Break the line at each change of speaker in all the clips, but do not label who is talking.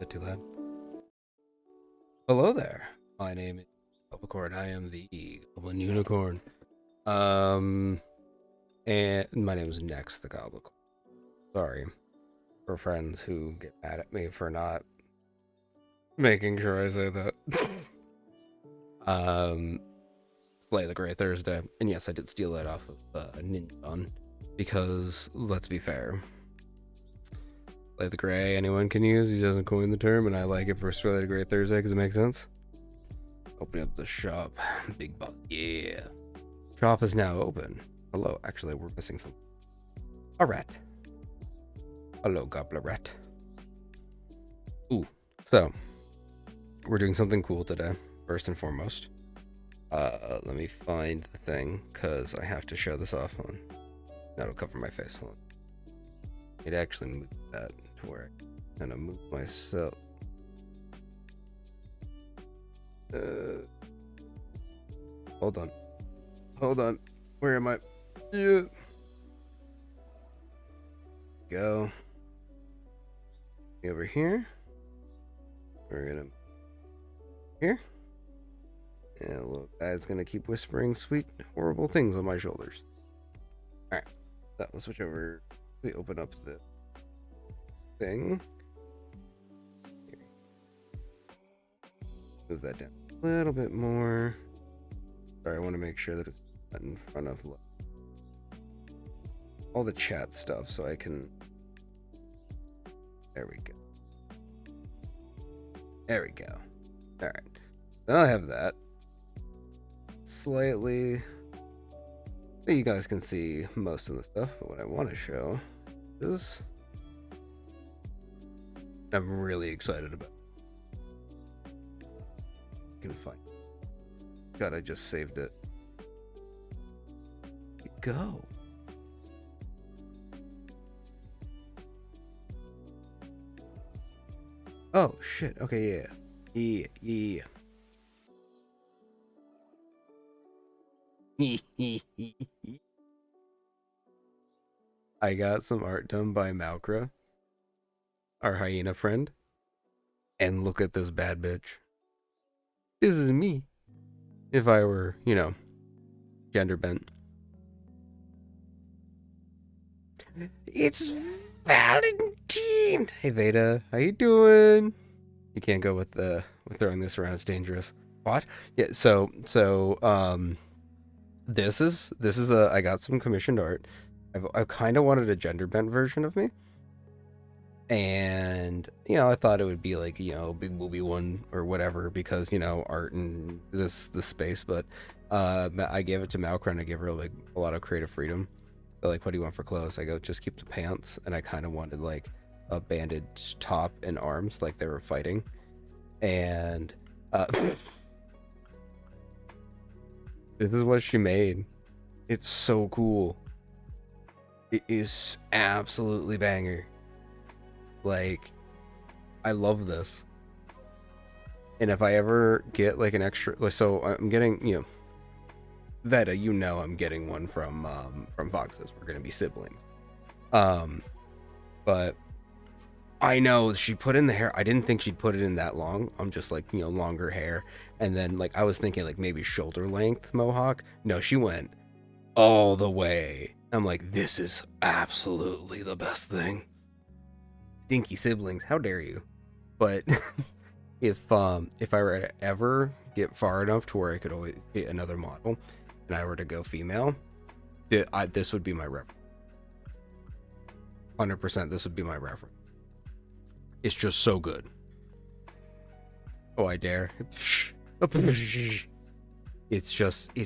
Bit too loud. Hello there. My name is Goblicorn. I am the Goblin Unicorn. Um, and my name is Nex the Goblicorn. Sorry for friends who get mad at me for not making sure I say that. um, Slay the Grey Thursday, and yes, I did steal that off of Ninja because let's be fair. Slay the Grey, anyone can use. He doesn't coin the term, and I like it for Slay the Grey Thursday because it makes sense. Opening up the shop. Big buck. Yeah. Shop is now open. Hello. Actually, we're missing something. A rat. Hello, gobbler rat. Ooh. So, we're doing something cool today, first and foremost. Let me find the thing, because I have to show this off on. That'll cover my face. Hold on. It actually moved that to where I'm going to move myself. Hold on. Hold on. Where am I? Yeah. Go. Over here. We're gonna here. And a little guy's gonna keep whispering sweet, horrible things on my shoulders. Alright. So let's switch over. We open up the thing. Here. Move that down a little bit more. Sorry, I want to make sure that it's not in front of all the chat stuff so I can. There we go. There we go. Alright. Then I have that. Slightly. So you guys can see most of the stuff, but what I want to show is. I'm really excited about. I can find. God, I just saved it. Go. Oh shit. Okay, yeah. Yeah. I got some art done by Malkra, our hyena friend. And look at this bad bitch. This is me. If I were, gender bent. It's Valentine. Hey Veda, how you doing? You can't go with throwing this around. It's dangerous. What? Yeah. So this is I got some commissioned art. I kind of wanted a gender bent version of me, and I thought it would be like big booby one or whatever because art and this space. But I gave it to Malkra and I gave her like a lot of creative freedom. They're like, what do you want for clothes? I go, just keep the pants. And I kind of wanted like a bandaged top and arms like they were fighting. And this is what she made. It's so cool. It is absolutely banger. Like, I love this. And if I ever get like an extra, so I'm getting, Veta, I'm getting one from Foxes. We're gonna be siblings. But I know she put in the hair. I didn't think she'd put it in that long. I'm just like, longer hair. And then like I was thinking like maybe shoulder length mohawk. No, she went all the way. I'm like, this is absolutely the best thing. Stinky siblings, how dare you? But if I were to ever get far enough to where I could always get another model and I were to go female, this would be my reference. 100% this would be my reference. It's just so good. Oh, I dare. It's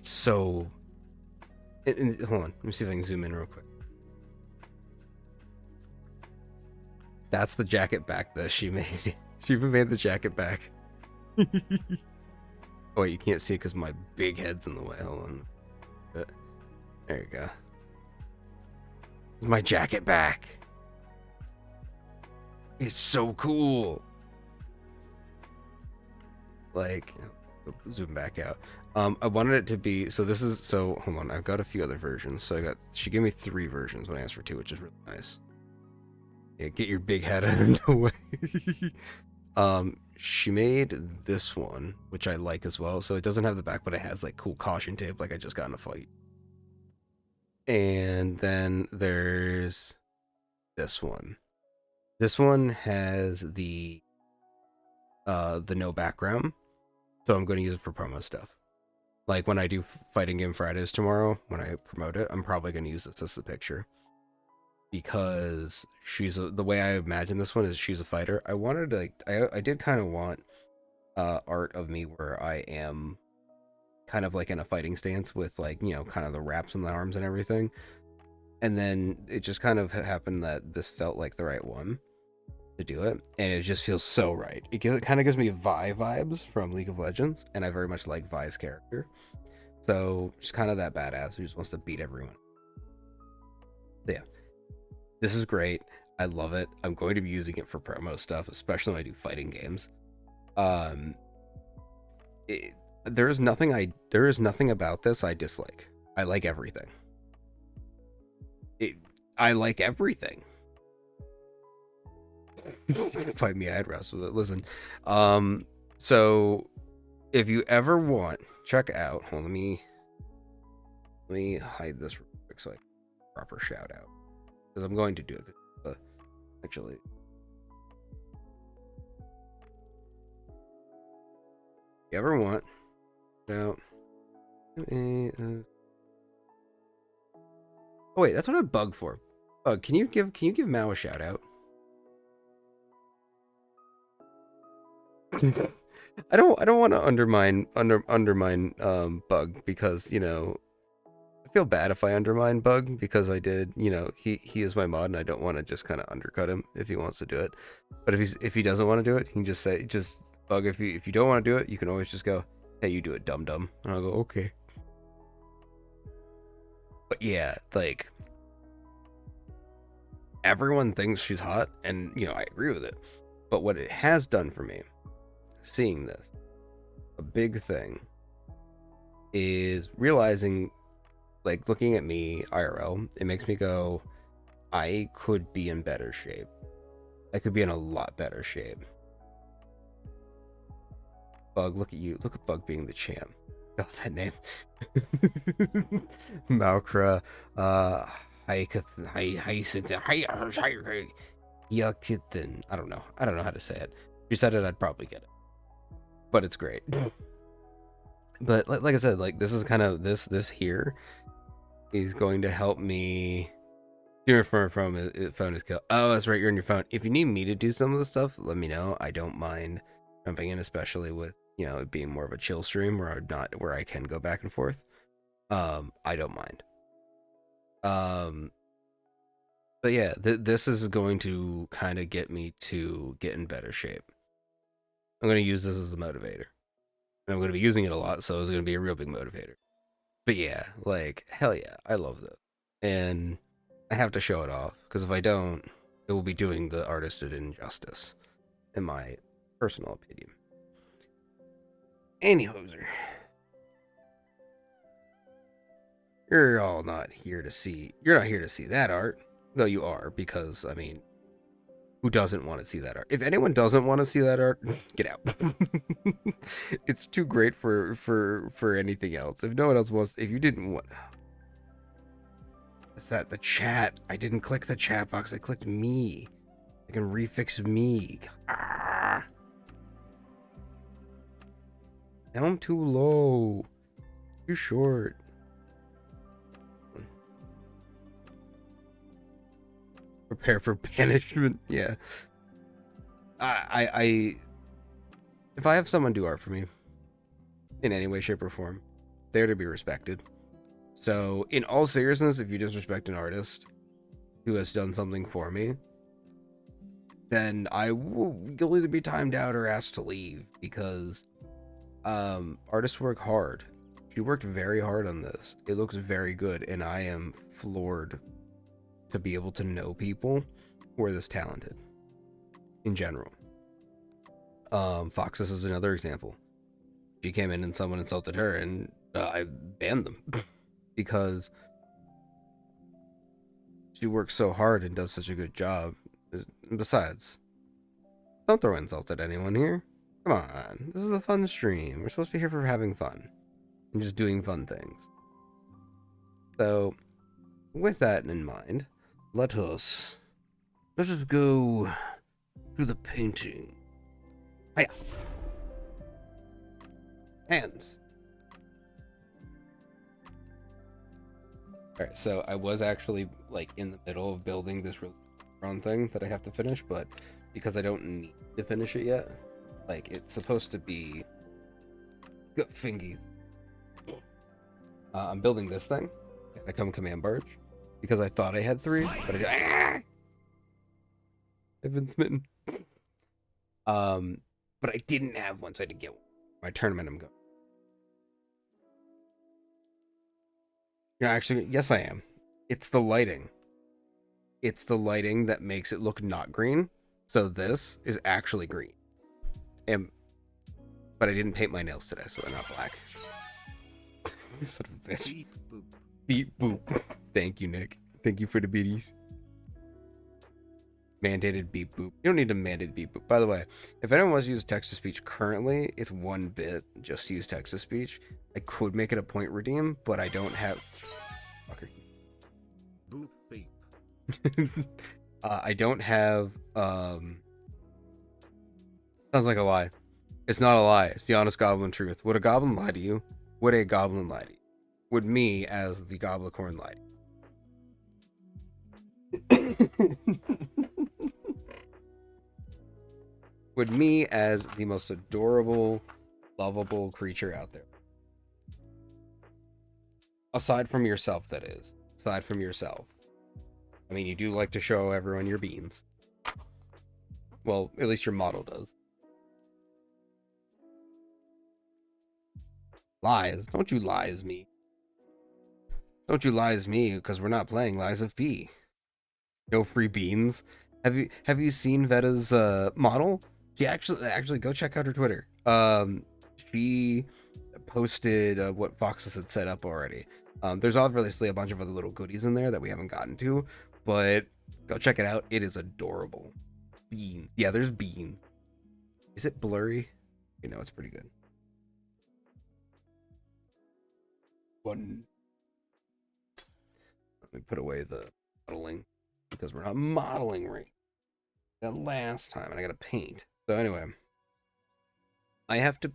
so. Hold on, let me see if I can zoom in real quick. That's the jacket back that she made. She even made the jacket back. Oh, wait, you can't see it because my big head's in the way. Hold on. There you go. My jacket back. It's so cool. Like, zoom back out. I wanted it to be, so hold on, I've got a few other versions. So she gave me 3 versions when I asked for 2, which is really nice. Yeah, get your big head out of the way. She made this one, which I like as well. So it doesn't have the back, but it has like cool caution tape, like I just got in a fight. And then there's this one. This one has the no background, so I'm going to use it for promo stuff. Like when I do Fighting Game Fridays tomorrow, when I promote it, I'm probably going to use this as the picture because the way I imagine this one is she's a fighter. I wanted to, like, I did kind of want art of me where I am kind of like in a fighting stance with, like, you know, kind of the wraps on the arms and everything. And then it just kind of happened that this felt like the right one to do it, and it just feels so right. It kind of gives me Vi vibes from League of Legends, and I very much like Vi's character. So just kind of that badass who just wants to beat everyone. Yeah, this is great. I love it. I'm going to be using it for promo stuff, especially when I do fighting games. Um, there is nothing about this I dislike. I like everything. I like everything. Fight me, I'd wrestle with it. Listen, so if you ever want, check out. Hold on, let me hide this real quick so I can proper shout out, because I'm going to do it. Actually, if you ever want, out. Oh wait, that's what I bug for. Bug, can you give Mao a shout out? I don't want to undermine Bug, because, you know, I feel bad if I undermine Bug because I did, you know, he is my mod and I don't want to just kind of undercut him if he wants to do it. But if he doesn't want to do it, he can just say, just Bug, if you don't want to do it, you can always just go, hey, you do it, dum dum, and I'll go, okay. But yeah, like, everyone thinks she's hot, and, you know, I agree with it. But what it has done for me, seeing this, a big thing, is realizing, like, looking at me IRL, it makes me go, I could be in better shape. I could be in a lot better shape. Bug, look at you. Look at Bug being the champ. Oh, that name. Malkra, Yakithin. I don't know. I don't know how to say it. If you said it, I'd probably get it. But it's great. But like I said, like, this is kind of this here is going to help me. Your phone is killed. Oh, that's right. You're on your phone. If you need me to do some of the stuff, let me know. I don't mind jumping in, especially with, you know, it being more of a chill stream where I can go back and forth. I don't mind. But yeah, this is going to kind of get me to get in better shape. I'm going to use this as a motivator, and I'm going to be using it a lot, so it's going to be a real big motivator. But yeah, like, hell yeah, I love this, and I have to show it off, because if I don't, it will be doing the artist an injustice, in my personal opinion. Anyhoser, you're not here to see that art, though you are, because, I mean, who doesn't want to see that art? If anyone doesn't want to see that art, get out. It's too great for anything else. If no one else wants, if you didn't want, is that the chat? I didn't click the chat box. I clicked me. I can refix me. Ah. Now I'm too low. Too short. Prepare for banishment. Yeah. I if I have someone do art for me in any way, shape, or form, they're to be respected. So, in all seriousness, if you disrespect an artist who has done something for me, then you'll either be timed out or asked to leave, because artists work hard. She worked very hard on this. It looks very good, and I am floored to be able to know people who are this talented in general. Foxes is another example. She came in and someone insulted her, and I banned them because she works so hard and does such a good job. Besides, Don't throw insults at anyone here. Come on, this is a fun stream. We're supposed to be here for having fun and just doing fun things. So, with that in mind, let us go to the painting. Hiya. Hands. Alright, so I was actually like in the middle of building this really fun thing that I have to finish, but because I don't need to finish it yet, like it's supposed to be good fingies. I'm building this thing. I come command barge because I thought I had 3, but I've been smitten. But I didn't have one, so I had to get one. My tournament, I'm going. Actually, yes, I am. It's the lighting. It's the lighting that makes it look not green. So this is actually green. But I didn't paint my nails today, so they're not black. Son of a bitch. Beep boop. Beep boop. Thank you, Nick. Thank you for the beaties. Mandated beep boop. You don't need to mandate beep boop. By the way, if anyone wants to use text to speech currently, it's 1 bit. Just use text to speech. I could make it a point redeem, but I don't have. Fucker. Boop beep. I don't have. Sounds like a lie. It's not a lie. It's the honest goblin truth. Would a goblin lie to you? Would a goblin lie to you? Would me, as the goblicorn, lie to you? Would me, as the most adorable, lovable creature out there, aside from yourself, that is, aside from yourself. I mean, you do like to show everyone your beans. Well, at least your model does. Lies. Don't you lie as me. Don't you lie as me, because we're not playing Lies of P. No free beans. Have you seen Vetta's model? She actually go check out her Twitter. She posted what Foxes had set up already. There's obviously a bunch of other little goodies in there that we haven't gotten to, but go check it out. It is adorable. Beans. Yeah, there's beans. Is it blurry? You know, it's pretty good. One. Let me put away the modeling because we're not modeling right. That last time, and I gotta paint. So anyway, I have to.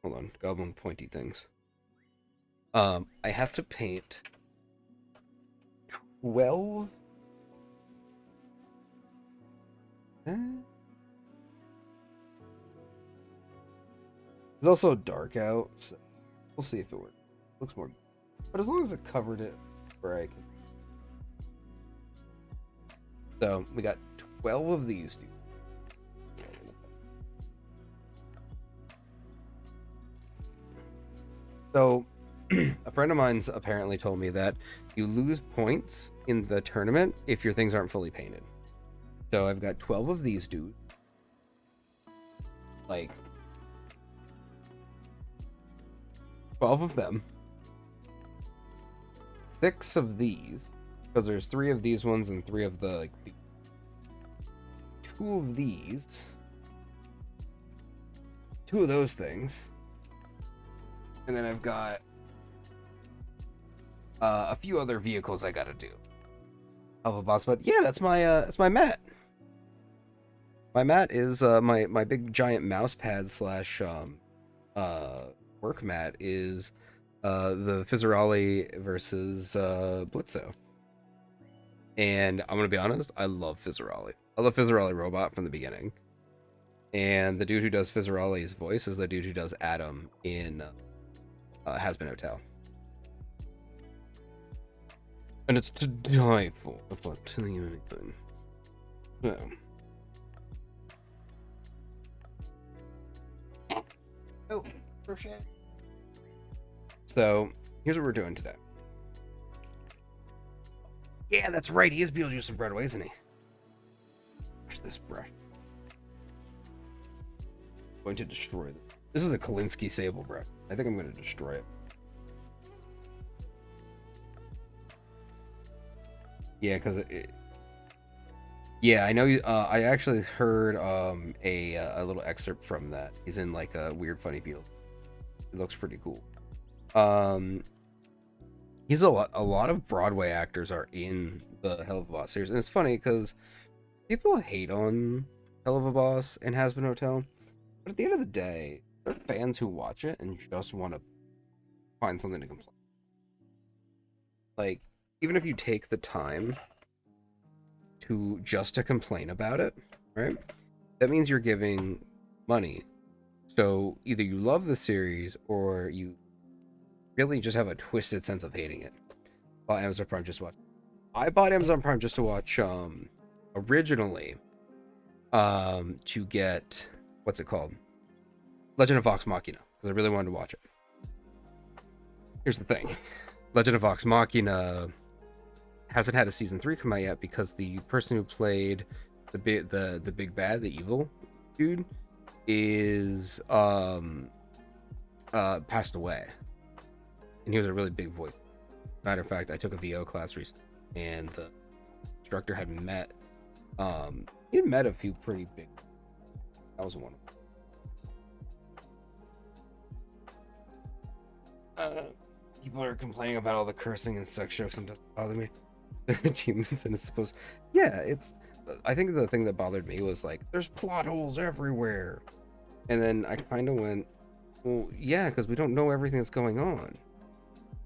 Hold on, goblin pointy things. I have to paint 12. It's also dark out, so we'll see if it works. Looks more, but as long as it covered it where I can. So we got 12 of these, dude. So a friend of mine's apparently told me that you lose points in the tournament if your things aren't fully painted. So I've got 12 of these dudes. Like 12 of them. 6 of these. Because there's 3 of these ones and 3 of the 2 of these. 2 of those things. And then I've got a few other vehicles I gotta do. Alpha Boss, but yeah, that's my mat. My mat is my big giant mouse pad slash work mat is the Fizzerali versus Blitzo. And I'm gonna be honest, I love Fizzerali. I love Fizzerali Robot from the beginning. And the dude who does Fizzerali's voice is the dude who does Adam in Hazbin Hotel. And it's to die for, if I tell you anything. So. Oh, crochet. So, here's what we're doing today. Yeah, that's right. He is Beetlejuice and Broadway, isn't he? Watch this brush. I'm going to destroy this. This is a Kolinsky Sable brush. I think I'm going to destroy it. Yeah, because Yeah, I know. I actually heard a little excerpt from that. He's in like a weird, funny beetle. It looks pretty cool. Um, he's a lot of Broadway actors are in the Hell of a Boss series, and it's funny because people hate on Hell of a Boss and Has Been Hotel, but at the end of the day, there are fans who watch it and just want to find something to complain. Like, even if you take the time to just to complain about it, right? That means you're giving money. So either you love the series or you really just have a twisted sense of hating it. Well, Amazon Prime just watch. I bought Amazon Prime just to watch originally to get what's it called? Legend of Vox Machina, because I really wanted to watch it. Here's the thing. Legend of Vox Machina hasn't had a season 3 come out yet because the person who played the big bad, the evil dude, is passed away, and he was a really big voice. Matter of fact, I took a VO class recently, and the instructor had met he had met a few pretty big. That was one of them. People are complaining about all the cursing and sex jokes, and it doesn't bother me. They're achievements, and it's supposed. Yeah, it's. I think the thing that bothered me was like, there's plot holes everywhere, and then I kind of went, well, yeah, because we don't know everything that's going on.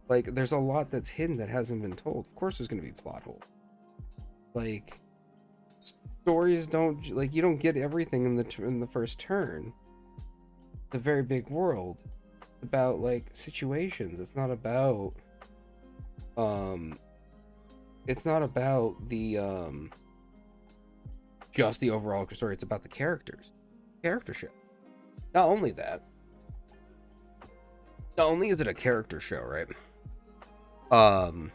Like, there's a lot that's hidden that hasn't been told. Of course, there's going to be plot holes. Like, stories don't like you don't get everything in the first turn. It's a very big world. It's about like situations. Um it's not about the just the overall story. It's about the characters, character show. Not only that, not only is it a character show, right? um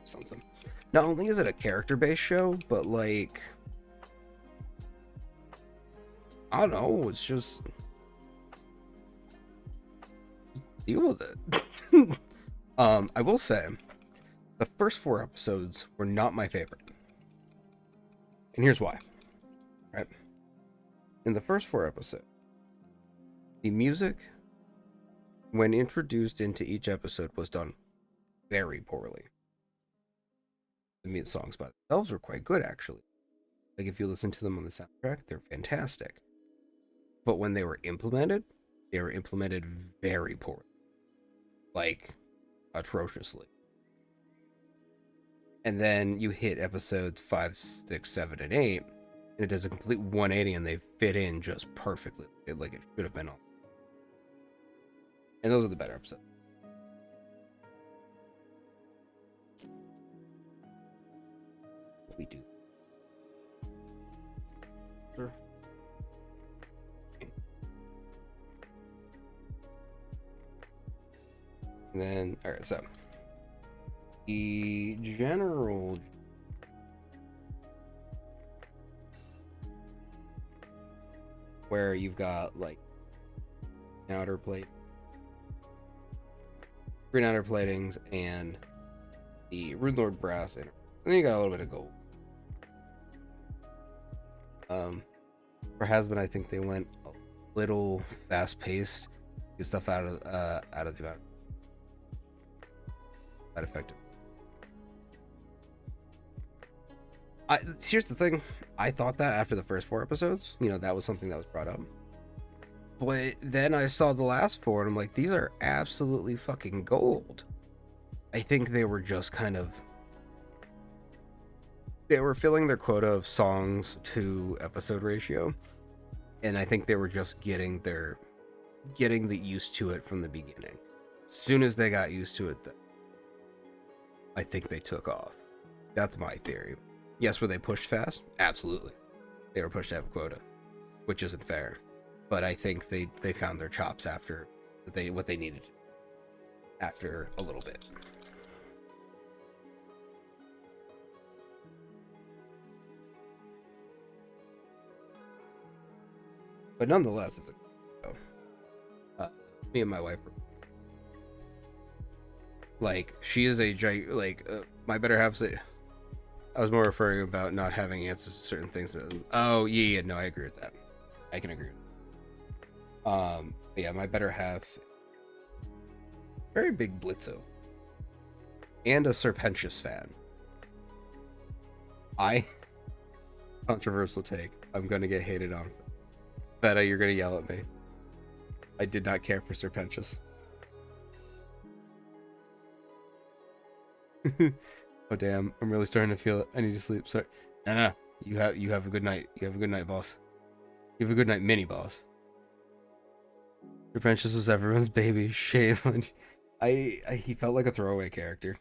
Something, not only is it a character based show, but like, I don't know, it's just deal with it. I will say the first 4 episodes were not my favorite, and here's why. Right, in the first 4 episodes, the music, when introduced into each episode, was done very poorly. The songs by themselves were quite good, actually. Like, if you listen to them on the soundtrack, they're fantastic. But when they were implemented very poorly. Like, atrociously. And then you hit episodes 5, 6, 7, and 8, and it does a complete 180, and they fit in just perfectly, like it should have been on. And those are the better episodes. We do. Sure. And then, all right, so the general where you've got like outer plate, green outer platings, and the Rune Lord brass, and then you got a little bit of gold. For Hasbin, I think they went a little fast paced, get stuff out of the amount that effective. Here's the thing, I thought that after the first 4 episodes, that was something that was brought up. But then I saw the last 4, and I'm like, these are absolutely fucking gold. I think they were just kind of, they were filling their quota of songs to episode ratio, and I think they were just getting the used to it from the beginning. As soon as they got used to it, I think they took off. That's my theory. Yes, were they pushed fast? Absolutely. They were pushed to have a quota, which isn't fair. But I think they found their chops after what they needed after a little bit. But nonetheless, it's me and my wife Like, she is a my better half say. I was more referring about not having answers to certain things. Oh yeah, no, I agree with that. I can agree. Yeah, my better half, very big Blitzo, and a Serpentious fan. Controversial take. I'm gonna get hated on. Beta, you're gonna yell at me. I did not care for Serpentious. Oh damn, I'm really starting to feel it. I need to sleep. Sorry. No. You have a good night. You have a good night, boss. You have a good night, mini boss. Serpentious was everyone's baby. Shame. He felt like a throwaway character.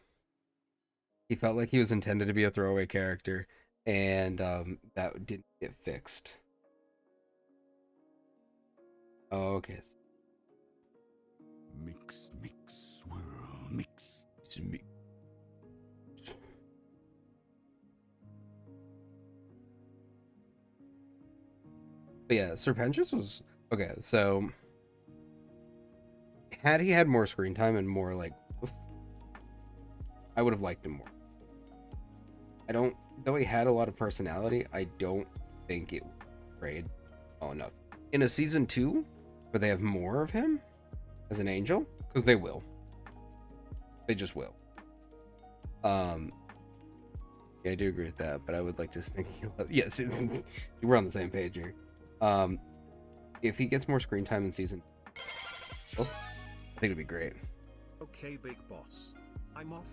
He felt like he was intended to be a throwaway character, and that didn't get fixed. Oh, okay.
Mix, swirl, mix. It's mix.
But yeah, Serpentious was okay. So, had he had more screen time and more like, I would have liked him more. Though he had a lot of personality, I don't think it played well enough. In a season 2, where they have more of him as an angel, because they will. They just will. Yeah, I do agree with that, but I would like to think yes, we're on the same page here. If he gets more screen time in season, I think it'd be great.
Okay, big boss. I'm off.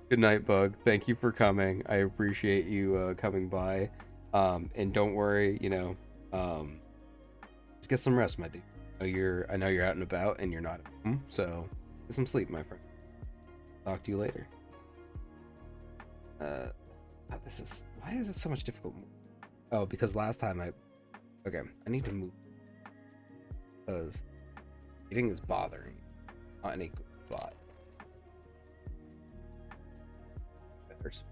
Good night, Bug. Thank you for coming. I appreciate you coming by. And don't worry, just get some rest, my dude. I know you're out and about and you're not at home, so get some sleep, my friend. Talk to you later. Why is it so much difficult? Oh, because last time I need to move because eating is bothering me. Not any good spot. There's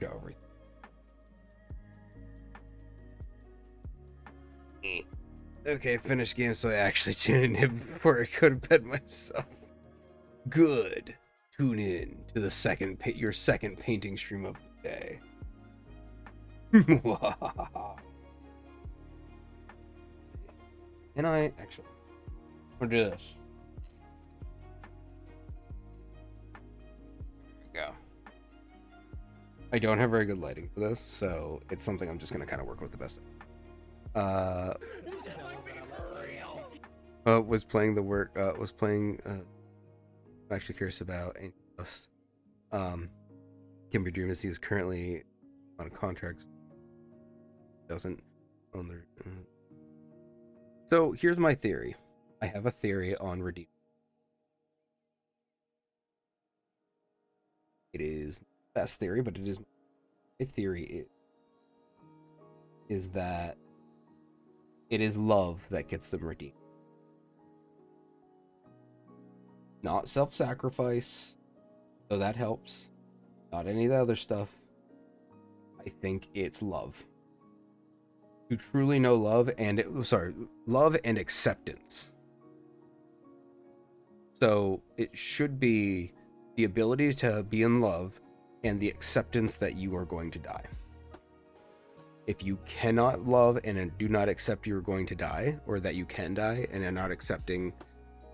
show everything. Okay, finished game, so I actually tuned in before I could have bed myself. Good. Tune in to the your second painting stream of the day. And I actually want to do this. There we go. I don't have very good lighting for this, so it's something I'm just gonna kind of work with the best. Was playing the work. Was playing. I'm actually curious about Angel Dust. Kimber Dreamsy is currently on a contract. Doesn't own their. So here's my theory. I have a theory on Redeem. It is the best theory, but it is my theory is that it is love that gets them redeemed. Not self-sacrifice, so that helps. Not any of the other stuff. I think it's love. To truly know love love and acceptance. So it should be the ability to be in love and the acceptance that you are going to die. If you cannot love and do not accept you're going to die, or that you can die and are not accepting,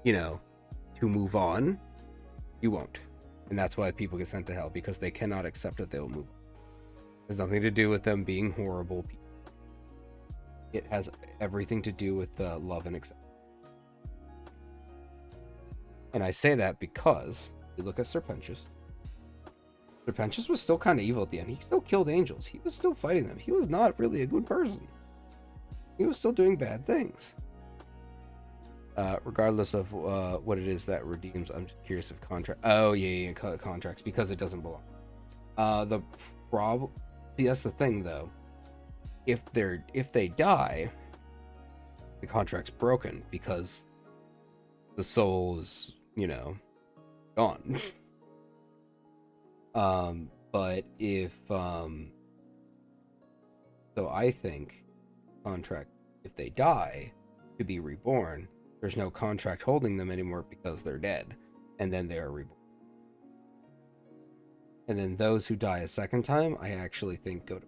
to move on, you won't. And that's why people get sent to hell, because they cannot accept that they will move on. It has nothing to do with them being horrible people. It has everything to do with love and acceptance. And I say that because you look at Serpentious. Serpentious was still kind of evil at the end. He still killed angels. He was still fighting them. He was not really a good person. He was still doing bad things. Regardless of what it is that redeems, I'm just curious if contracts, because it doesn't belong. The problem, see, that's the thing though. If they die, the contract's broken because the soul is, gone. But if so I think contract if they die, to be reborn. There's no contract holding them anymore because they're dead, and then they are reborn. And then those who die a second time, I actually think go to.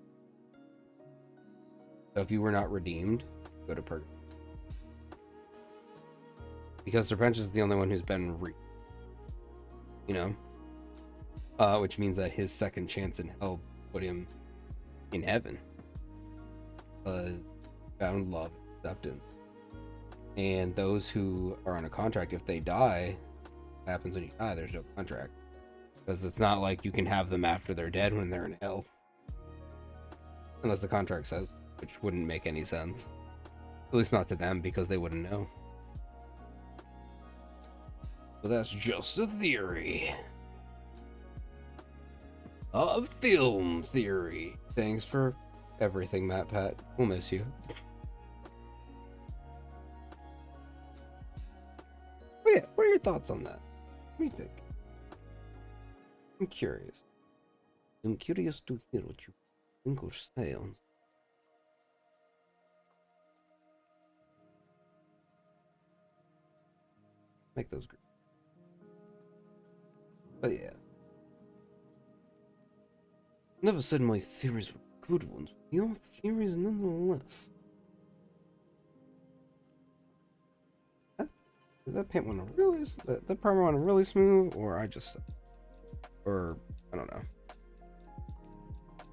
So if you were not redeemed, go to purgatory. Because Serpentius is the only one who's been which means that his second chance in hell put him in heaven. Found love, acceptance. And those who are on a contract, if they die, what happens when you die? There's no contract. Because it's not like you can have them after they're dead when they're in hell. Unless the contract says, which wouldn't make any sense. At least not to them, because they wouldn't know. But that's just a theory. Of film theory. Thanks for everything, Matt Pat. We'll miss you. But yeah, what are your thoughts on that? What do you think? I'm curious. I'm curious to hear what you think or say on. Make those great. But yeah. Never said my theories were good ones, but your theories nonetheless. Did that paint one really, that primer one really smooth, or I don't know.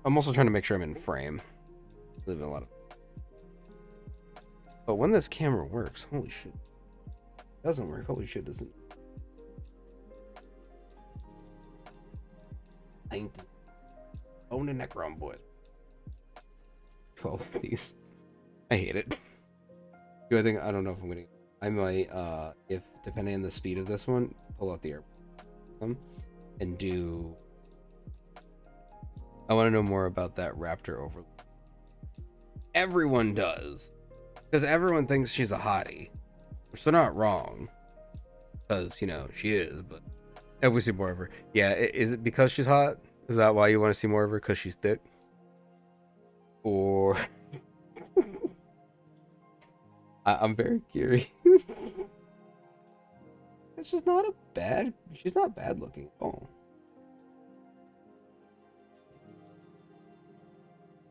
I'm also trying to make sure I'm in frame. Leaving a lot of. But when this camera works, holy shit. Doesn't work, holy shit, doesn't. Ain't. Own a Necron boy. 12 of these. I hate it. I don't know if I'm gonna. I might, if depending on the speed of this one, pull out the air and do. I want to know more about that Raptor overlord. Everyone does, because everyone thinks she's a hottie, which they're not wrong, because she is. But yeah, we see more of her. Yeah, is it because she's hot? Is that why you want to see more of her? Because she's thick? Or... I'm very curious. It's just not she's not bad looking at all.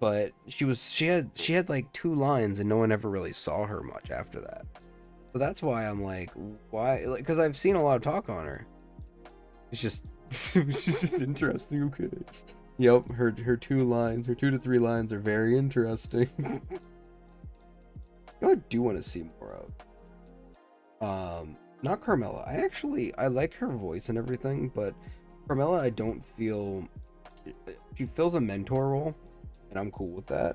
But she had like 2 lines and no one ever really saw her much after that. So that's why I'm like, why? Like, because I've seen a lot of talk on her. It's just... she's just interesting, okay. Yep, her 2 lines, her 2 to 3 lines are very interesting. I do want to see more of. Not Carmella. I like her voice and everything, but Carmella, I don't feel. She fills a mentor role, and I'm cool with that.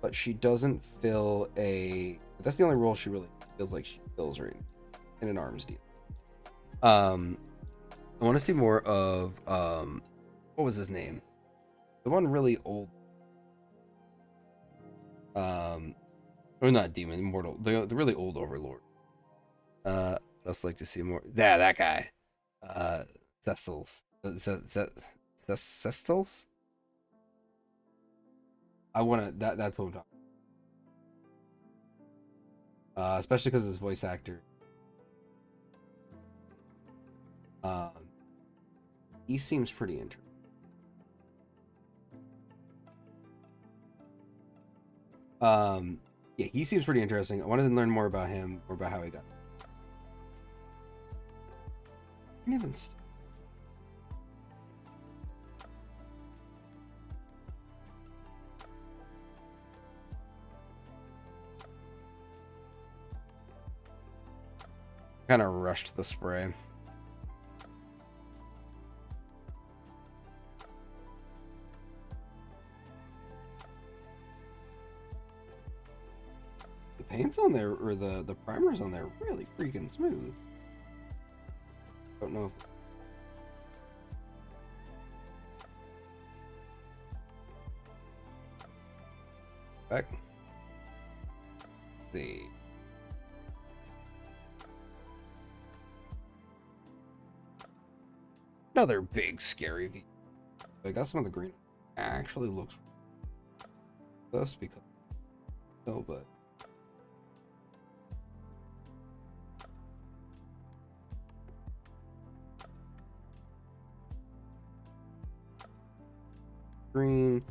But she doesn't fill a. That's the only role she really feels like she fills right in an arms deal. I want to see more of what was his name? The one really old. Or not demon, immortal. The really old overlord. I'd also like to see more. Yeah, that guy. Cecils. Cecils? I wanna that's what I'm talking about. Especially because his voice actor. He seems pretty interesting. Yeah, he seems pretty interesting. I wanted to learn more about him, or about how he got. I didn't even. Kind of rushed the spray. The paint's on there, or the primer's on there, really freaking smooth. Don't know. Back. Let's see. Another big scary V. I got some of the green. Actually looks this because no, but green.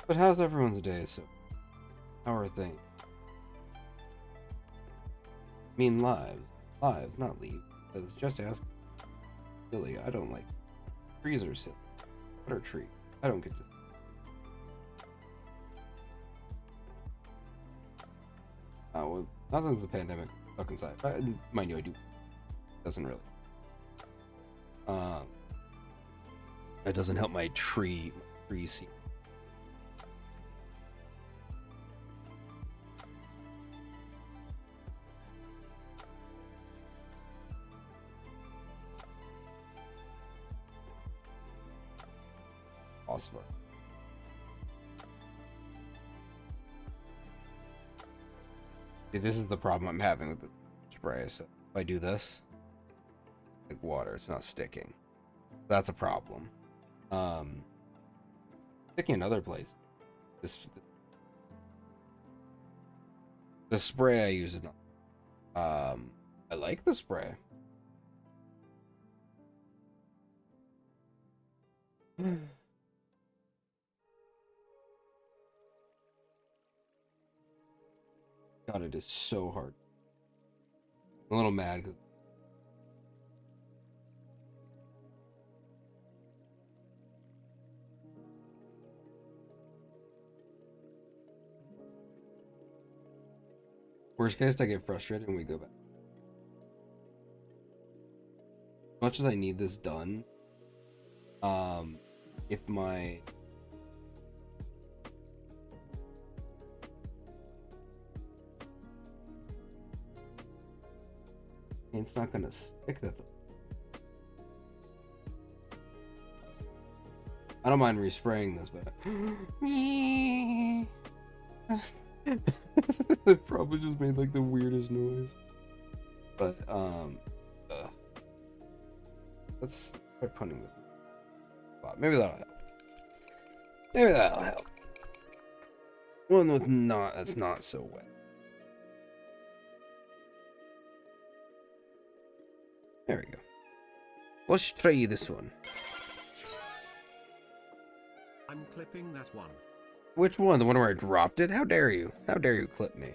But how's everyone's day? So, how are things? I mean, lives, not leaves. Because just ask. Silly, I don't like trees are silly. What are trees? I don't get to. Well, not since the pandemic. Stuck inside. Mind you, I do. Doesn't really. It doesn't help my tree seed. Awesome. See, this is the problem I'm having with the spray. So if I do this, like water, it's not sticking. That's a problem. Sticking in other places. The spray I use is not. I like the spray. God, it is so hard. I'm a little mad because worst case, I get frustrated and we go back. As much as I need this done, if my it's not gonna stick, that I don't mind respraying this, but it probably just made like the weirdest noise. But let's try putting this. Maybe that'll help. Maybe that'll help. One with that's not so wet. There we go. Let's try this one.
I'm clipping that one.
Which one? The one where I dropped it? How dare you? How dare you clip me?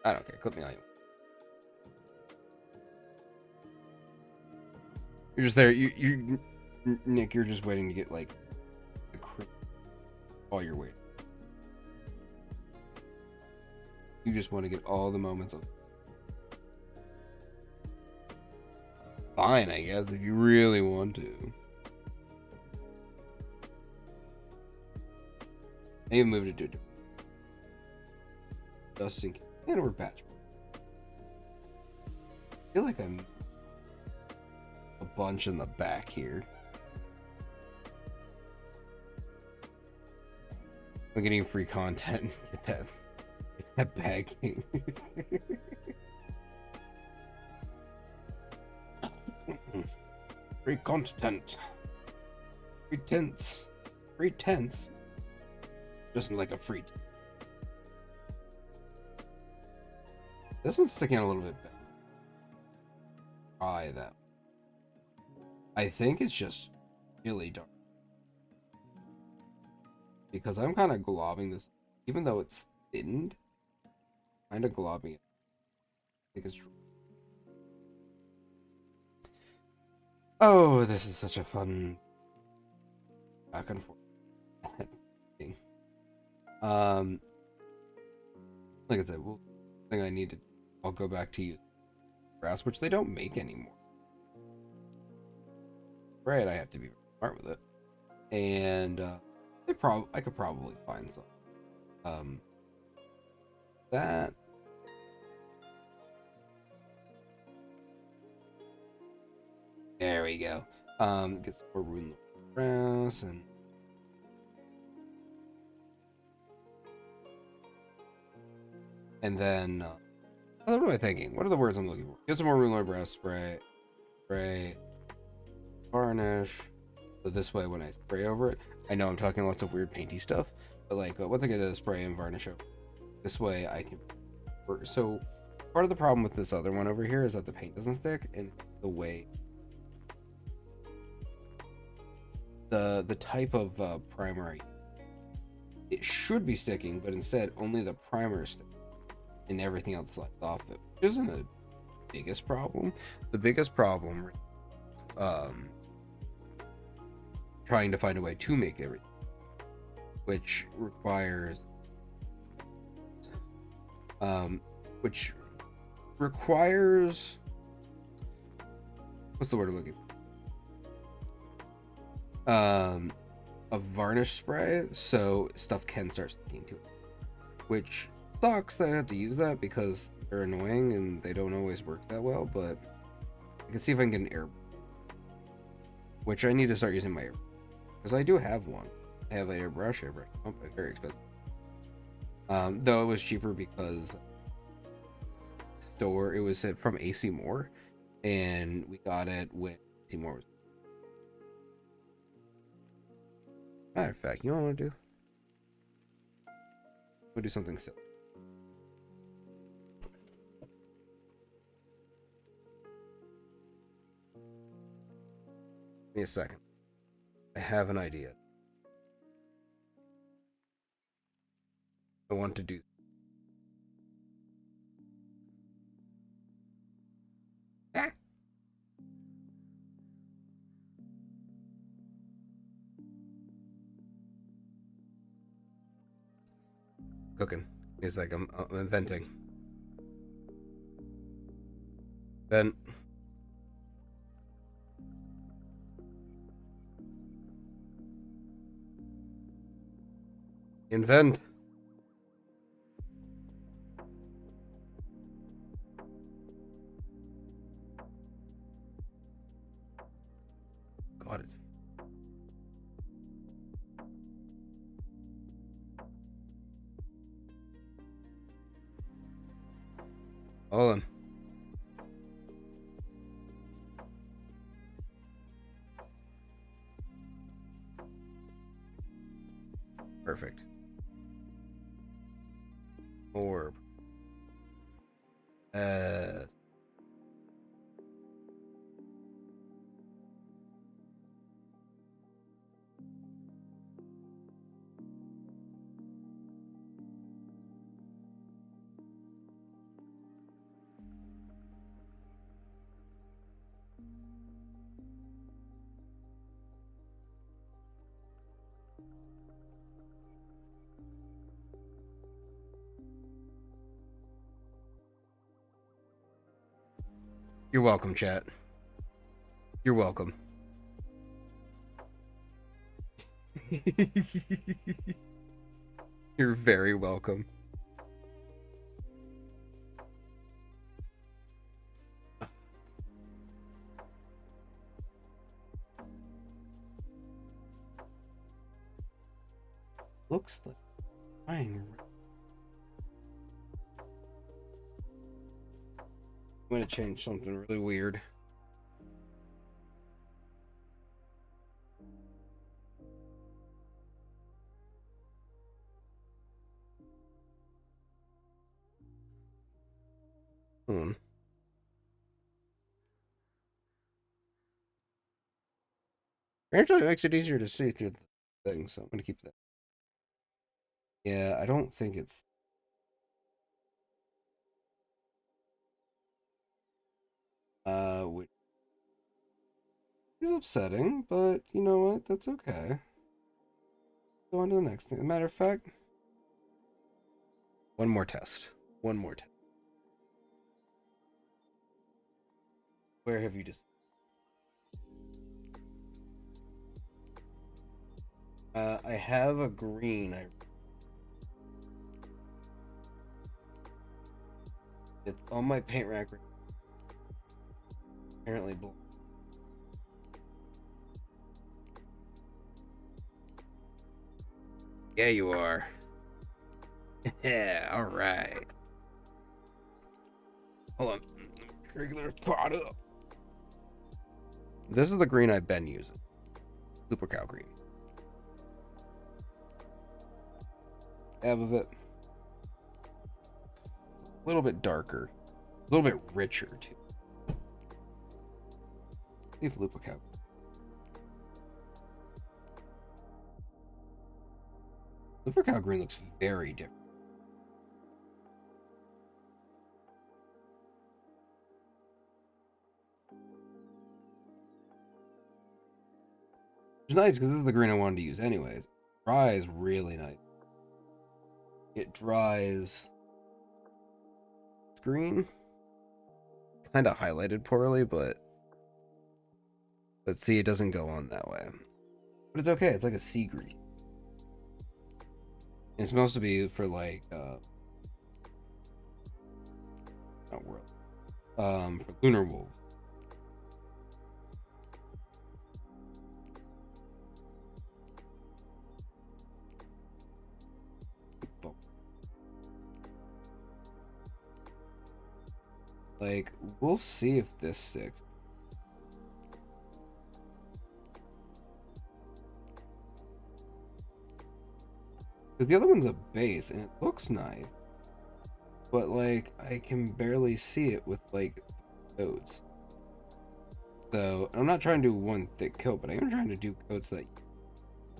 I don't care. Clip me all you want. You're just there. You, Nick, you're just waiting to get like the crit all your weight. You just want to get all the moments of. Fine, I guess, if you really want to. I even moved it to Dustin and we're patch. I feel like I'm a bunch in the back here. I'm getting free content. Get that bagging. Free content. Free tents. Free tents. Just like a free. This one's sticking out a little bit better. Try that. I think it's just really dark. Because I'm kind of globbing this, even though it's thinned, kind of globbing it. I think it's true. Oh, this is such a fun back and forth thing. Like I said, thing I need to, I'll go back to use grass, which they don't make anymore. Right, I have to be smart with it, and I could probably find some. That. There we go. Get some more rune grass and then what am I thinking? What are the words I'm looking for? Get some more rune grass spray, varnish. So this way, when I spray over it, I know I'm talking lots of weird painty stuff, but like once I get a spray and varnish over, this way I can. So part of the problem with this other one over here is that the paint doesn't stick, and the way. the type of primer it should be sticking, but instead only the primer is sticking and everything else slides off it, which isn't the biggest problem. The biggest problem trying to find a way to make everything, which requires what's the word I'm looking for? A varnish spray, so stuff can start sticking to it, which sucks that I have to use that because they're annoying and they don't always work that well. But I can see if I can get an air, which I need to start using my air, because I do have one. I have an airbrush pump, very expensive. Though it was cheaper because it was from AC Moore, and we got it when AC Moore was. Matter of fact, you know what I want to do? We'll do something silly. Give me a second. I have an idea. I want to do. Ah. Cooking. It's like I'm inventing. Then. Invent. God, it's hold on. Perfect. Orb. You're welcome, chat. You're welcome. You're very welcome. Looks like I'm going to change something really weird. Actually, it makes it easier to see through the thing, so I'm going to keep that. Yeah, I don't think it's. Which is upsetting, but you know what? That's okay. Go on to the next thing. As a matter of fact, one more test. One more test. Where have you just? I have a green. It's on my paint rack. Apparently blue. Yeah, you are. Yeah, all right. Hold on. Regular pot up. This is the green I've been using. Super Cow green. Half of it. A little bit darker. A little bit richer, too. See if Lupical. Leprechaun green looks very different. It's nice because this is the green I wanted to use anyways. Dries really nice. It dries. It's green. Kind of highlighted poorly, but see, it doesn't go on that way. But it's okay. It's like a sea green. It's supposed to be for like not world. For lunar wolves. Like, we'll see if this sticks. Because the other one's a base, and it looks nice. But, like, I can barely see it with, like, coats. So, I'm not trying to do one thick coat, but I am trying to do coats that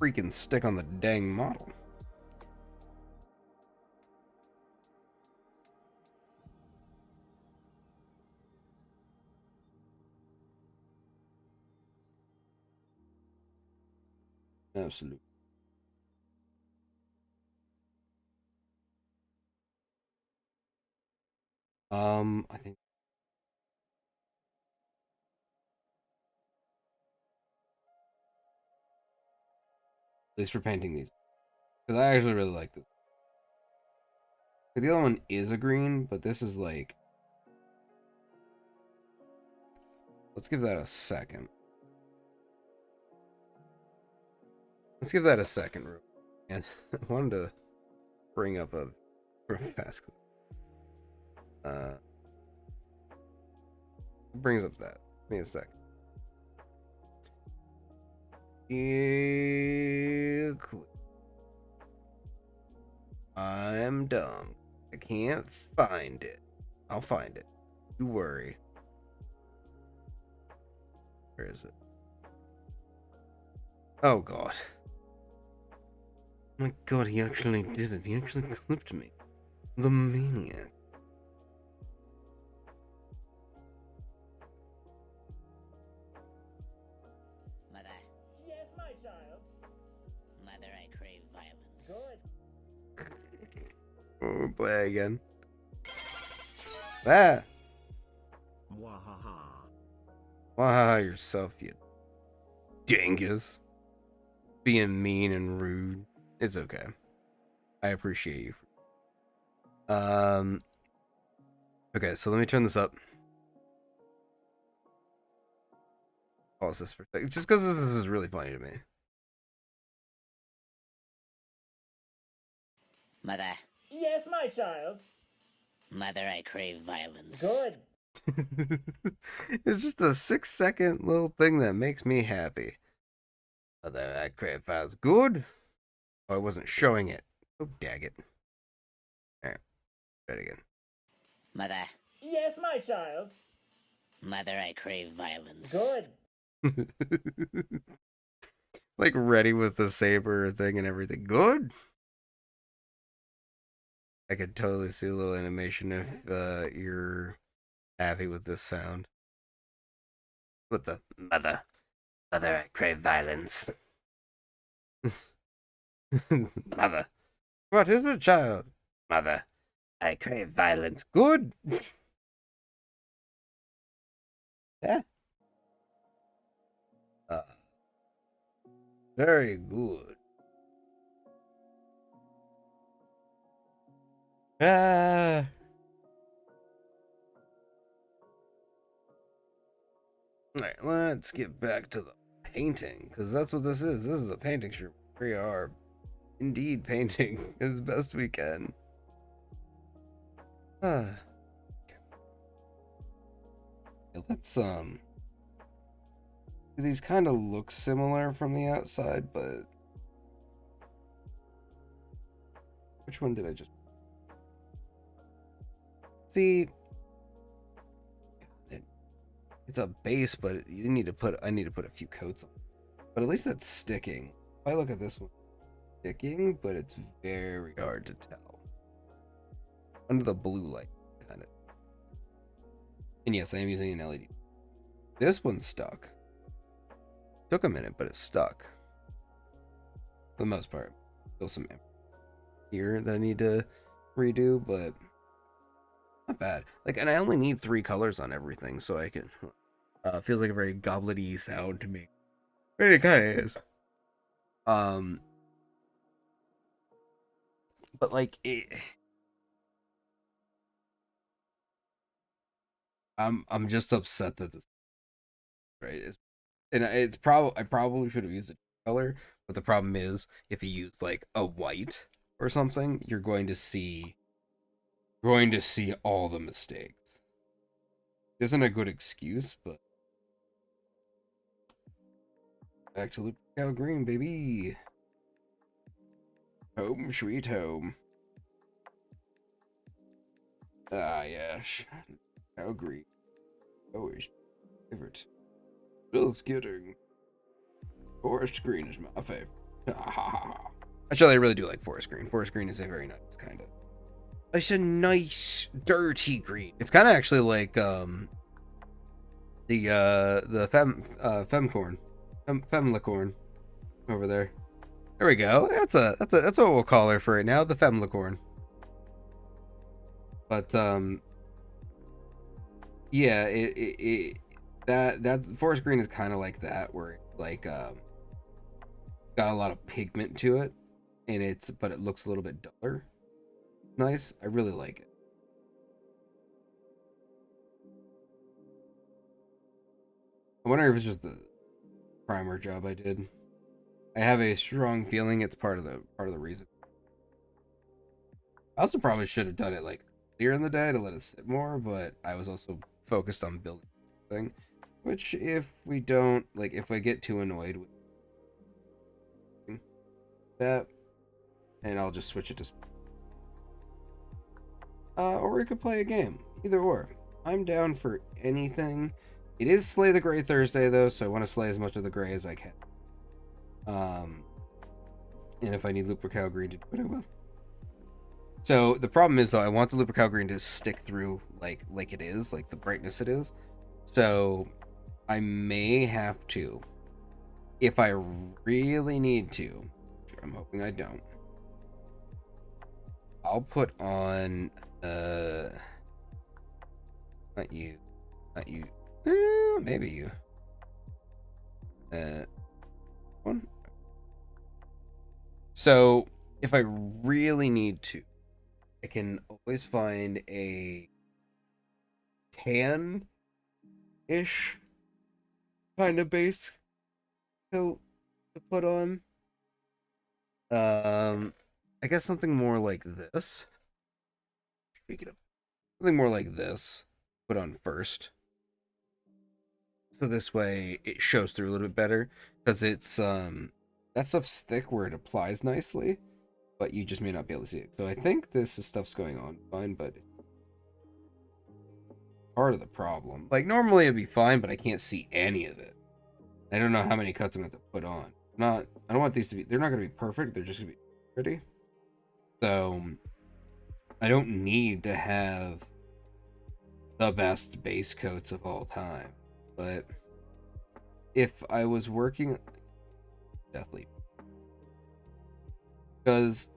freaking stick on the dang model. Absolutely. I think at least for painting these, because I actually really like this. The other one is a green, but this is like, let's give that a second. Let's give that a second. And I wanted to bring up a fast. Brings up that. Give me a sec. I'm dumb. I can't find it. I'll find it. You worry. Where is it? Oh god. My god, he actually did it. He actually clipped me. The maniac.
Mother. Yes, my child. Mother, I crave violence. Good.
Oh, play again. Ah!
Wahaha.
Wahaha yourself, you dingus. Being mean and rude. It's okay. I appreciate you. Okay, so let me turn this up. Pause this for a second. Just because this is really funny to me.
Mother.
Yes, my child.
Mother, I crave violence.
Good.
It's just a 6-second little thing that makes me happy. Mother, I crave violence. Good? Oh, I wasn't showing it. Oh, dag it. Alright. Try it again.
Mother.
Yes, my child.
Mother, I crave violence.
Good.
Like ready with the saber thing and everything. Good? I could totally see a little animation if you're happy with this sound. With the mother. Mother, I crave violence. Mother. What is it, child? Mother, I crave violence. Good. Yeah. Very good. Ah. Alright, let's get back to the painting, because that's what this is. This is a painting stream. We are indeed painting as best we can. Yeah, let's these kind of look similar from the outside, but which one did I just see? It's a base, but I need to put a few coats on. But at least that's sticking. If I look at this one, sticking, but it's very hard to tell. Under the blue light, kind of. And yes, I am using an LED. This one's stuck. Took a minute, but it's stuck. For the most part. Still some here that I need to redo, but not bad. Like, and I only need 3 colors on everything, so I can. Feels like a very goblety sound to me. But it kind of is. But like it. I'm just upset that this right is, and it's probably I probably should have used a color, but the problem is if you use like a white or something, you're going to see all the mistakes. Isn't a good excuse, but back to Lupercal Green, baby. Home sweet home. Ah, yes. How green. Always favorite. Still skidding. Forest green is my favorite. Actually, I really do like forest green. Forest green is a very nice kind of. It's a nice dirty green. It's kind of actually like the femcorn, femlicorn over there. There we go. That's what we'll call her for right now, the femlicorn. But yeah, that forest green is kind of like that, where it's like got a lot of pigment to it, and but it looks a little bit duller. Nice. I really like it. I wonder if it's just the primer job I did. I have a strong feeling it's part of the reason. I also probably should have done it like earlier in the day to let it sit more, but I was also focused on building the thing. Which, if we don't, like, if I get too annoyed with that, and I'll just switch it to or we could play a game. Either or. I'm down for anything. It is Slay the Gray Thursday, though, so I want to slay as much of the gray as I can. And if I need Lupercal Green to do it, I will. So the problem is, though, I want the Lupercal Green to stick through like it is, like the brightness it is. So I may have to, if I really need to, which I'm hoping I don't, I'll put on not you, maybe you. One. So if I really need to, I can always find a tan-ish kind of base coat to put on. I guess something more like this. Something more like this. Put on first. So this way it shows through a little bit better. Because it's that stuff's thick where it applies nicely. But you just may not be able to see it. So I think this stuff's going on fine, but part of the problem. Like normally it'd be fine, but I can't see any of it. I don't know how many cuts I'm going to put on. I don't want these to be, they're not going to be perfect. They're just going to be pretty. So I don't need to have the best base coats of all time. But if I was working Deathleap, because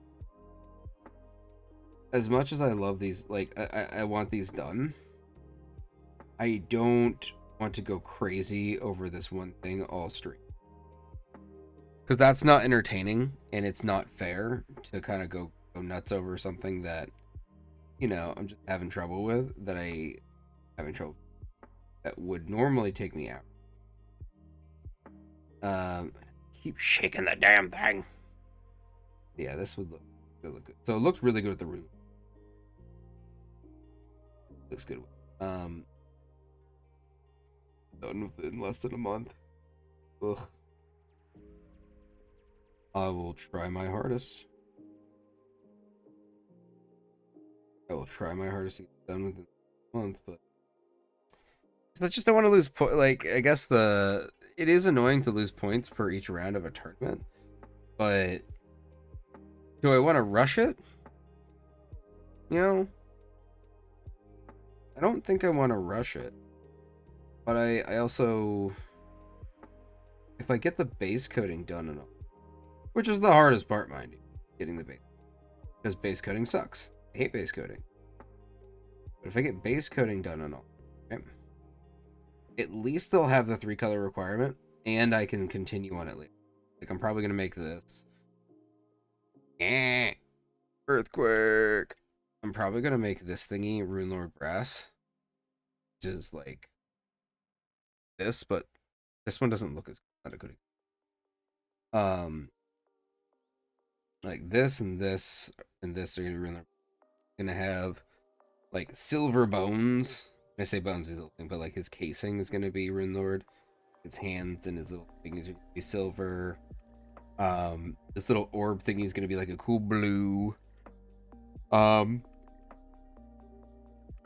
as much as I love these, like I want these done, I don't want to go crazy over this one thing all stream, because that's not entertaining and it's not fair to kind of go nuts over something that, you know, I'm just having trouble with, that would normally take me out. Keep shaking the damn thing. Yeah, this would look good. So it looks really good with the room. Looks good. Done within less than a month. Ugh. I will try my hardest. I will try my hardest to get done within a month, but I just don't want to lose like, I guess it is annoying to lose points for each round of a tournament, but Do I want to rush it? You know, I don't think I want to rush it. But I also, if I get the base coating done and all, which is the hardest part, mind you, getting the base, because base coating sucks. I hate base coating. But if I get base coating done and all, right, at least they'll have the 3-color requirement, and I can continue on it later. Like, I'm probably gonna make this. Earthquake. I'm probably gonna make this thingy Runelord Brass, which is like this, but this one doesn't look as good. Like this and this and this are gonna be Runelord. Gonna have like silver bones. When I say bones, is a little thing, but like his casing is gonna be Runelord. His hands and his little things are gonna be silver. This little orb thingy is gonna be like a cool blue. I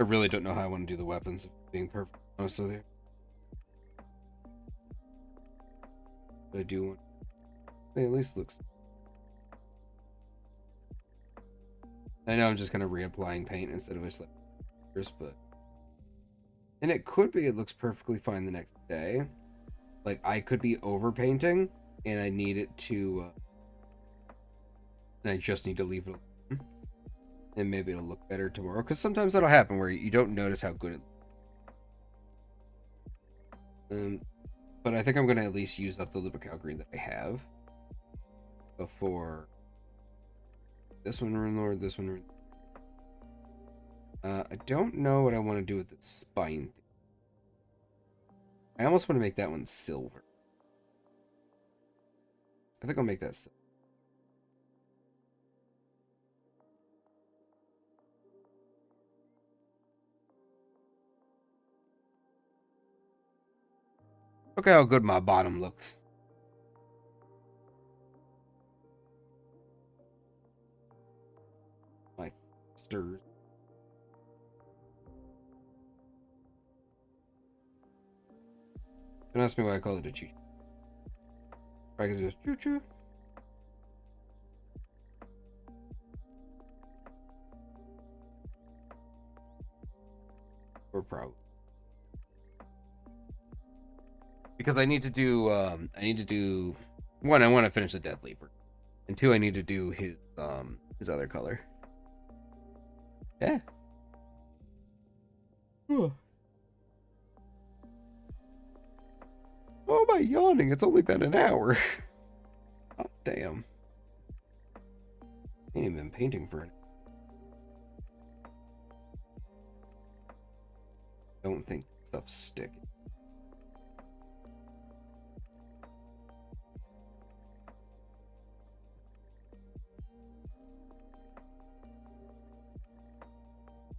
really don't know how I want to do the weapons, being perfect honest with you. But I do want. It at least looks. I know I'm just kind of reapplying paint instead of just like, but. And it could be it looks perfectly fine the next day. Like I could be over painting, and I need it to. And I just need to leave it alone. And maybe it'll look better tomorrow, because sometimes that'll happen where you don't notice how good it looks. But I think I'm going to at least use up the Lupercal green that I have before this one Runelord, this one I don't know what I want to do with the spine thing. I almost want to make that one silver. I think I'll make that silver. Look how good my bottom looks. My stirs. Don't ask me why I call it a choo. Probably because it goes choo choo. Or probably. Because I need to do one, I want to finish the Death Leaper. And two, I need to do his other color. Yeah. Why am I yawning? It's only been an hour. Oh, damn. Ain't even been painting for it. Don't think stuff's sticking.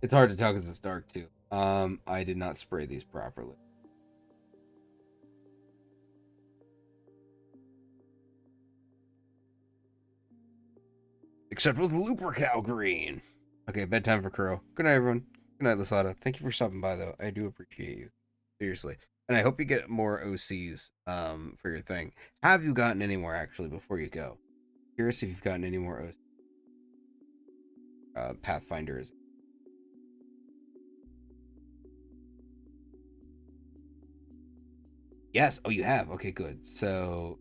It's hard to tell because it's dark too. I did not spray these properly. Except with Lupercal green. Okay, bedtime for Kuro. Good night, everyone. Good night, Lasada. Thank you for stopping by, though. I do appreciate you. Seriously. And I hope you get more OCs for your thing. Have you gotten any more, actually, before you go? Curious if you've gotten any more OCs. Pathfinders. Yes. Oh, you have. Okay, good. So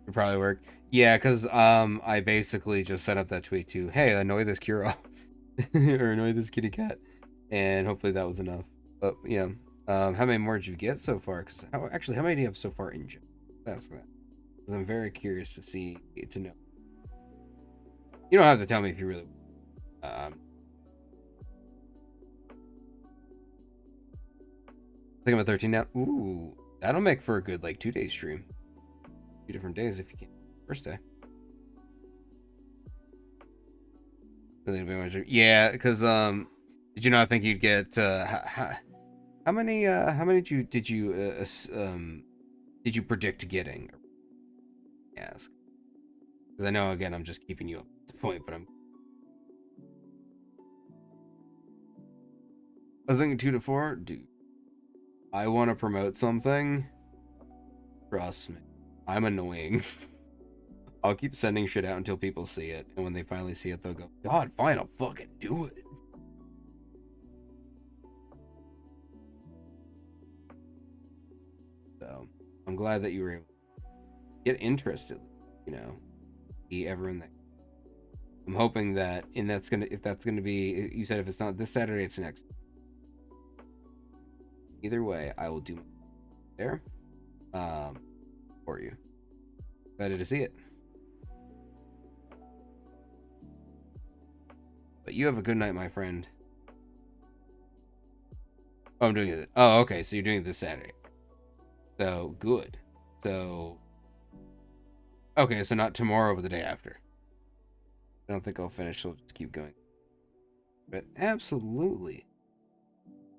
it probably worked. Yeah, because I basically just set up that tweet to, hey, annoy this Kuro. Or annoy this kitty cat. And hopefully that was enough. But yeah. How many more did you get so far? Because how many do you have so far in gym? That's that. Because I'm very curious to know. You don't have to tell me if you really I think I'm at 13 now. Ooh, that'll make for a good like 2-day stream. 2 different days if you can. First day. Yeah, because did you not think you'd get how many did you predict getting? Ask. Because I know again I'm just keeping you up at this point, but I was thinking 2 to 4, dude. I want to promote something. Trust me. I'm annoying. I'll keep sending shit out until people see it, and when they finally see it, they'll go, God, fine, I'll fucking do it. So, I'm glad that you were able to get interested, you know, see everyone that. I'm hoping that, and if that's gonna be, you said if it's not this Saturday, it's next. Either way, I will do my there, for you. Excited to see it. But you have a good night, my friend. Oh, I'm doing it. Oh, okay. So you're doing it this Saturday. So good. So okay. So not tomorrow, but the day after. I don't think I'll finish. I'll just keep going. But absolutely,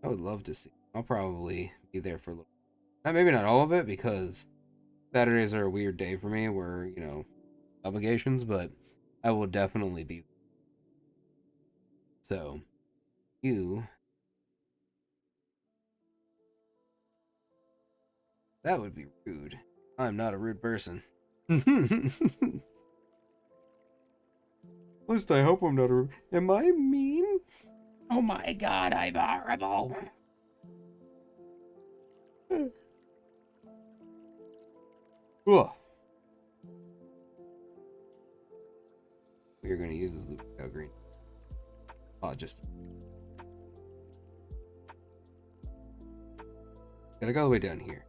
I would love to see. I'll probably be there for a little. Maybe not all of it, because Saturdays are a weird day for me, where obligations. But I will definitely be. So, that would be rude. I'm not a rude person. At least I hope I'm not a rude. Am I mean? Oh my god, I'm horrible. Ugh. We're going to use the Lucio green. Oh, just gotta go all the way down here.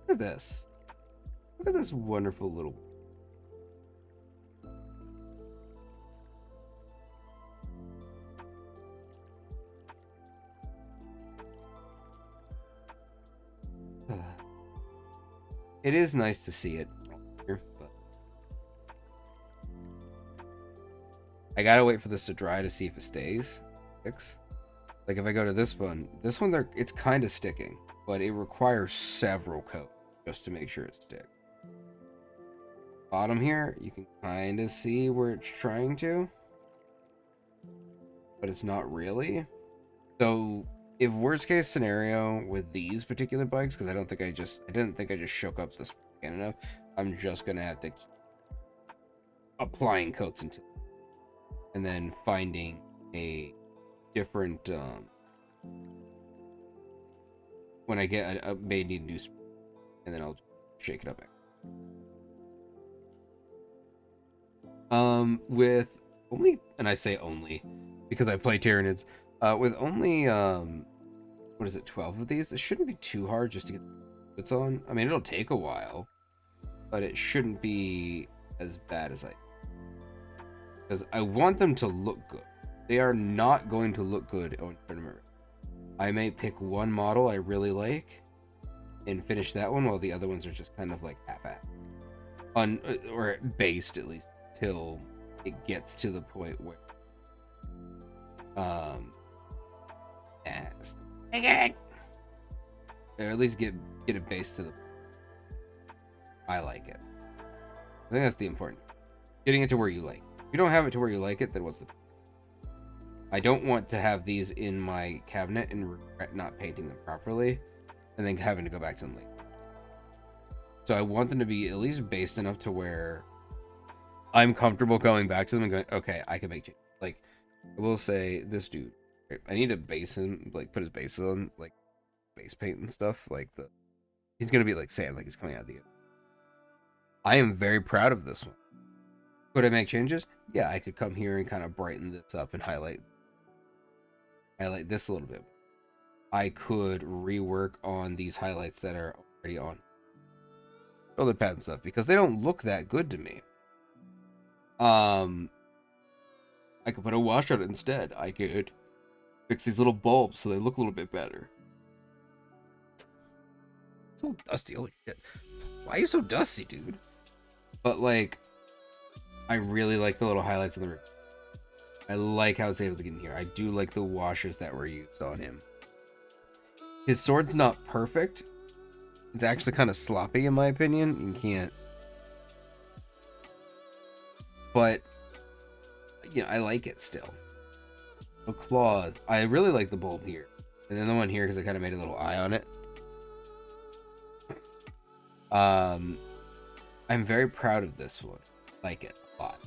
Look at this. Look at this wonderful little. It is nice to see it here, but I gotta wait for this to dry to see if it sticks. Like if I go to this one, it's kind of sticking, but it requires several coats just to make sure it sticks. Bottom here, you can kind of see where it's trying to, but it's not really. So if worst case scenario with these particular bikes, because I didn't think I just shook up this weekend enough, I'm just gonna have to keep applying coats until, and then finding a different when I get a may need new spray, and then I'll shake it up. With only, and I say only because I play Tyranids, with only what is it, 12 of these, it shouldn't be too hard just to get bits on. I mean, it'll take a while, but it shouldn't be as bad as because I want them to look good. They are not going to look good on tournament. I may pick one model I really like and finish that one, while the other ones are just kind of like half-assed, or based at least, till it gets to the point where or at least get it based to the I like it. I think that's the important thing. Getting it to where you like it. If you don't have it to where you like it, then what's the point? I don't want to have these in my cabinet and regret not painting them properly and then having to go back to them later. So I want them to be at least based enough to where I'm comfortable going back to them and going, okay, I can make changes. Like, I will say, this dude, I need to base him, like, put his base on, like, base paint and stuff. Like, he's going to be like sand, like he's coming out of the end. I am very proud of this one. Could I make changes? Yeah, I could come here and kind of brighten this up and highlight this a little bit. I could rework on these highlights that are already on shoulder pads and stuff, because they don't look that good to me. I could put a wash on it instead. I could fix these little bulbs so they look a little bit better. So dusty, holy shit. Why are you so dusty, dude? But like, I really like the little highlights on the roof. I like how it's able to get in here. I do like the washes that were used on him. His sword's not perfect. It's actually kind of sloppy in my opinion. You can't. But, you know, I like it still. No claws. I really like the bulb here. And then the one here because I kind of made a little eye on it. I'm very proud of this one. Like it a lot.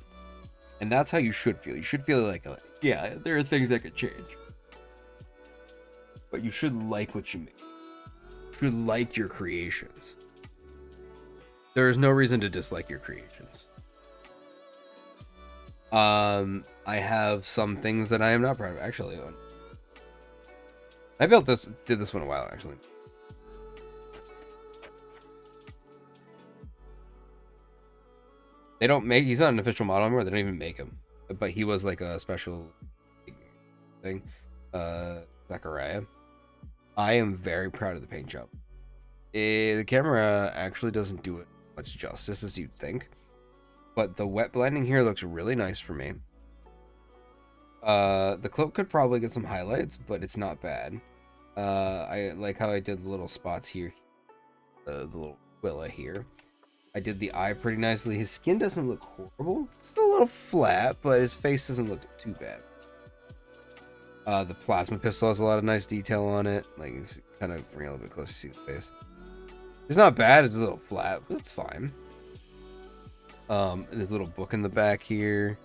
And that's how you should feel. You should feel like, yeah, there are things that could change. But you should like what you make. You should like your creations. There is no reason to dislike your creations. I have some things that I am not proud of. Actually, I did this one a while, actually. They don't make, he's not an official model anymore. They don't even make him. But he was like a special thing. Zachariah. I am very proud of the paint job. The camera actually doesn't do it much justice as you'd think. But the wet blending here looks really nice for me. The cloak could probably get some highlights, but it's not bad. I like how I did the little spots here. The little Willa here. I did the eye pretty nicely. His skin doesn't look horrible. It's still a little flat, but his face doesn't look too bad. The plasma pistol has a lot of nice detail on it. Like, you kind of bring it a little bit closer to see the face. It's not bad. It's a little flat, but it's fine. There's a little book in the back here.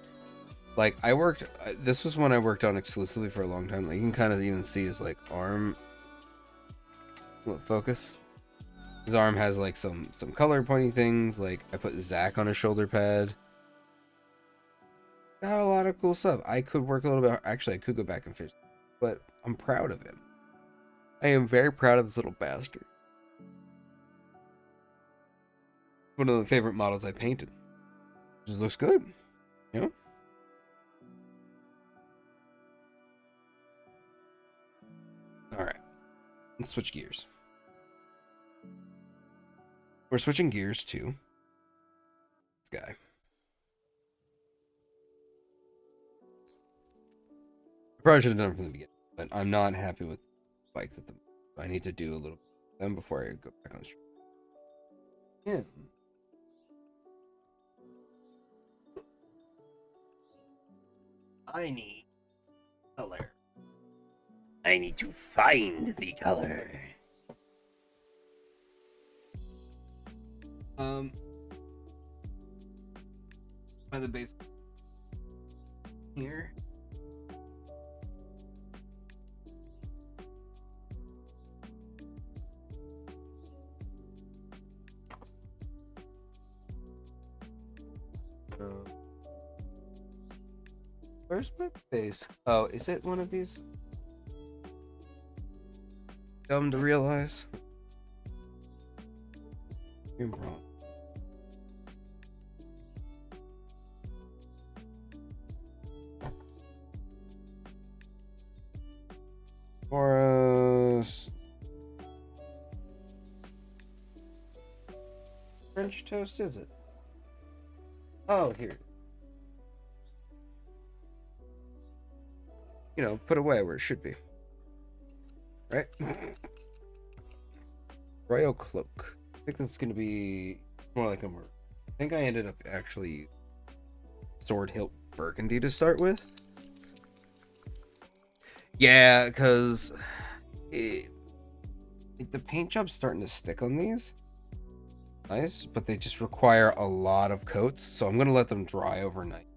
Like, this was one I worked on exclusively for a long time. Like, you can kind of even see his, like, arm focus. His arm has, like, some color pointy things. Like, I put Zach on his shoulder pad. Got a lot of cool stuff. I could work a little bit. Actually, I could go back and finish, but I'm proud of him. I am very proud of this little bastard. One of the favorite models I painted. Just looks good, you know? All right, let's switch gears. We're switching gears to this guy. I probably should have done it from the beginning, but I'm not happy with bikes at the moment. I need to do a little of them before I go back on the street. Yeah. I need color. I need to find the color. Find the base here. Where's my base? Oh, is it one of these? Dumb to realize. You're wrong. Boros. French toast, is it? Oh, here. You know, put away where it should be. Right? Royal Cloak. I think that's going to be more like a I think I ended up actually Sword Hilt Burgundy to start with. Yeah, because the paint job's starting to stick on these. Nice, but they just require a lot of coats. So I'm going to let them dry overnight.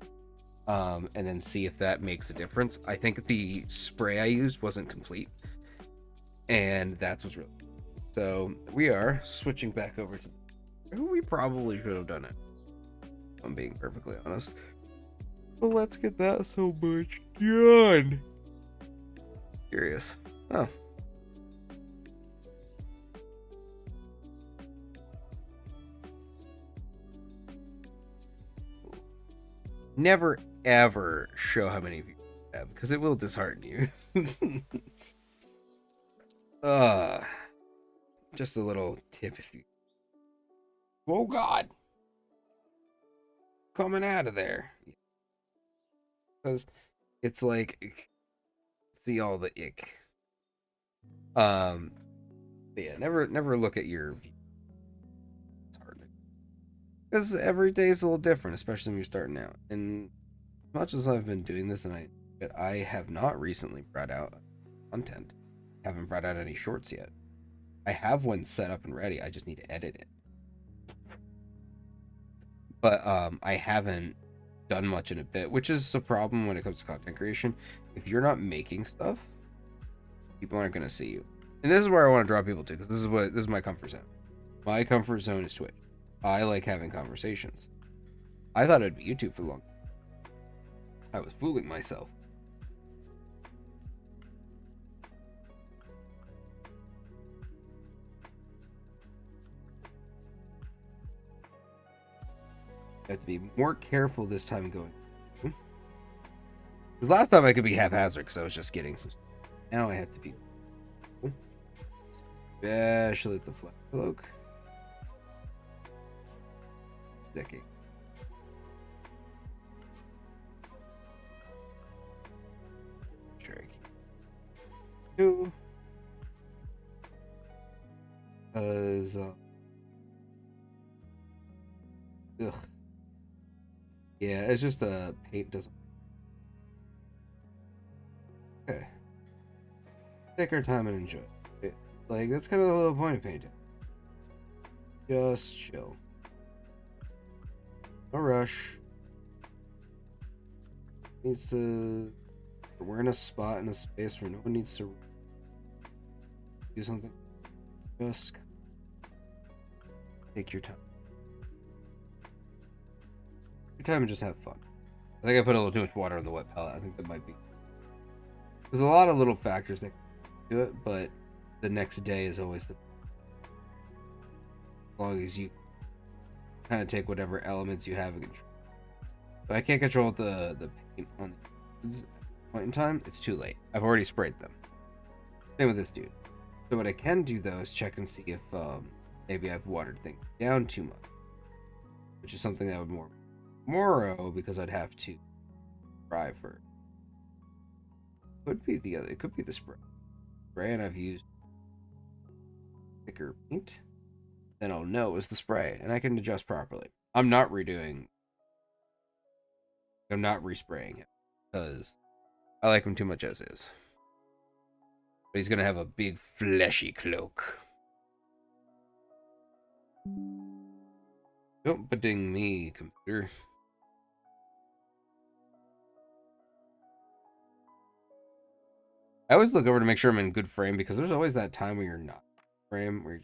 And then see if that makes a difference. I think the spray I used wasn't complete. And that's what's really. So we are switching back over to we probably should have done it. If I'm being perfectly honest. But let's get that so much done. Curious. Oh. Never ever show how many of you have, because it will dishearten you. Just a little tip if you. Oh God, coming out of there, because it's like see all the ick. But yeah, never look at your view. It's hard because every day is a little different, especially when you're starting out. And as much as I've been doing this, and I but I have not recently brought out content. Haven't brought out any shorts yet. I have one set up and ready. I just need to edit it. But I haven't done much in a bit, which is a problem when it comes to content creation. If you're not making stuff, people aren't going to see you. And this is where I want to draw people to, because this is my comfort zone. My comfort zone is Twitch. I like having conversations. I thought it'd be YouTube for long. I was fooling myself. I have to be more careful this time going. Because last time I could be haphazard because I was just getting some stuff. Now I have to be. Especially with the flat cloak. Sticking. Sure. Two. Because. Ugh. Yeah, it's just paint doesn't. Okay. Take our time and enjoy it. Like, that's kind of the little point of painting. Just chill. No rush. Needs to. We're in a spot in a space where no one needs to do something. Just take your time. Your time and just have fun. I think I put a little too much water on the wet palette. I think that might be. There's a lot of little factors that do it, but the next day is always the. As long as you kind of take whatever elements you have and control. But I can't control the paint on the dudes at this point in time. It's too late. I've already sprayed them. Same with this dude. So what I can do though is check and see if maybe I've watered things down too much, which is something that would more tomorrow because I'd have to dry first. Could be the other. It could be the spray. And I've used thicker paint. Then I'll know it was the spray, and I can adjust properly. I'm not respraying him because I like him too much as is. But he's gonna have a big fleshy cloak. Don't ba-ding me, computer. I always look over to make sure I'm in good frame because there's always that time where you're not in frame. Where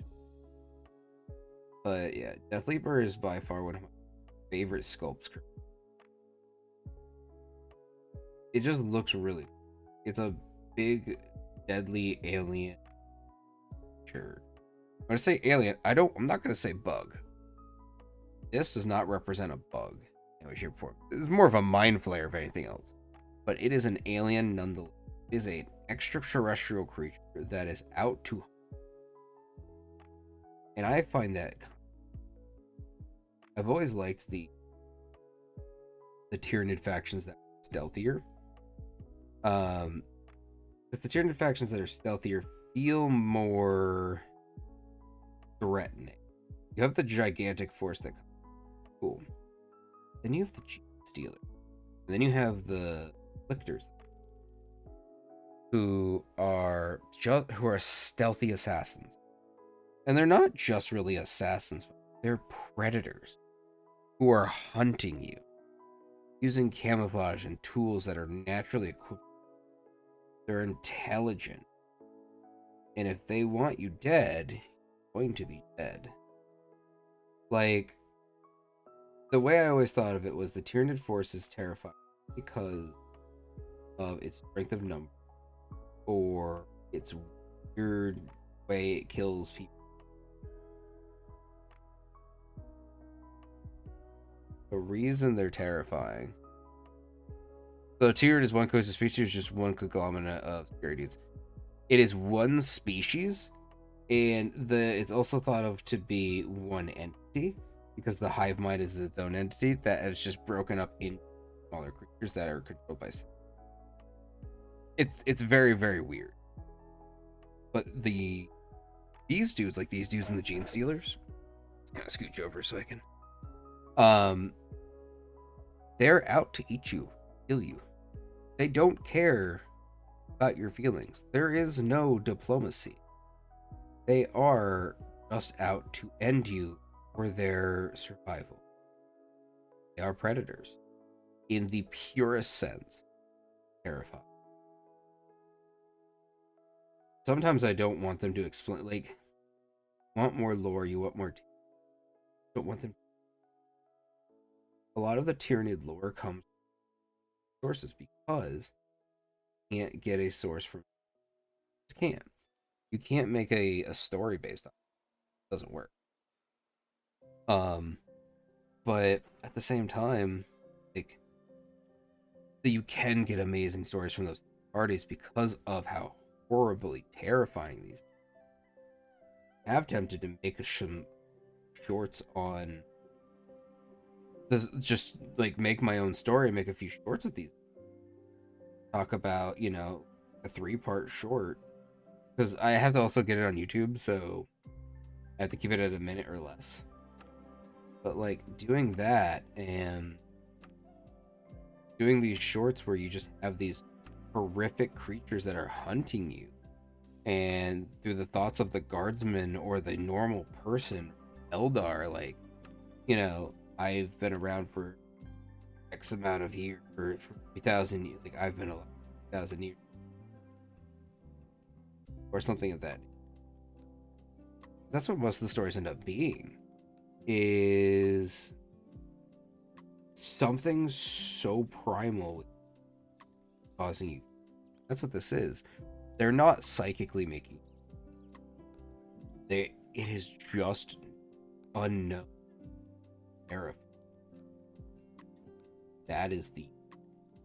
but yeah, Deathleaper is by far one of my favorite sculpts. It just looks really. It's a big, deadly alien. Sure. When I say alien, I'm not gonna say bug. This does not represent a bug in any way, shape, or form. It's more of a mind flayer if anything else. But it is an alien nonetheless. It is an extraterrestrial creature that is out to. And I find that I've always liked the Tyranid factions that are stealthier. Because the Tyranid factions that are stealthier feel more threatening. You have the gigantic force that comes. Cool. Then you have the Stealer. And then you have the Lictors. Who are stealthy assassins. And they're not just really assassins, but they're predators who are hunting you using camouflage and tools that are naturally equipped. They're intelligent. And if they want you dead, you're going to be dead. Like, the way I always thought of it was the Tyranid force is terrifying because of its strength of number. Or its weird way it kills people. The reason they're terrifying. So Tyranid is one cohesive species, just one conglomerate of scary dudes. It is one species, and it's also thought of to be one entity, because the hive mind is its own entity that is just broken up in smaller creatures that are controlled by. It's very, very weird. But these dudes, like these dudes in the Gene Stealers, just kind of scooch over so I can. They're out to eat you, kill you. They don't care about your feelings. There is no diplomacy. They are just out to end you for their survival. They are predators. In the purest sense. Terrifying. Sometimes I don't want them to explain, like, you want more lore, you want more... don't want them... A lot of the Tyranid lore comes from sources because you can't get a source from... You can't. You can't make a story based on it. It doesn't work. But at the same time, like, you can get amazing stories from those parties because of how horribly terrifying these things. I have tempted to make some shorts on this, just like make my own story, make a few shorts with these. Talk about, you know, a 3-part short. Because I have to also get it on YouTube, so I have to keep it at a minute or less. But like doing that and doing these shorts where you just have these horrific creatures that are hunting you, and through the thoughts of the guardsman or the normal person, Eldar, like, you know, I've been around for X amount of years, for 3,000 years, like I've been alive for 1,000 years, or something of that. That's what most of the stories end up being, is something so primal causing you. That's what this is. They're not psychically making it is just unknown terrifying. That is the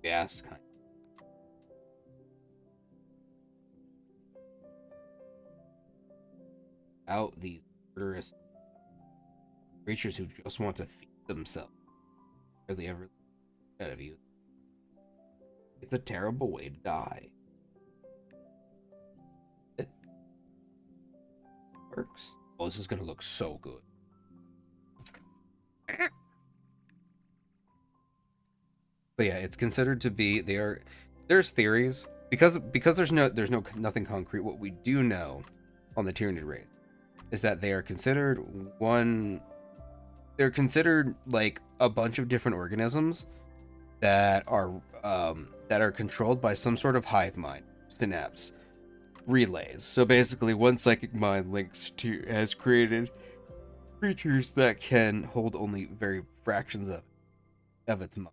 gas kind. Out these murderous creatures who just want to feed themselves. Hardly ever out of you. It's a terrible way to die. It works. Oh, this is gonna look so good. But yeah, it's considered to be, there's theories because there's nothing concrete. What we do know on the Tyranid race is that they are considered they're considered like a bunch of different organisms that are controlled by some sort of hive mind, synapse relays. So basically, one psychic mind has created creatures that can hold only very fractions of its mind,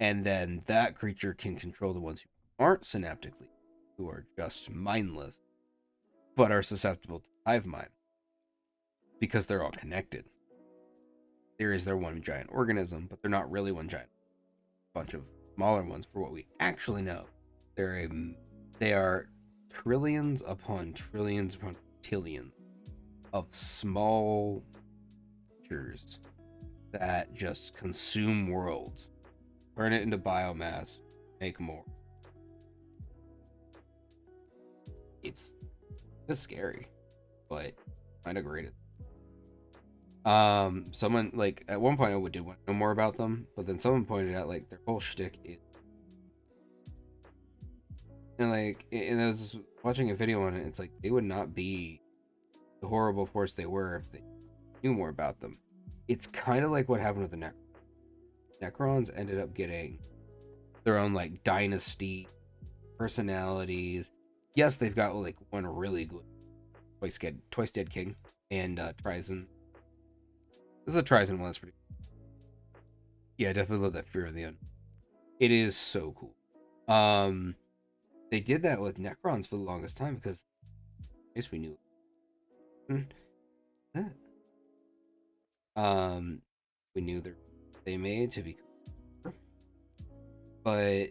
and then that creature can control the ones who aren't synaptically, who are just mindless, but are susceptible to hive mind because they're all connected. They're one giant organism, but they're not really one giant bunch of smaller ones. For what we actually know, they are trillions upon trillions upon trillions of small creatures that just consume worlds, turn it into biomass, make more. It's just scary, but kind of great. Someone, like, at one point I did want to know more about them, but then someone pointed out, like, their whole shtick is, and like, and I was watching a video on it, it's like, they would not be the horrible force they were if they knew more about them. It's kind of like what happened with the Necrons ended up getting their own, like, dynasty personalities. Yes, they've got, like, one really good Twice Dead King and Trizon. This is a Trizon one that's pretty cool. Yeah, I definitely love that Fear of the Unknown. It is so cool. They did that with Necrons for the longest time because I guess we knew. We knew they made to be, but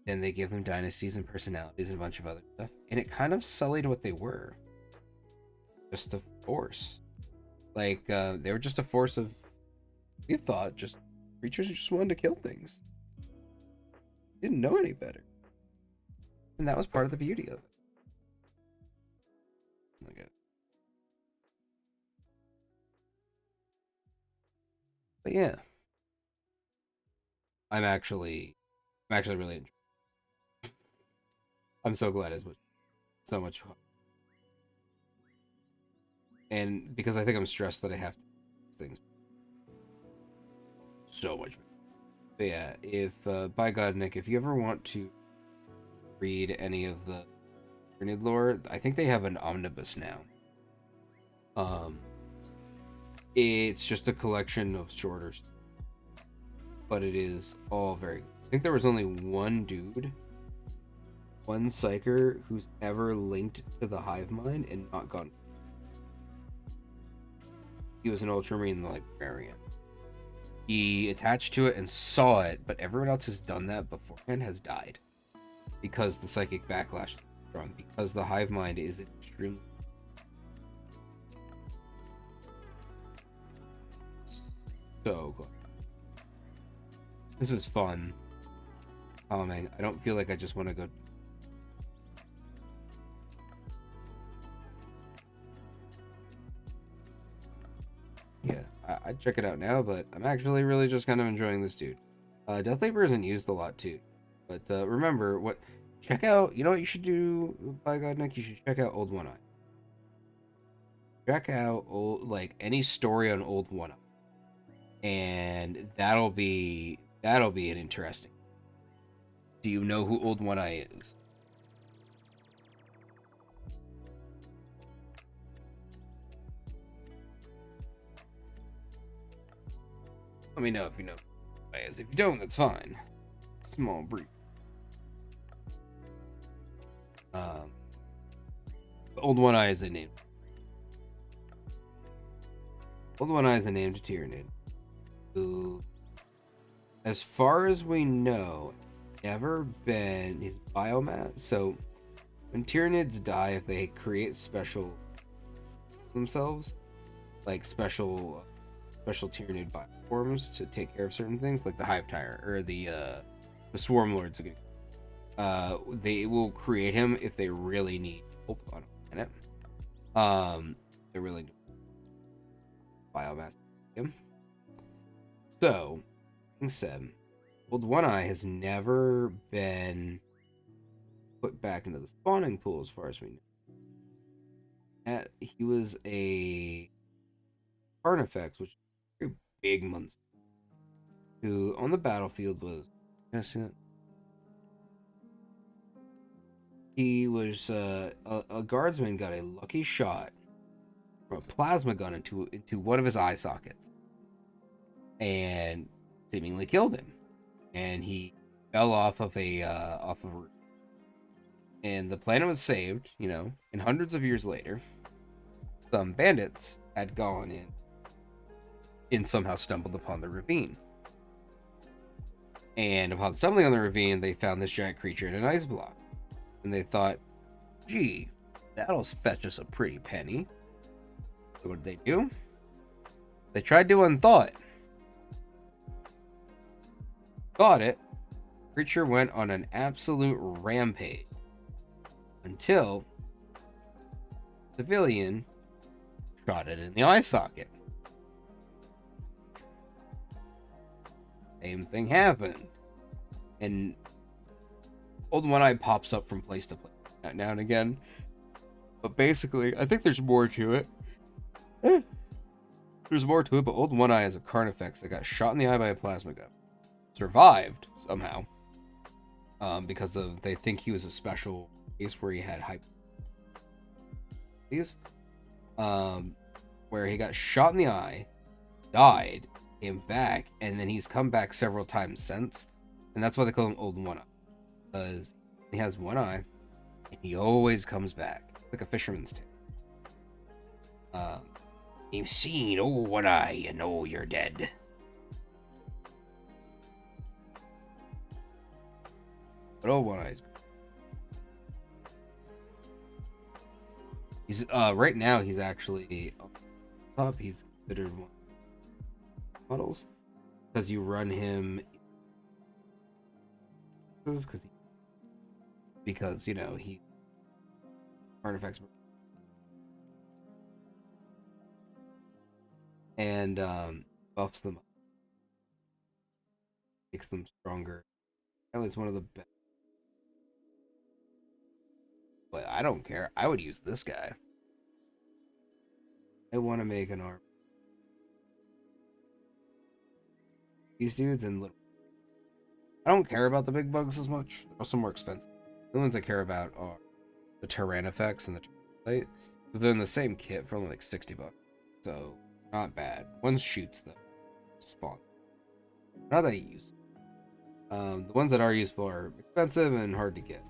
then they give them dynasties and personalities and a bunch of other stuff, and it kind of sullied what they were. Just a force. Like, they were just a force of, we thought, just creatures who just wanted to kill things. Didn't know any better. And that was part of the beauty of it. Look at it. But yeah. I'm actually I'm actually really enjoying it. I'm so glad it's so much fun. And because I think I'm stressed that I have to do things so much better. But yeah, if by God, Nick, if you ever want to read any of the Tyranid lore, I think they have an omnibus now. It's just a collection of shorter stories, but it is all very good. I think there was only one dude, one psyker who's ever linked to the hive mind and not gone. He was an Ultramarine librarian. He attached to it and saw it, but everyone else has done that beforehand has died because the psychic backlash is strong, because the hive mind is extremely so glad. This is fun. Calming. I don't feel like I just want to go. Yeah, I'd check it out now, but I'm actually really just kind of enjoying this dude. Death Labor isn't used a lot too, but remember what? Check out. You know what you should do? By God, Nick, you should check out Old One Eye. Check out like any story on Old One Eye, and that'll be an interesting. Do you know who Old One Eye is? Let me know if you know who Old One Eye is. If you don't, that's fine. Small brief. Old One Eye is a name. Old One Eye is a named Tyranid who, as far as we know, never been his biomass. So when Tyranids die, if they create special themselves, like special Tyranid bioforms to take care of certain things, like the Hive Tyrant or the Swarm Lords, they will create him if they really need help on a planet. They really need biomass him. So, being said, Old One Eye has never been put back into the spawning pool as far as we know. He was a Carnifex, which is a very big monster, who on the battlefield was. He was a guardsman got a lucky shot from a plasma gun into one of his eye sockets, and seemingly killed him. And he fell off of a roof. And the planet was saved, and hundreds of years later, some bandits had gone in and somehow stumbled upon the ravine. And upon stumbling on the ravine, they found this giant creature in an ice block. And they thought, gee, that'll fetch us a pretty penny. So what did they do? They tried to unthaw it. Thought it. Creature went on an absolute rampage until civilian shot it in the eye socket. Same thing happened. And Old One Eye pops up from place to place now and again. But basically, I think there's more to it. There's more to it, but Old One Eye is a Carnifex that got shot in the eye by a plasma gun. Survived somehow. Because they think he was a special case where he had where he got shot in the eye, died, came back, and then he's come back several times since. And that's why they call him Old One Eye. Because he has one eye, and he always comes back. Like a fisherman's tale. You've seen Old One Eye, and know you're dead. But Old One Eye is right now he's actually top. He's considered one of the models because you run him because he artifacts and buffs them up, makes them stronger, Apparently it's one of the best. But I don't care. I would use this guy. I want to make an arm. These dudes and little. I don't care about the big bugs as much. They're also more expensive. The ones I care about are the Terran effects and the Terran. They're in the same kit for only like $60. So not bad. One shoots them. Spawn. Not that I use. The ones that are useful are expensive and hard to get.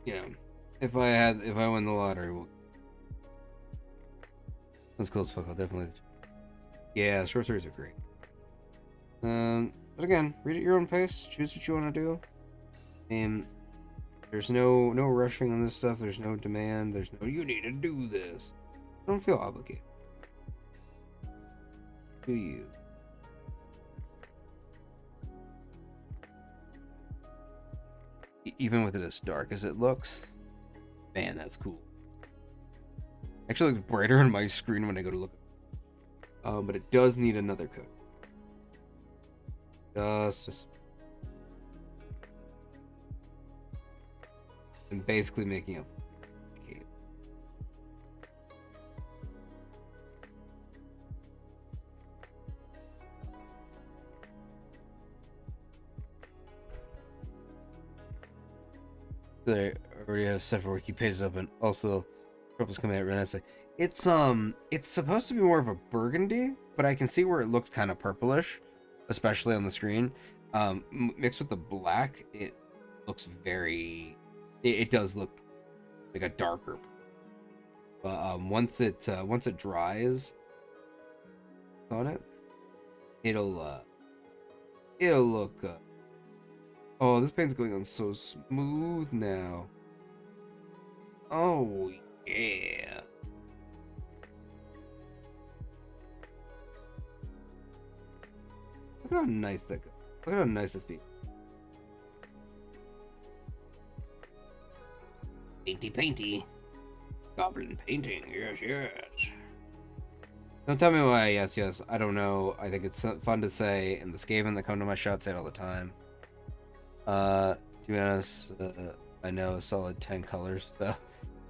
You know, if I win the lottery, that's cool as fuck. I'll definitely. Yeah, short stories are great. But again, read at your own pace. Choose what you want to do. And there's no rushing on this stuff. There's no demand. There's no you need to do this. Don't feel obligated. Do you? Even with it as dark as it looks, man, that's cool. Actually, looks brighter on my screen when I go to look. But it does need another coat. Just and basically making up. They already have several wiki pages open. Also, purple's coming out right now. It's supposed to be more of a burgundy, but I can see where it looks kind of purplish, especially on the screen. Mixed with the black, it looks very. It does look like a darker. But once it dries on it, it'll look. Oh, this paint's going on so smooth now. Oh, yeah. Look at how nice that goes. Look at how nice this be. Painty. Goblin painting, yes. Don't tell me why, yes. I don't know. I think it's fun to say, and the Skaven that come to my shot say it all the time. To be honest, I know a solid 10 colors, so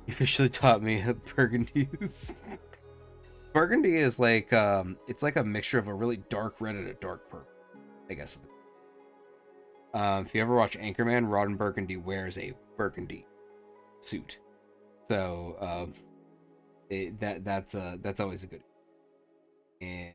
you officially taught me burgundies. Burgundy is like, it's like a mixture of a really dark red and a dark purple, I guess. If you ever watch Anchorman, Ron Burgundy wears a burgundy suit. So, that's always a good. And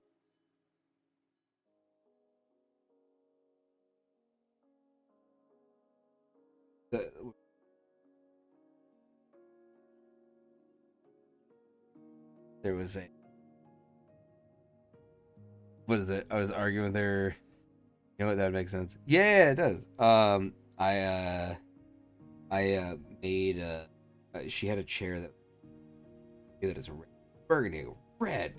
there was a what is it? I was arguing with her. You know what? That makes sense. Yeah, it does. I made she had a chair that is burgundy, red,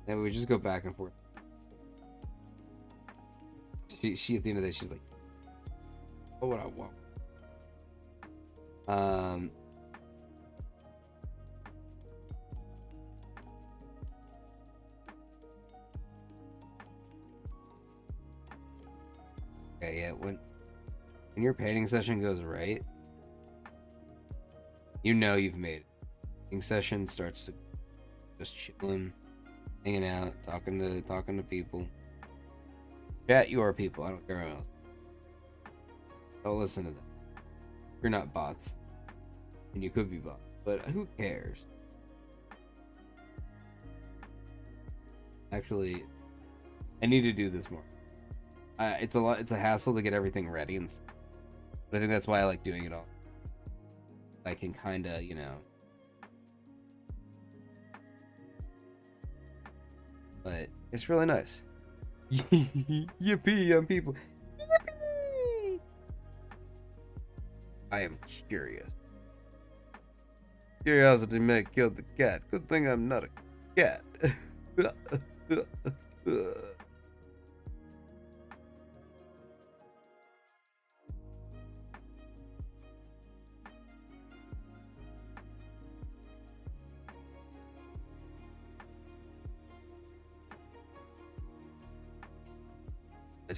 and we just go back and forth. She at the end of the day, she's like, "Oh, what I want." Okay, yeah, when your painting session goes right, you know you've made it. Painting session starts to just chilling, hanging out, talking to people. Chat your people. I don't care what else. Don't listen to them. You're not bots, and you could be bots, but who cares? Actually, I need to do this more. It's a hassle to get everything ready and stuff. But I think that's why I like doing it all. I can kind of, but it's really nice. Yippee, young people. Yippee! I am curious. Curiosity may have killed the cat. Good thing I'm not a cat.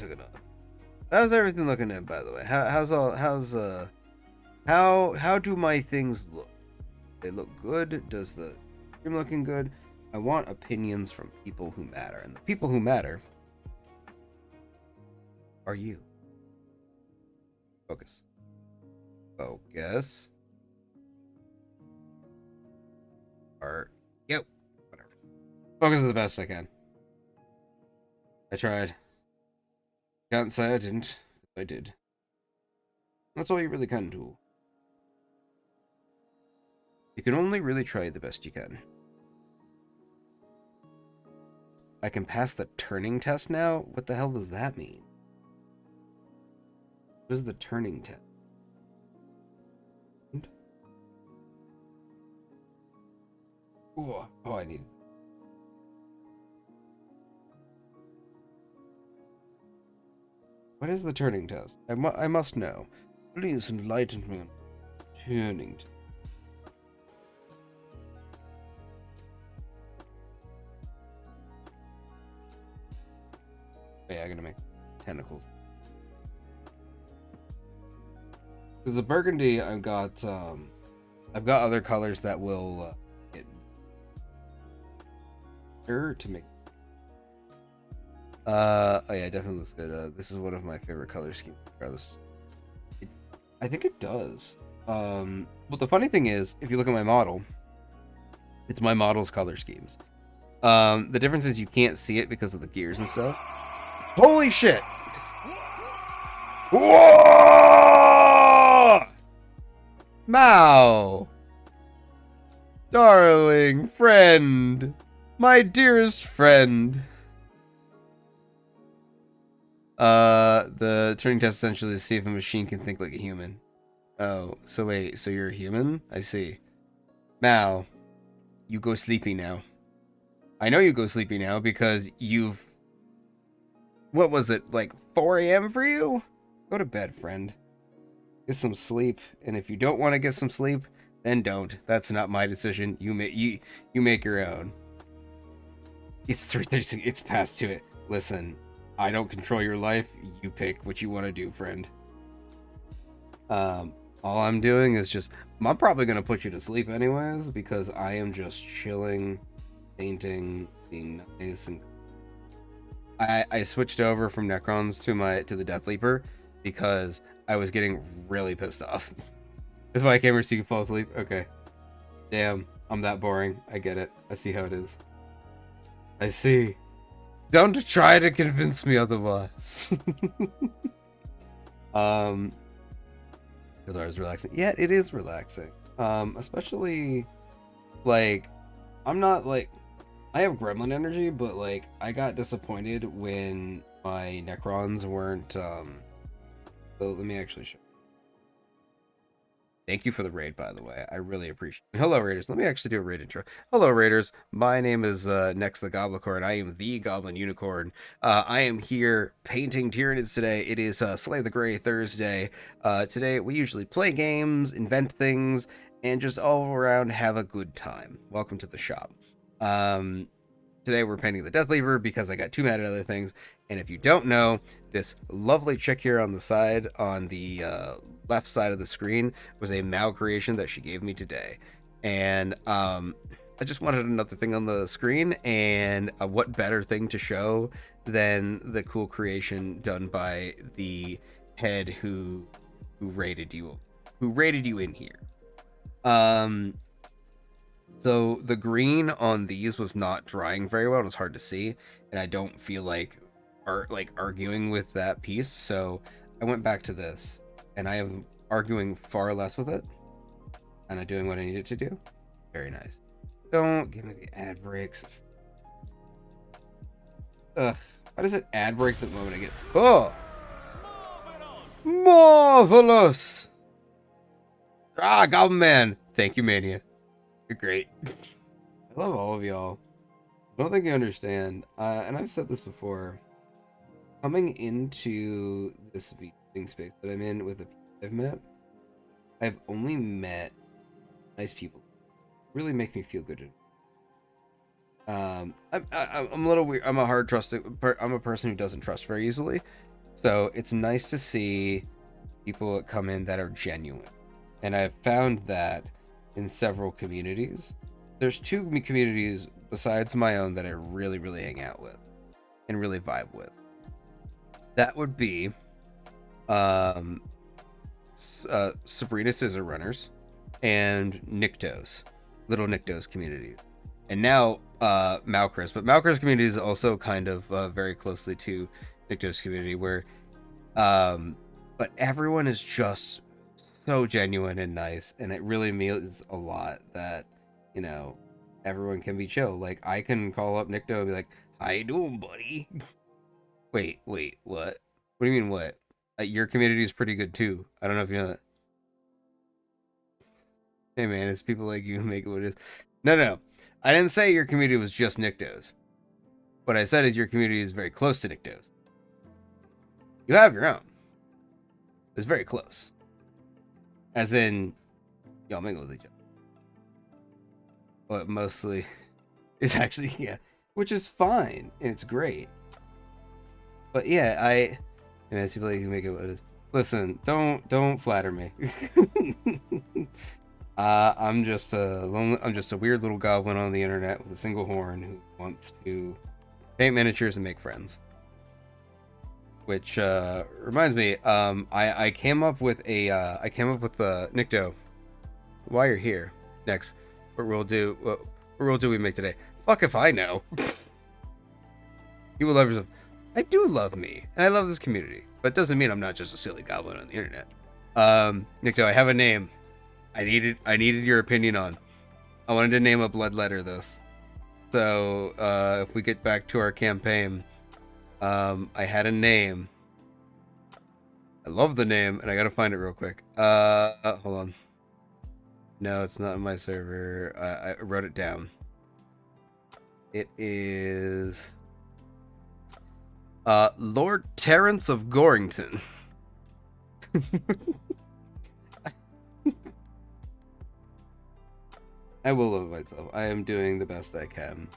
took it off. How's everything looking in, by the way? How do my things look? They look good? Does the stream looking good? I want opinions from people who matter, and the people who matter are you. Focus. Focus. Yep. Whatever. Focus is the best I can. I tried. Can't say I didn't. I did. That's all you really can do. You can only really try the best you can. I can pass the turning test now? What the hell does that mean? What is the turning test? Oh, I need. What is the turning test? I must know. Please enlighten me on turning test. Oh, yeah, I'm gonna make tentacles. Because the burgundy, I've got other colors that will get better to make. Oh yeah, it definitely looks good. This is one of my favorite color schemes. Regardless, I think it does. Well, the funny thing is, if you look at my model, it's my model's color schemes. The difference is you can't see it because of the gears and stuff. Holy shit! Whoa! Mao! Darling friend! My dearest friend! The turning test essentially is to see if a machine can think like a human. Oh, so wait, so you're a human? I see. Mao, you go sleepy now. I know you go sleepy now because you've... What was it, like 4 a.m. for you? Go to bed, friend. Get some sleep, and if you don't want to get some sleep, then don't. That's not my decision. You make your own. It's 3:36. It's past 2. Listen, I don't control your life. You pick what you want to do, friend. All I'm doing is just... I'm probably going to put you to sleep anyways, because I am just chilling, painting, being nice, and... I switched over from Necrons to the Death Leaper because I was getting really pissed off. That's why I came here so you can fall asleep. Okay. Damn, I'm that boring. I get it. I see how it is. I see. Don't try to convince me otherwise. Because ours is relaxing. Yeah, it is relaxing. Especially like I'm not like I have gremlin energy, but like I got disappointed when my Necrons weren't so let me actually show. Thank you for the raid, by the way. I really appreciate it. Hello, Raiders. Let me actually do a raid intro. Hello, Raiders. My name is Nex the Goblicorn. I am the Goblin Unicorn. I am here painting Tyranids today. It is Slay the Gray Thursday. Today, we usually play games, invent things, and just all around have a good time. Welcome to the shop. Today, we're painting the Death Leaper because I got too mad at other things. And if you don't know, this lovely chick here on the side, on the left side of the screen, was a Mao creation that she gave me today. And I just wanted another thing on the screen, and what better thing to show than the cool creation done by the head who rated you in here. So the green on these was not drying very well. It was hard to see, and I don't feel like arguing with that piece, so I went back to this, and I am arguing far less with it, and I'm doing what I needed to do. Very nice. Don't give me the ad breaks. Ugh. Why does it ad break the moment I get... Oh! Marvelous! Ah, Goblin Man! Thank you, Mania. You're great. I love all of y'all. I don't think you understand, and I've said this before. Coming into this VTubing space that I'm in with the people I've met, I've only met nice people. Really make me feel good. I'm a little weird. I'm a person who doesn't trust very easily, So it's nice to see people that come in that are genuine. And I've found that in several communities. There's two communities besides my own that I really, really hang out with and really vibe with. That would be Sabrina Scissor Runners and Nyctos, Little Nyctos community. And now Malchus, but Malchus community is also kind of very closely to Nyctos community, where but everyone is just so genuine and nice, and it really means a lot that, you know, everyone can be chill. Like, I can call up Nycto and be like, "How you doing, buddy?" Wait, what? What do you mean, what? Your community is pretty good too. I don't know if you know that. Hey man, it's people like you who make it what it is. No. I didn't say your community was just Nyctos. What I said is your community is very close to Nyctos. You have your own. It's very close. As in, y'all mingle with each other. But mostly, it's actually, yeah, which is fine, and it's great. But yeah, I mean, people like you make it what it is. Listen, don't flatter me. I'm just a weird little goblin on the internet with a single horn who wants to paint miniatures and make friends. Which reminds me, I came up with Nycto. While you're here, next, what rule do we make today? Fuck if I know. You will love yourself. I do love me, and I love this community, but it doesn't mean I'm not just a silly goblin on the internet. Nycto, I have a name. I needed your opinion on. I wanted to name a bloodletter this. So if we get back to our campaign, I had a name. I love the name, and I gotta find it real quick. Hold on. No, it's not in my server. I wrote it down. It is Lord Terrence of Gorrington. I will love myself. I am doing the best I can.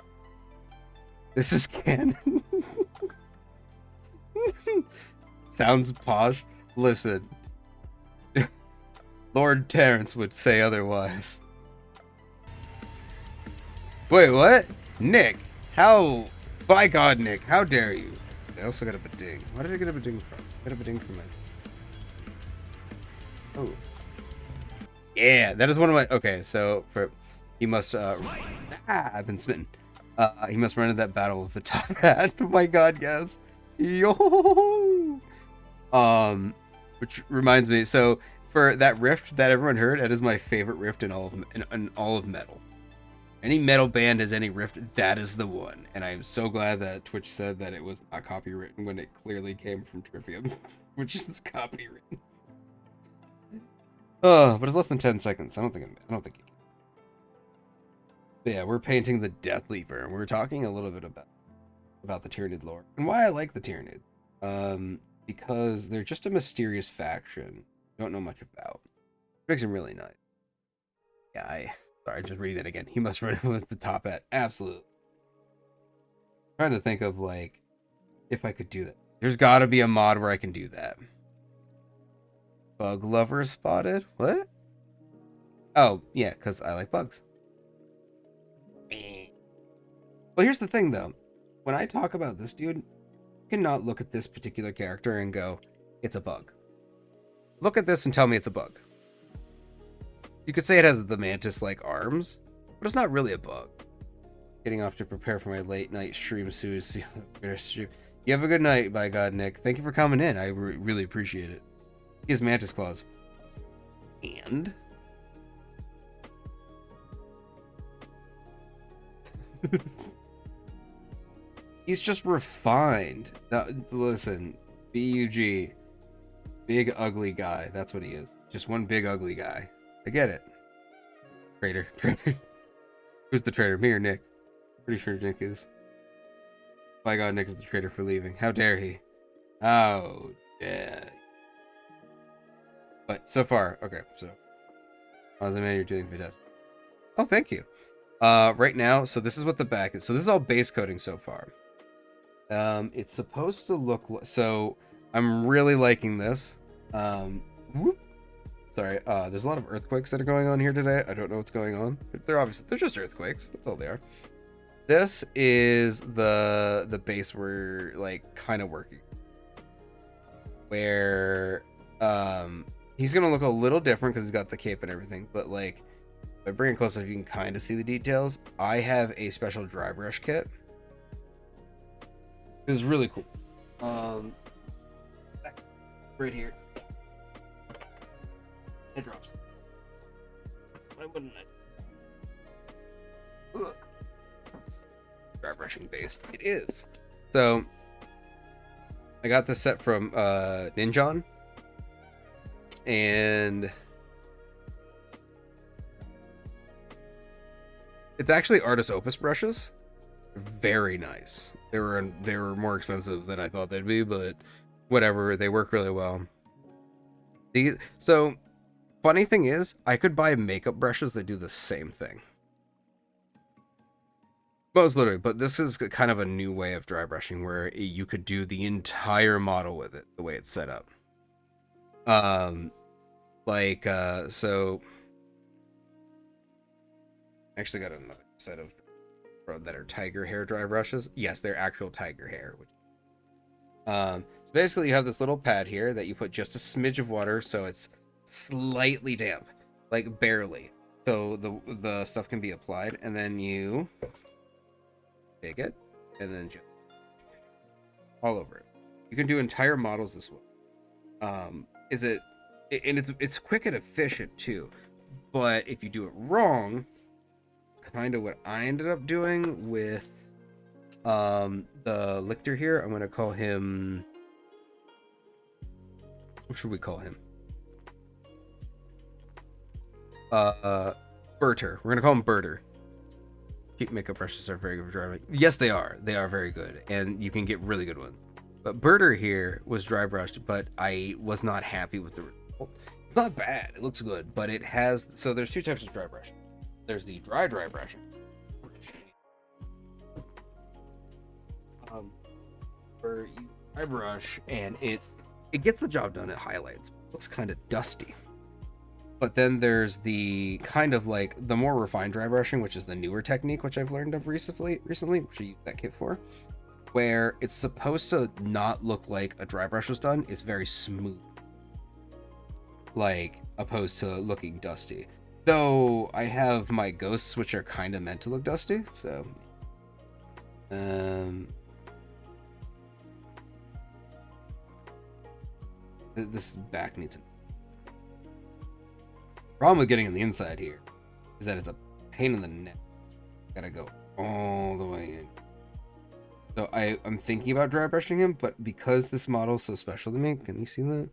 This is canon. Sounds posh. Listen. Lord Terrence would say otherwise. Wait, what? Nick, how? By God, Nick, how dare you? I also got a beding. Why did I get a beding from? I got a beding from it. Oh. Yeah, that is one of my... Okay, so for... He must... I've been smitten. He must run into that battle with the top hat. Oh my God, yes. Yo! Which reminds me, so for that rift that everyone heard, that is my favorite rift in all of metal. Any metal band has any rift, that is the one. And I am so glad that Twitch said that it was not copywritten when it clearly came from Trivium, which is copywritten. Oh, but it's less than 10 seconds. I don't think. But yeah, we're painting the Death Leaper, and we're talking a little bit about the Tyranid lore and why I like the Tyranid. Because they're just a mysterious faction. Don't know much about. Makes them really nice. Yeah, sorry, just reading that again. He must run with the top hat. Absolutely. I'm trying to think of like if I could do that. There's got to be a mod where I can do that. Bug lover spotted? What? Oh, yeah, because I like bugs. Well, here's the thing, though. When I talk about this dude, you cannot look at this particular character and go, it's a bug. Look at this and tell me it's a bug. You could say it has the mantis-like arms, but it's not really a bug. Getting off to prepare for my late night stream soon. You have a good night, by God, Nick. Thank you for coming in. I really appreciate it. He has mantis claws. And... he's just refined. Now, listen, B-U-G. Big ugly guy. That's what he is. Just one big ugly guy. I get it. Traitor. Who's the traitor? Me or Nick? Pretty sure Nick is. By God, Nick is the traitor for leaving. How dare he? How dare. But so far, okay, so. Awesome, man, you're doing fantastic. Oh, thank you. Right now, so this is what the back is. So this is all base coating so far. It's supposed to look so I'm really liking this. Whoop. Sorry, there's a lot of earthquakes that are going on here today. I don't know what's going on. They're just earthquakes. That's all they are. This is the base we're like kind of working. Where he's gonna look a little different because he's got the cape and everything, but like if I bring it close enough, you can kind of see the details. I have a special dry brush kit. It's really cool. Right here. It drops. Why wouldn't I? Ugh. Dry brushing based. It is. So I got this set from Ninjon. And it's actually Artis Opus brushes. Very nice. They were more expensive than I thought they'd be, but whatever. They work really well. So funny thing is, I could buy makeup brushes that do the same thing. Most literally, but this is kind of a new way of dry brushing where you could do the entire model with it the way it's set up. So I actually got another set of that are tiger hair dry brushes. Yes, they're actual tiger hair. So basically you have this little pad here that you put just a smidge of water so it's slightly damp, like barely, so the stuff can be applied, and then you take it and then just all over it. You can do entire models this way. It's quick and efficient too, but if you do it wrong, kind of what I ended up doing with the lictor here, I'm gonna call him, what should we call him? Berter. We're gonna call him Berter. Cheap makeup brushes are very good for dry. Yes, they are. They are very good, and you can get really good ones. But Berter here was dry brushed, but I was not happy with the result. It's not bad. It looks good, but it has. So there's two types of dry brushing. There's the dry brushing, where you dry brush and it gets the job done. It highlights. It looks kind of dusty. But then there's the kind of like the more refined dry brushing, which is the newer technique, which I've learned of recently, which I used that kit for, where it's supposed to not look like a dry brush was done. It's very smooth, like opposed to looking dusty. Though I have my ghosts, which are kind of meant to look dusty. So, this back needs a problem with getting on the inside here is that it's a pain in the neck. Gotta go all the way in. So I'm thinking about dry brushing him, but because this model is so special to me, can you see that?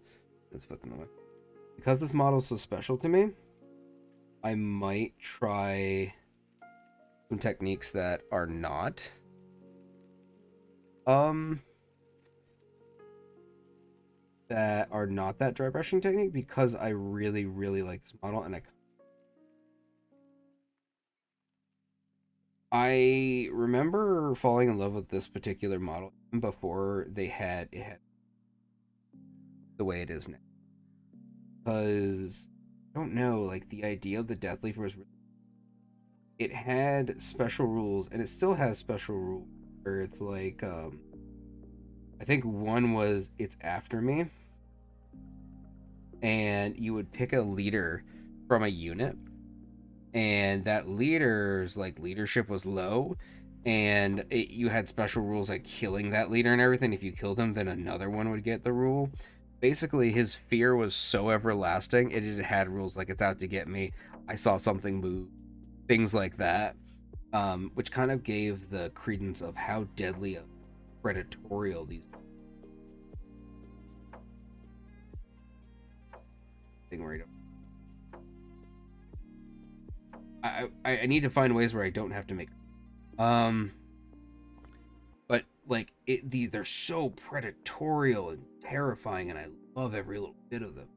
It's flipping the way. Because this model is so special to me, I might try some techniques that are not that dry brushing technique, because I really, really like this model, and I remember falling in love with this particular model before it had the way it is now. Because I don't know, like the idea of the Death Leaf was it had special rules, and it still has special rules where it's like I think one was it's after me, and you would pick a leader from a unit, and that leader's like leadership was low, and you had special rules like killing that leader and everything. If you killed him, then another one would get the rule. Basically, his fear was so everlasting, it had rules like it's out to get me, I saw something move, things like that, which kind of gave the credence of how deadly predatorial these thing where I need to find ways where I don't have to make but like they're so predatorial and terrifying, and I love every little bit of them.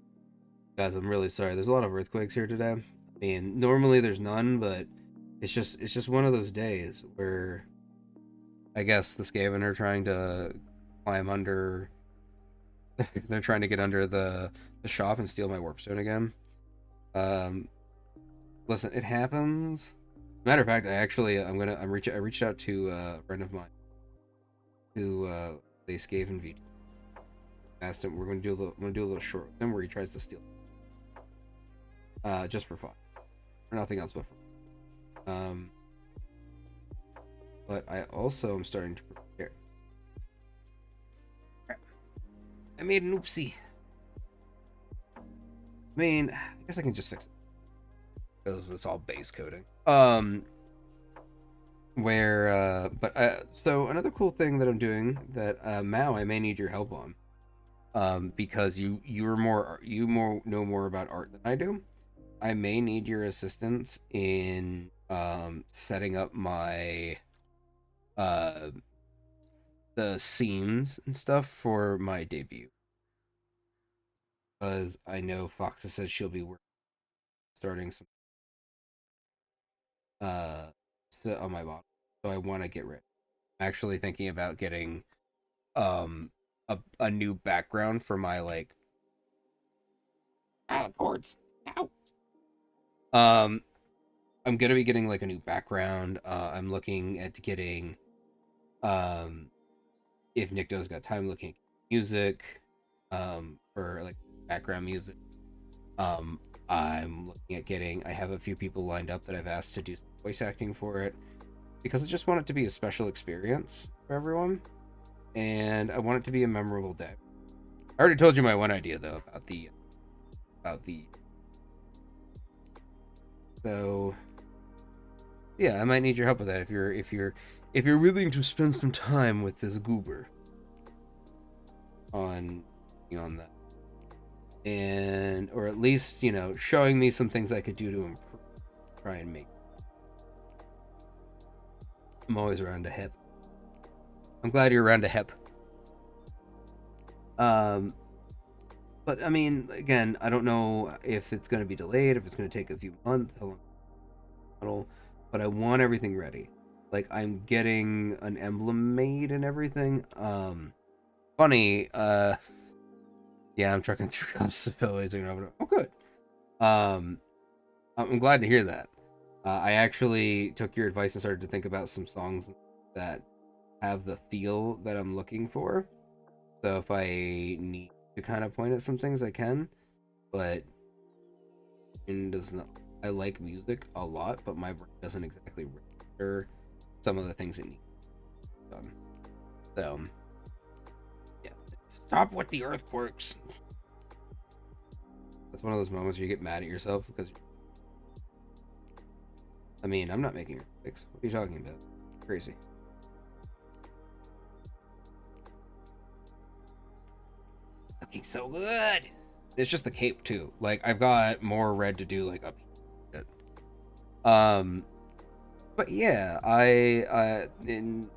Guys, I'm really sorry. There's a lot of earthquakes here today. I mean, normally there's none, but it's just one of those days where I guess the Skaven are trying to climb under they're trying to get under the shop and steal my warpstone again. Listen, it happens. Matter of fact, I reached out to a friend of mine who they gave in VT. Asked him, I'm gonna do a little short with him where he tries to steal. Just for fun, or nothing else but fun. But I also am starting to prepare. I made an oopsie. I mean, I guess I can just fix it because it's all base coding. So another cool thing that I'm doing that Mao, I may need your help on, because you know more about art than I do. I may need your assistance in setting up my the scenes and stuff for my debut, because I know Foxa says she'll be starting some on my bottle, so I want to get rid. I'm actually thinking about getting a new background for my like chords. Ow. I'm gonna be getting like a new background. I'm looking at getting if Nicto's got time, looking at music for like background music. I'm looking at getting, I have a few people lined up that I've asked to do some voice acting for it, because I just want it to be a special experience for everyone, and I want it to be a memorable day. I already told you my one idea though about the so yeah, I might need your help with that if you're willing to spend some time with this goober on that, and or at least showing me some things I could do to improve, try and make. I'm always around to hip. I'm glad you're around to hip. But I mean, again, I don't know if it's going to be delayed, if it's going to take a few months, how long, but I want everything ready. Like, I'm getting an emblem made and everything. Funny, yeah, I'm trucking through possibilities. Oh, good. I'm glad to hear that. I actually took your advice and started to think about some songs that have the feel that I'm looking for. So if I need to kind of point at some things, I can. But it does not. I like music a lot, but my brain doesn't exactly register some of the things it needs done. So yeah, stop with the earthquakes. That's one of those moments where you get mad at yourself because, I mean, I'm not making earthquakes. What are you talking about? Crazy. Looking so good. It's just the cape too. Like, I've got more red to do like up here. But yeah, I think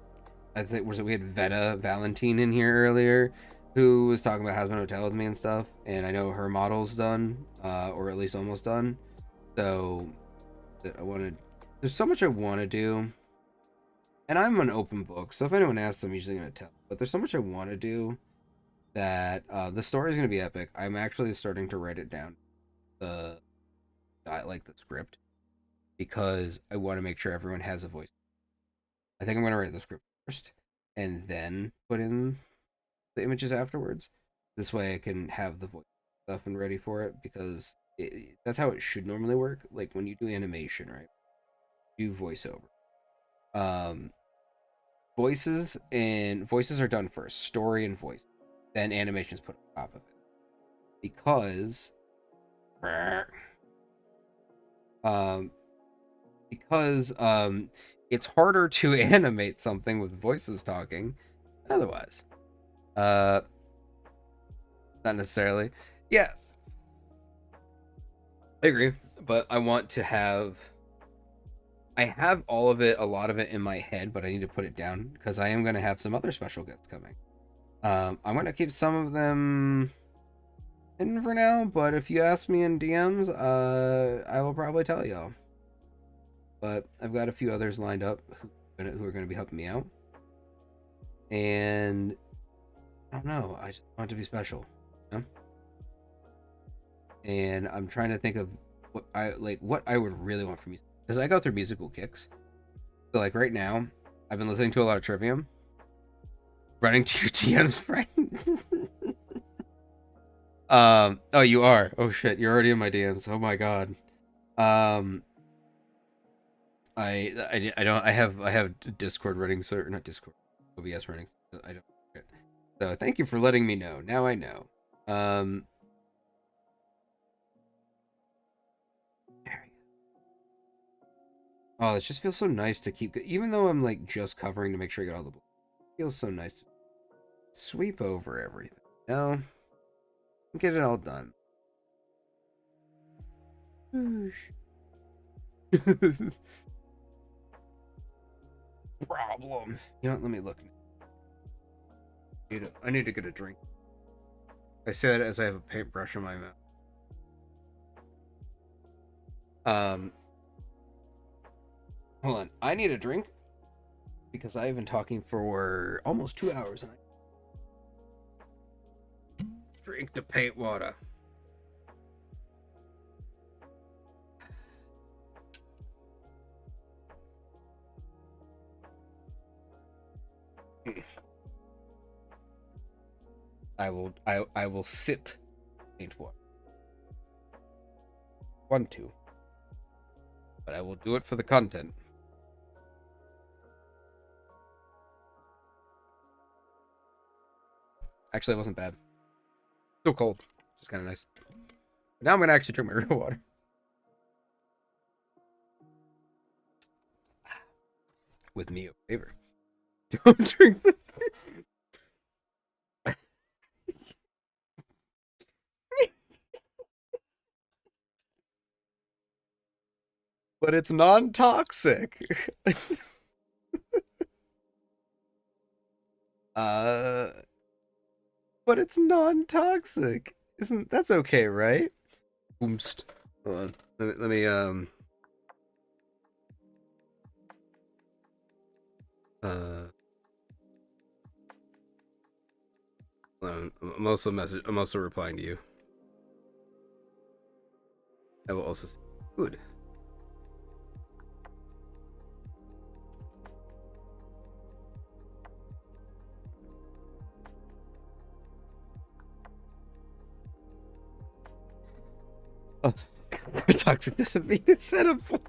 we had Veta Valentine in here earlier, who was talking about Hazbin Hotel with me and stuff, and I know her model's done, or at least almost done. So there's so much I want to do, and I'm an open book, so if anyone asks, I'm usually going to tell. But there's so much I want to do that the story is going to be epic. I'm actually starting to write it down, the script, because I want to make sure everyone has a voice. I think I'm going to write the script first and then put in the images afterwards. This way I can have the voice stuff and ready for it, because that's how it should normally work. Like when you do animation, right? Do voiceover. Voices are done first, story and voice. Then animations put on top of it. Because it's harder to animate something with voices talking than otherwise. Not necessarily. Yeah, I agree, but I have all of it, a lot of it in my head, but I need to put it down because I am going to have some other special guests coming. I'm going to keep some of them in for now, but if you ask me in DMs, I will probably tell y'all. But I've got a few others lined up who are going to be helping me out. And I don't know. I just want it to be special. You know? And I'm trying to think of what I would really want from music, because I go through musical kicks. So like right now, I've been listening to a lot of Trivium. Running to your DMs, friend. Oh, you are. Oh shit, you're already in my DMs. Oh my god. I have Discord running, so not Discord, OBS running. So I don't. So thank you for letting me know. Now I know. There we go. Oh, it just feels so nice to keep, even though I'm like just covering to make sure I get all the. It feels so nice to sweep over everything. No, get it all done. Problem. You know what? Let me look. I need to get a drink. I said as I have a paintbrush in my mouth. Hold on. I need a drink because I've been talking for almost 2 hours and I drink the paint water. I will sip paint water. Want to. But I will do it for the content. Actually, it wasn't bad. Still cold. Just kind of nice. But now I'm going to actually drink my real water. With me a favor. Don't drink the... But it's non-toxic. But it's non-toxic. That's okay, right? Oomst. Hold on. Let me I'm also replying to you. I will also say good. Oh, toxic doesn't mean it's edible.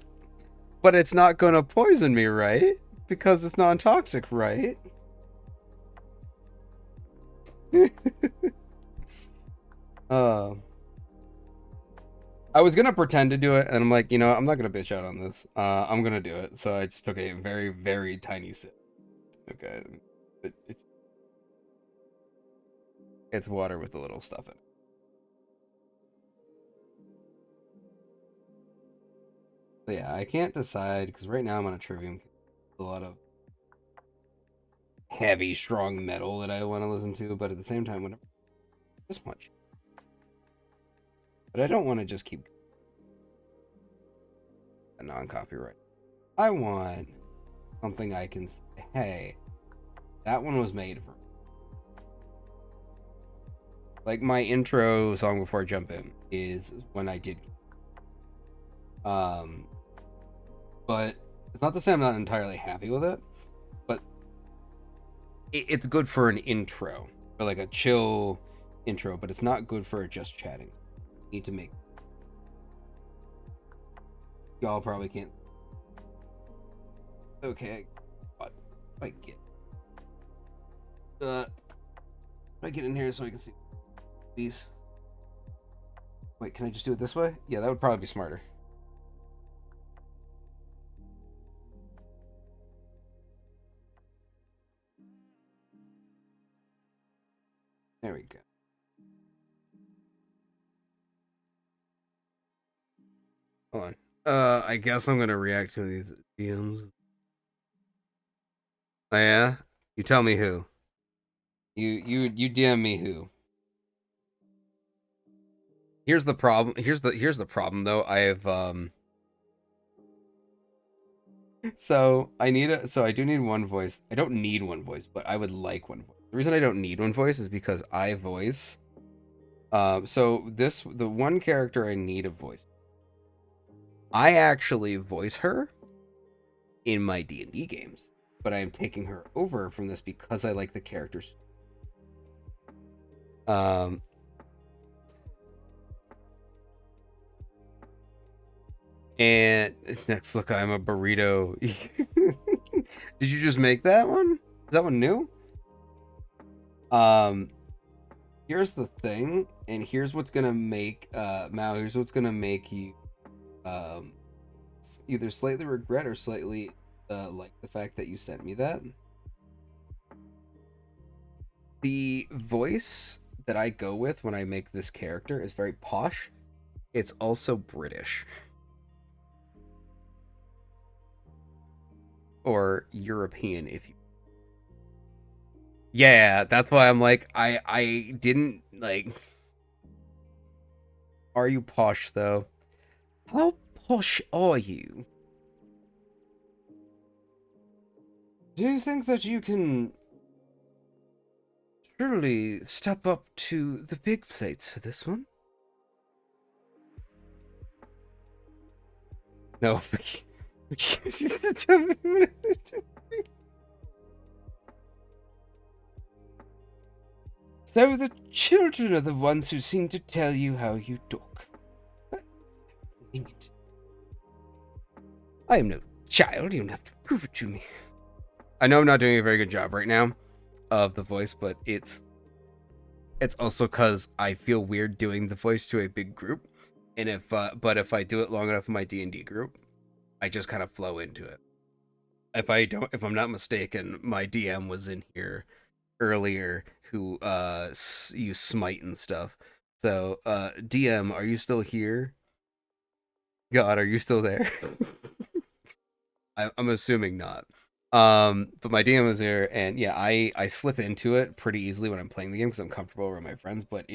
But it's not gonna poison me, right? Because it's non-toxic, right? I was gonna pretend to do it, and I'm like, you know, I'm not gonna bitch out on this. I'm gonna do it. So I just took a very, very tiny sip. Okay, it's water with a little stuff in it. But yeah, I can't decide because right now I'm on a Trivium. A lot of heavy, strong metal that I want to listen to, but at the same time, whenever this much. But I don't want to just keep a non-copyright. I want something I can say, hey, that one was made for me. Like my intro song before I jump in is when I did. But it's not to say I'm not entirely happy with it, but it's good for an intro, or like a chill intro, but it's not good for just chatting. You need to make. Y'all probably can't. Okay, what I get? I get in here so I can see these. Wait, can I just do it this way? Yeah, that would probably be smarter. There we go. Hold on. I guess I'm gonna react to these DMs. Oh yeah? You tell me who. You DM me who. Here's the problem. Here's the problem though. I have so I do need one voice. I don't need one voice, but I would like one voice. The reason I don't need one voice is because I voice. So the one character I need a voice. I actually voice her in my D&D games, but I am taking her over from this because I like the characters. And next, look, I'm a burrito. Did you just make that one? Is that one new? Here's the thing, and here's what's gonna make Mao. Here's what's gonna make you either slightly regret or slightly like the fact that you sent me that. The voice that I go with when I make this character is very posh. It's also British. Or European, if you. Yeah, that's why I'm like, I didn't like. Are you posh though? How posh are you? Do you think that you can truly step up to the big plates for this one? No. So the children are the ones who seem to tell you how you talk. Convenient. I am no child, you don't have to prove it to me. I know I'm not doing a very good job right now of the voice, but it's also because I feel weird doing the voice to a big group. And if I do it long enough in my D&D group, I just kind of flow into it. If I'm not mistaken, my DM was in here earlier who use smite and stuff. So DM, are you still here? God, are you still there? I'm assuming not. But my DM was there, and yeah, I slip into it pretty easily when I'm playing the game because I'm comfortable around my friends, but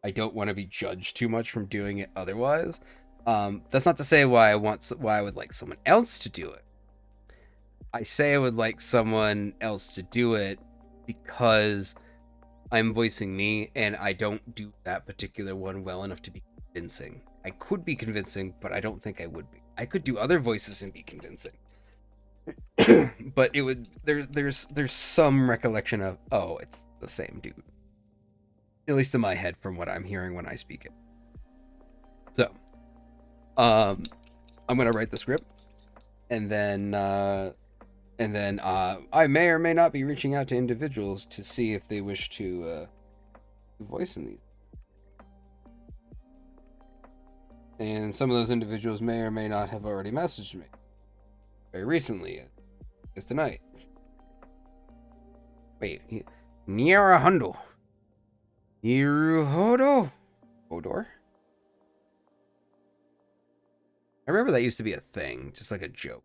I don't want to be judged too much from doing it otherwise. That's not to say why I would like someone else to do it. I say I would like someone else to do it because I'm voicing me, and I don't do that particular one well enough to be convincing. I could be convincing, but I don't think I would be. I could do other voices and be convincing. But it would there's some recollection of, oh, it's the same dude. At least in my head from what I'm hearing when I speak it. So, I'm gonna write the script, and then I may or may not be reaching out to individuals to see if they wish to voice in these. And some of those individuals may or may not have already messaged me. Very recently. It's tonight. Wait. Niarahundo. Niruhodo? Hodor? I remember that used to be a thing. Just like a joke.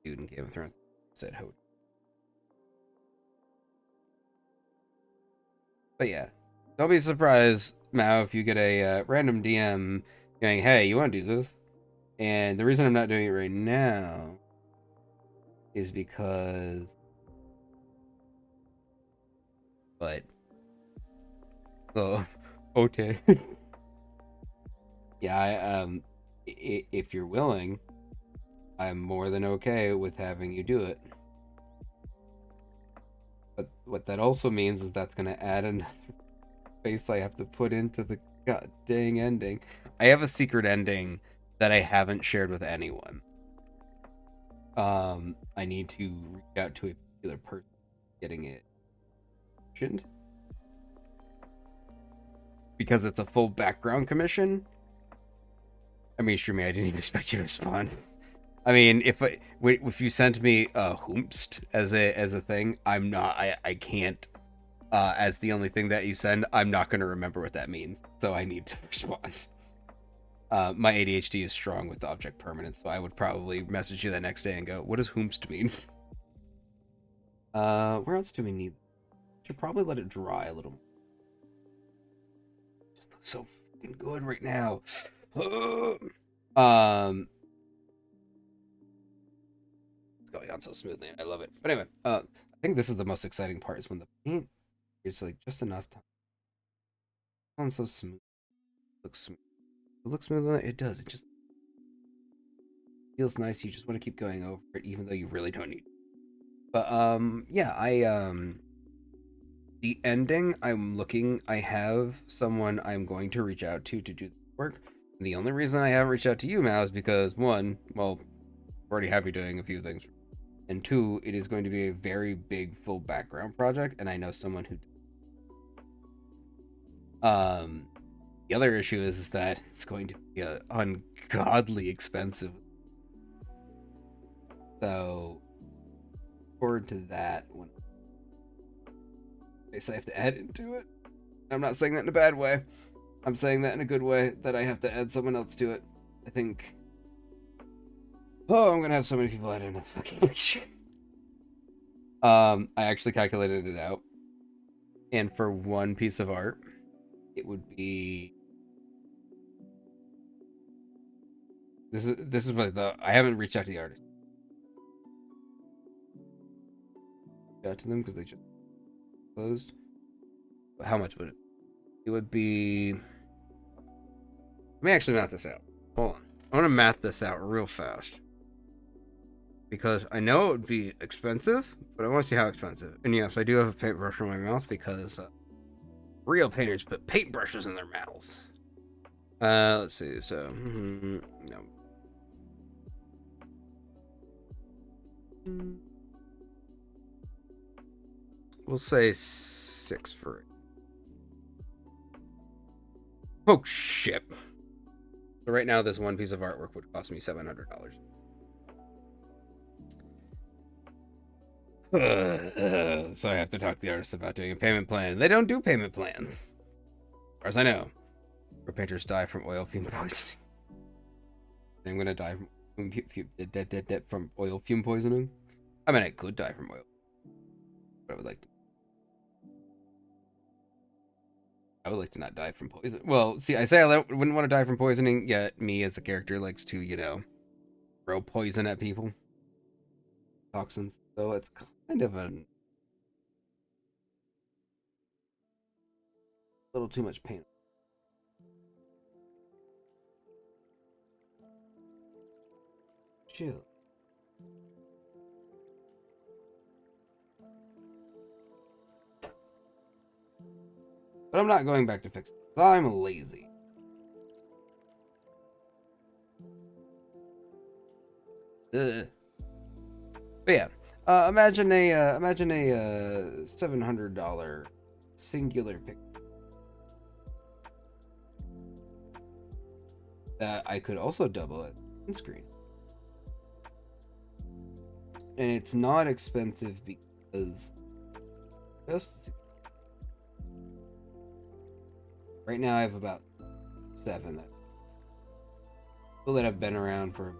Dude in Game of Thrones said Hodor. But yeah. Don't be surprised, Mao, if you get a random DM going, hey, you want to do this? And the reason I'm not doing it right now is because... But... Oh, okay. Yeah, if you're willing, I'm more than okay with having you do it. But what that also means is that's going to add another face I have to put into the god dang ending. I have a secret ending that I haven't shared with anyone. I need to reach out to a particular person getting it mentioned. Because it's a full background commission. I mean, sure, I didn't even expect you to respond. I mean, if you sent me Hoomst as a thing, I can't. As the only thing that you send, I'm not going to remember what that means, so I need to respond. My ADHD is strong with object permanence, so I would probably message you the next day and go, what does Hoomst mean? Where else do we need? Should probably let it dry a little. Just looks so fucking good right now. Let's go going on so smoothly, and I love it. But anyway, I think this is the most exciting part is when the paint is like just enough time. On so smooth. Looks smooth. It looks smooth. It does. It just feels nice. You just want to keep going over it, even though you really don't need. But yeah, the ending. I have someone I'm going to reach out to do the work. And the only reason I haven't reached out to you, Mal, is because one, well, I already have you doing a few things, and two, it is going to be a very big full background project, and I know someone who. The other issue is that it's going to be ungodly expensive. So, forward to that when I have to add into it. I'm not saying that in a bad way. I'm saying that in a good way, that I have to add someone else to it. I think. Oh, I'm gonna have so many people add in a fucking shit. I actually calculated it out, and for one piece of art, it would be. This is what I haven't reached out to the artist. Out to them because they just closed. But how much would it? It would be. Let me actually math this out. Hold on. I want to math this out real fast. Because I know it would be expensive, but I want to see how expensive. And yes, I do have a paintbrush in my mouth because real painters put paintbrushes in their mouths. Let's see. So, no. We'll say 6 for it. Oh shit. So right now this one piece of artwork would cost me $700. So I have to talk to the artist about doing a payment plan. They don't do payment plans, as far as I know. Or painters die from oil fume poisoning. I'm gonna die from oil fume poisoning. I mean, I could die from oil, but I would like to. I would like to not die from poison. Well, see, I say I wouldn't want to die from poisoning, yet me as a character likes to, throw poison at people. Toxins. So it's kind of a little too much pain. Chill. But I'm not going back to fix it. I'm lazy. Ugh. But yeah, imagine a $700 singular pick that I could also double at screen, and it's not expensive because just right now I have about 7 that have been around for.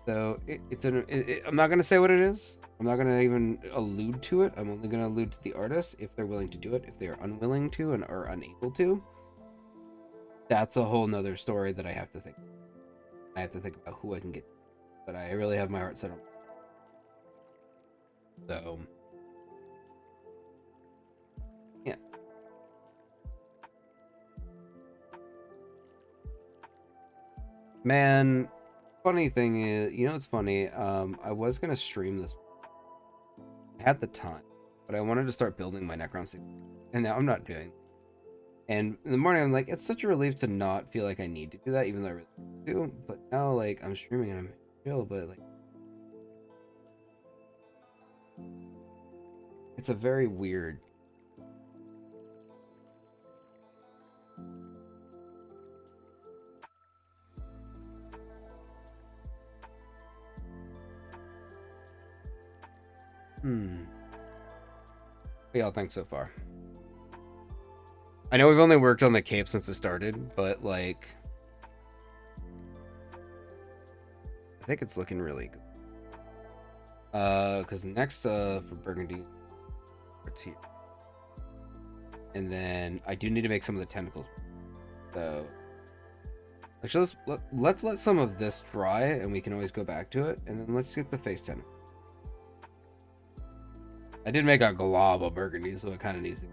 So I'm not gonna say what it is. I'm not gonna even allude to it. I'm only gonna allude to the artist if they're willing to do it. If they are unwilling to and are unable to, that's a whole nother story that I have to think. I have to think about who I can get. But I really have my heart set on. So yeah. Man, funny thing is, it's funny. I was gonna stream this. I had the time, but I wanted to start building my Necron sequence, and now I'm not doing. And in the morning, I'm like, it's such a relief to not feel like I need to do that, even though I really do. But now, like, I'm streaming and I'm chill, but like, it's a very weird. What y'all think so far? I know we've only worked on the cape since it started, but like, I think it's looking really good. Because next for Burgundy, it's here. And then I do need to make some of the tentacles. So actually, let's let some of this dry, and we can always go back to it. And then let's get the face tentacle. I did make a glob of burgundy, so it kind of needs to.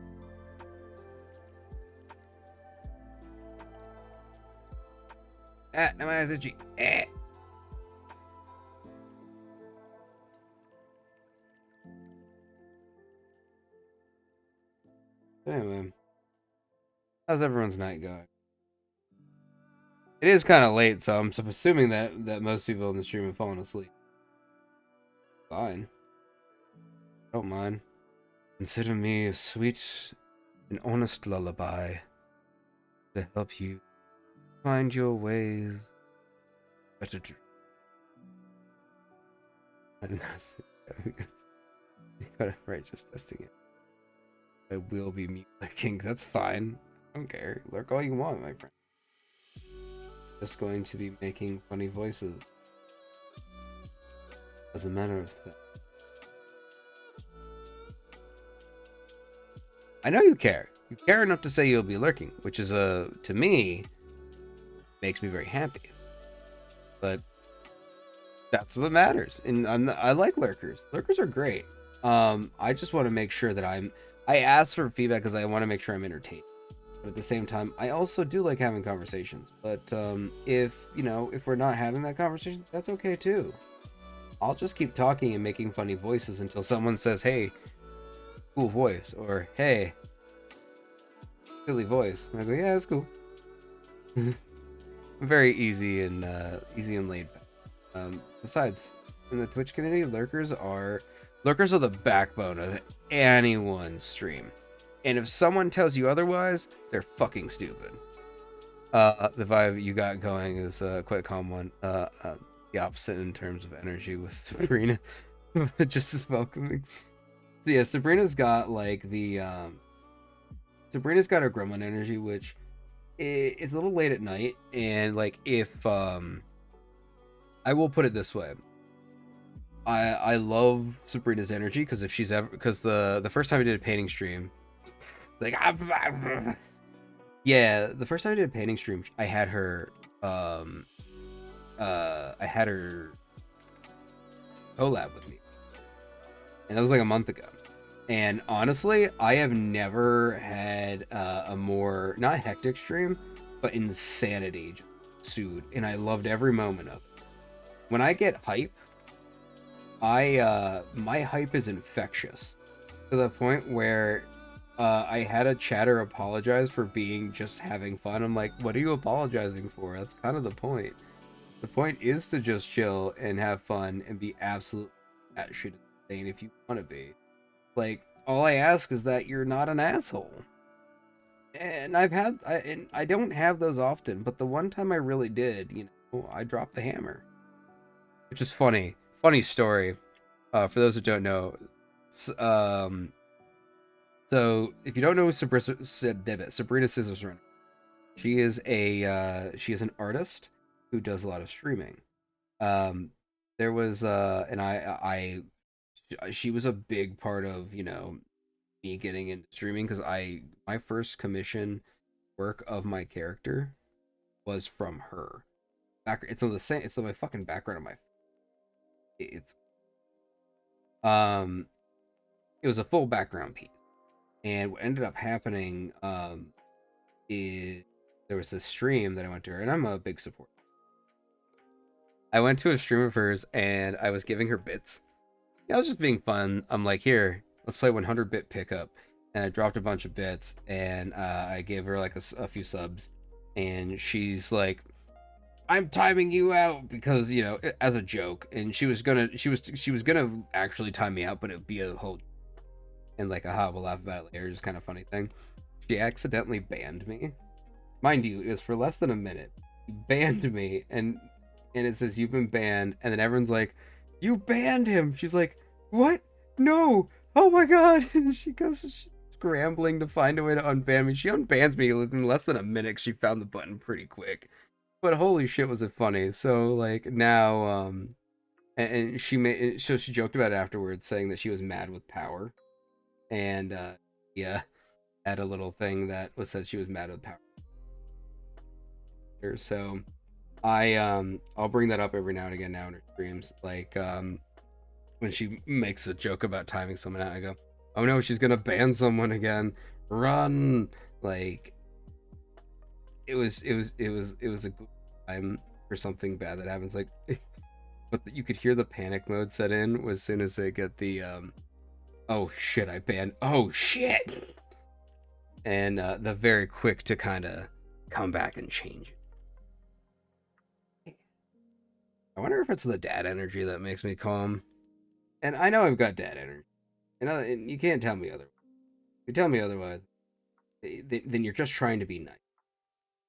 No, my eyes itchy. Anyway, how's everyone's night going? It is kind of late, so I'm assuming that most people in the stream have fallen asleep. Fine. Don't mind. Consider me a sweet and honest lullaby to help you find your ways better to. Right, just testing it. I will be mute lurking. That's fine. I don't care. Lurk all you want, my friend. Just going to be making funny voices. As a matter of fact. I know you care. You care enough to say you'll be lurking, which is to me makes me very happy. But that's what matters. And I like lurkers. Lurkers are great. I just want to make sure that I ask for feedback because I want to make sure I'm entertained. But at the same time, I also do like having conversations. But if we're not having that conversation, that's okay too. I'll just keep talking and making funny voices until someone says, "Hey, cool voice," or "Hey, silly voice." And I go, "Yeah, that's cool." Very easy and laid back. Besides, in the Twitch community, lurkers are the backbone of anyone's stream. And if someone tells you otherwise, they're fucking stupid. The vibe you got going is quite a calm one. The opposite in terms of energy with Sabrina. Just as welcoming. So yeah, Sabrina's got like Sabrina's got her gremlin energy, which it's a little late at night, and like if I will put it this way. I love Sabrina's energy because if she's ever the first time I did a painting stream, like yeah, the first time I did a painting stream, I had her collab with me, and that was like a month ago. And honestly, I have never had a more not hectic stream, but insanity ensued, and I loved every moment of it. When I get hype, my hype is infectious to the point where I had a chatter apologize for being just having fun. I'm like, what are you apologizing for? That's kind of the point. The point is to just chill and have fun and be absolute shit insane if you want to be. Like, all I ask is that you're not an asshole. And I don't have those often, but the one time I really did, I dropped the hammer. Which is funny. Funny story. For those who don't know. So if you don't know who Sabrina Scissorsrunner, she is an artist who does a lot of streaming. There was she was a big part of me getting into streaming because my first commission work of my character was from her. It's on the same. It's on my fucking background on my. It was a full background piece, and what ended up happening is there was this stream that I went to her, and I'm a big supporter. I went to a stream of hers, and I was giving her bits. I was just being fun. I'm like, here, let's play 100-bit pickup, and I dropped a bunch of bits, and I gave her like a few subs, and she's like, I'm timing you out because as a joke, and she was gonna actually time me out, but it'd be a whole and like we'll laugh about it later, just kind of funny thing. She accidentally banned me, mind you, it was for less than a minute. She banned me, and it says you've been banned, and then everyone's like, you banned him. She's like, what? No, oh my god. And she goes scrambling to find a way to unban me. She unbans me in less than a minute. She found the button pretty quick. But holy shit, was it funny. So like now and she joked about it afterwards, saying that she was mad with power. And yeah, had a little thing that was said she was mad at Power. So I'll bring that up every now and again now in her streams. Like when she makes a joke about timing someone out, I go, oh no, she's gonna ban someone again. Run. Like it was a good time for something bad that happens. Like but you could hear the panic mode set in as soon as they get the oh shit, I banned, oh shit, and the very quick to kind of come back and change it. I wonder if it's the dad energy that makes me calm. And I know I've got dad energy, and you can't tell me otherwise. If you tell me otherwise, then you're just trying to be nice.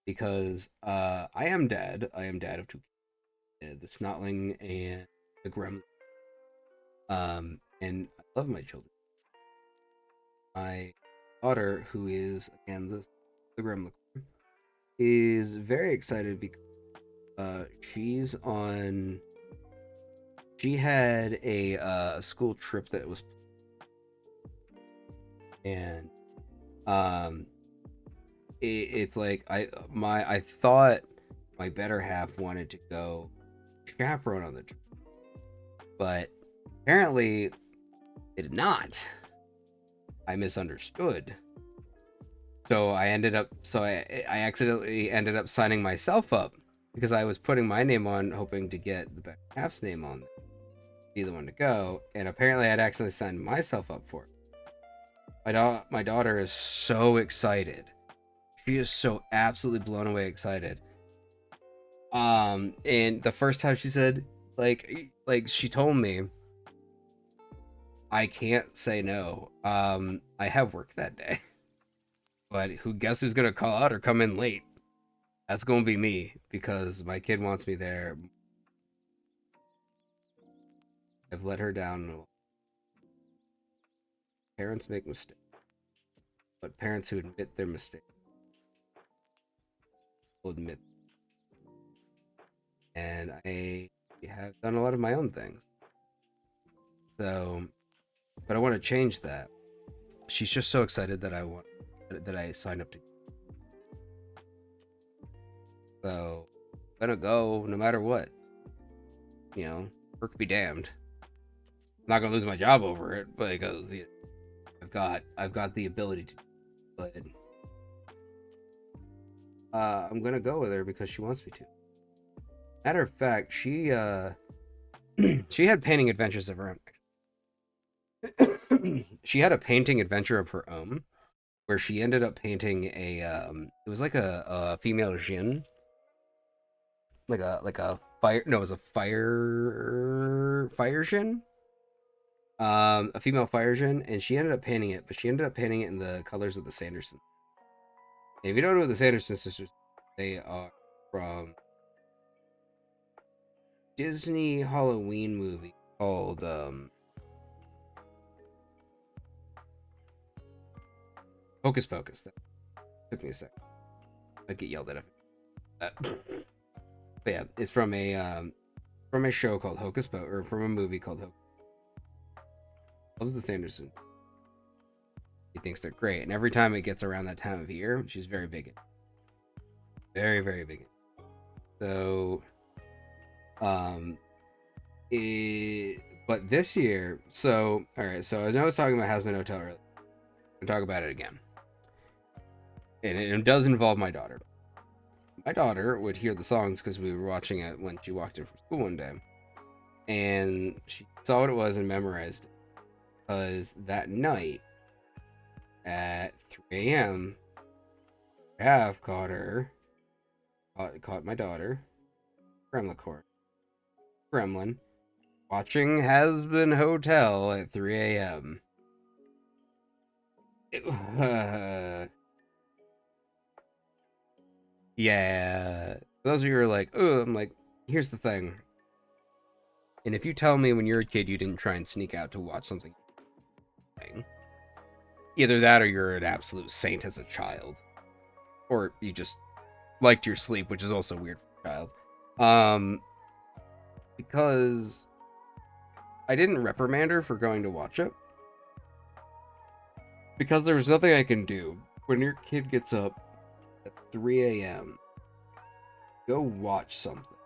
Because I am dad. I am dad of two kids, the Snotling and the Gremlin. And I love my children. My daughter, who is again the Gremlin, is very excited because she had a school trip that was, and it's like I thought my better half wanted to go chaperone on the trip, but apparently it did not. I misunderstood. So I accidentally ended up signing myself up because I was putting my name on, hoping to get the better half's name on, be the one to go, and apparently I'd accidentally signed myself up for it. My daughter is so excited. She is so absolutely blown away excited. And the first time she said, like she told me, I can't say no. I have work that day. But guess who's gonna call out or come in late? That's gonna be me, because my kid wants me there. I've let her down. Parents make mistakes. But parents who admit their mistake will admit. And I have done a lot of my own things. So, but I want to change that. She's just so excited that I signed up to. So, I'm gonna go no matter what. You know, work be damned. I'm not gonna lose my job over it, but because I've got the ability to. But I'm gonna go with her because she wants me to. Matter of fact, she had painting adventures of her own. She had a painting adventure of her own, where she ended up painting a it was like a female djinn, like a fire, no, it was a fire djinn, a female fire djinn, and she ended up painting it, but she ended up painting it in the colors of the Sanderson. And if you don't know the Sanderson sisters, they are from Disney Halloween movie called Hocus Pocus. That took me a second. I'd get yelled at if but yeah, it's from a show called Hocus Pocus, or from a movie called Hocus. Loves the Sanderson. He thinks they're great, and every time it gets around that time of year, she's very big in. Very, very big in. So but this year, so alright, so as I was talking about Hazbin Hotel earlier, I'm gonna talk about it again. And it does involve my daughter. My daughter would hear the songs because we were watching it when she walked in from school one day. And she saw what it was and memorized it. Because that night at 3 a.m., Rav caught my daughter, Gremlin, watching Hazbin Hotel at 3 a.m. Yeah. Those of you who are like, oh, I'm like, here's the thing. And if you tell me when you're a kid you didn't try and sneak out to watch something, either that or you're an absolute saint as a child. Or you just liked your sleep, which is also weird for a child. Because I didn't reprimand her for going to watch it. Because there was nothing I can do. when your kid gets up at 3 a.m., go watch something.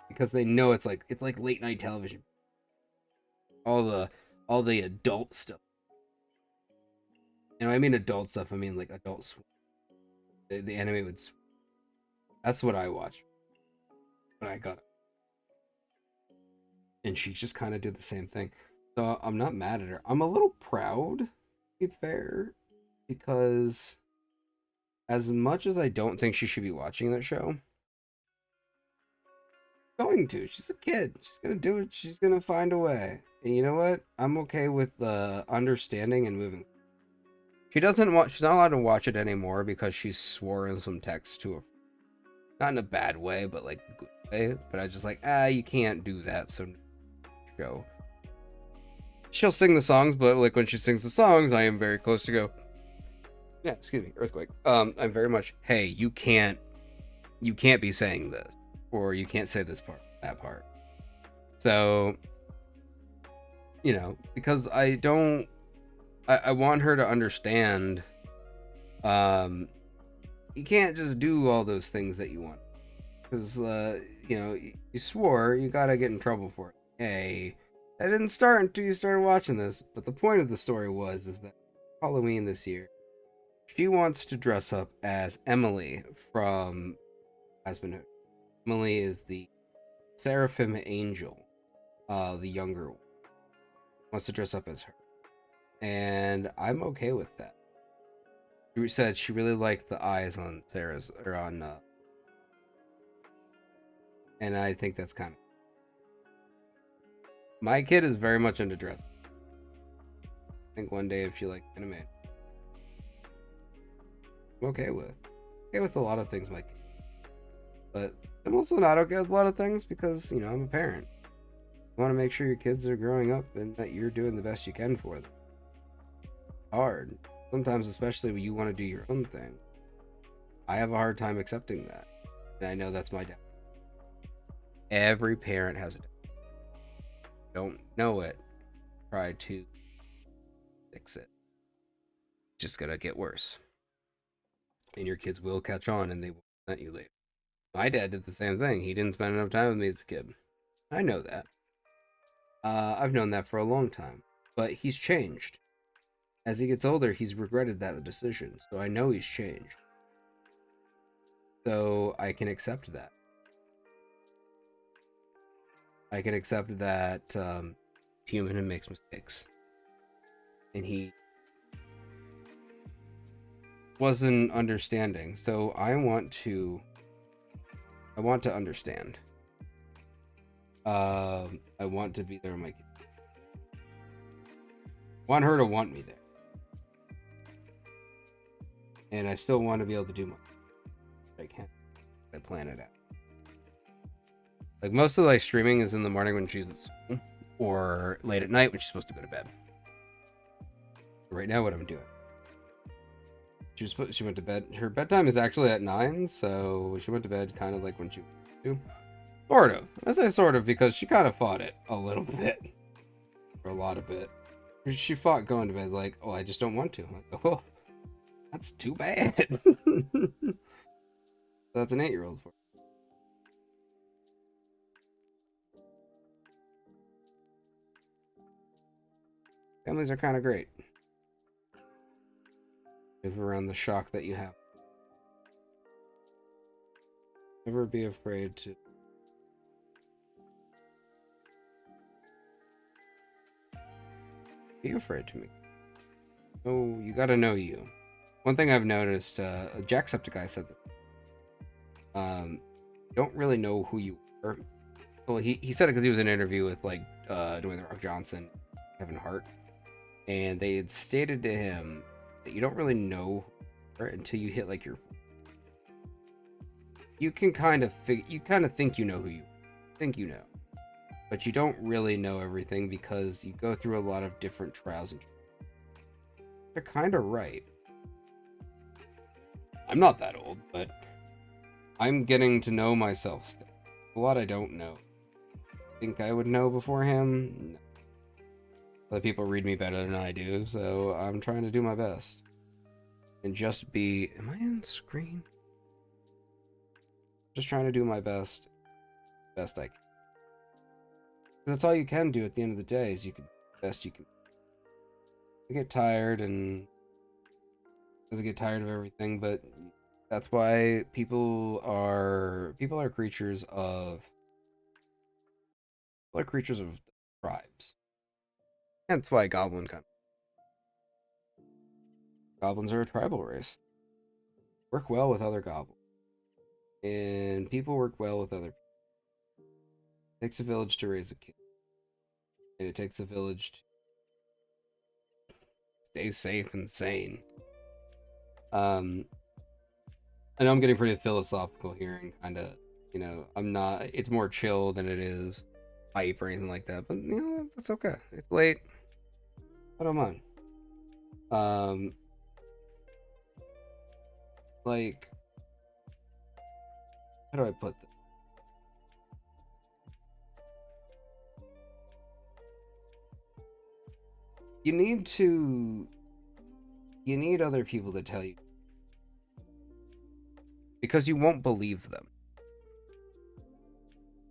Because they know it's like late night television. All the adult stuff. And I mean adult stuff, I mean like Adult Swim. The animated Swim. That's what I watched when I got up. And she just kind of did the same thing. So I'm not mad at her. I'm a little proud, to be fair, because as much as I don't think she should be watching that show, going to. She's a kid. She's gonna do it. She's gonna find a way. And you know what? I'm okay with understanding and moving. She doesn't want. She's not allowed to watch it anymore because she swore in some text to her. Not in a bad way, but like good way. But I just like, you can't do that. So go. She'll sing the songs, but like when she sings the songs, I am very close to go. Yeah, excuse me, earthquake. I'm very much. Hey, you can't be saying this, or you can't say this part, that part. So, you know, because I want her to understand. You can't just do all those things that you want, because you know, you swore, you gotta get in trouble for it. Hey, that didn't start until you started watching this. But the point of the story is that Halloween this year, she wants to dress up as Emily from Aspenhood. Emily is the Seraphim Angel, the younger one. Wants to dress up as her, and I'm okay with that. She said she really liked the eyes on Sarah's, or on, and I think that's kind of. My kid is very much into dressing. I think one day if she likes anime, I'm okay with a lot of things, my kid. But I'm also not okay with a lot of things because, you know, I'm a parent. You want to make sure your kids are growing up and that you're doing the best you can for them. Hard. Sometimes, especially when you want to do your own thing. I have a hard time accepting that. And I know that's my dad. Every parent has a dad. Don't know it. Try to fix it. It's just gonna get worse. And your kids will catch on and they will resent you later. My dad did the same thing. He didn't spend enough time with me as a kid. I know that. I've known that for a long time. But he's changed. As he gets older, he's regretted that decision. So I know he's changed. So I can accept that. I can accept that he's human and makes mistakes. And he wasn't understanding. So I want to understand. I want to be there with my kid. I want her to want me there. And I still want to be able to do my I can. I plan it out. Like most of like streaming is in the morning when she's at school, or late at night when she's supposed to go to bed. Right now, what I'm doing. She went to bed. Her bedtime is actually at 9, so she went to bed kind of like when she wanted to. Sort of. I say sort of because she kind of fought it a little bit, or a lot of it. She fought going to bed like, oh, I just don't want to. I'm like, oh, that's too bad. That's an 8-year-old for. Families are kind of great. Live around the shock that you have. Never be afraid to. Be afraid to me. Oh, you gotta know you. One thing I've noticed, Jacksepticeye said that. You don't really know who you are. Well, he said it because he was in an interview with like Dwayne The Rock Johnson, Kevin Hart, and they had stated to him that you don't really know her until you hit like your. You can kind of think you know who you think you know, but you don't really know everything because you go through a lot of different trials and. They're kind of right. I'm not that old, but I'm getting to know myself still. A lot I don't know. Think I would know before him? No. Other people read me better than I do, so I'm trying to do my best. and just be. Am I on screen? Just trying to do my best I can. That's all you can do at the end of the day is you can best you can. I get tired and I get tired of everything, but that's why people are creatures of tribes. That's why goblins are a tribal race. Work well with other goblins. And people work well with other people. It takes a village to raise a kid. And it takes a village to stay safe and sane. I know I'm getting pretty philosophical here and kind of, I'm not, it's more chill than it is hype or anything like that, but that's okay. It's late. I don't mind. Like, how do I put this? You need other people to tell you, because you won't believe them.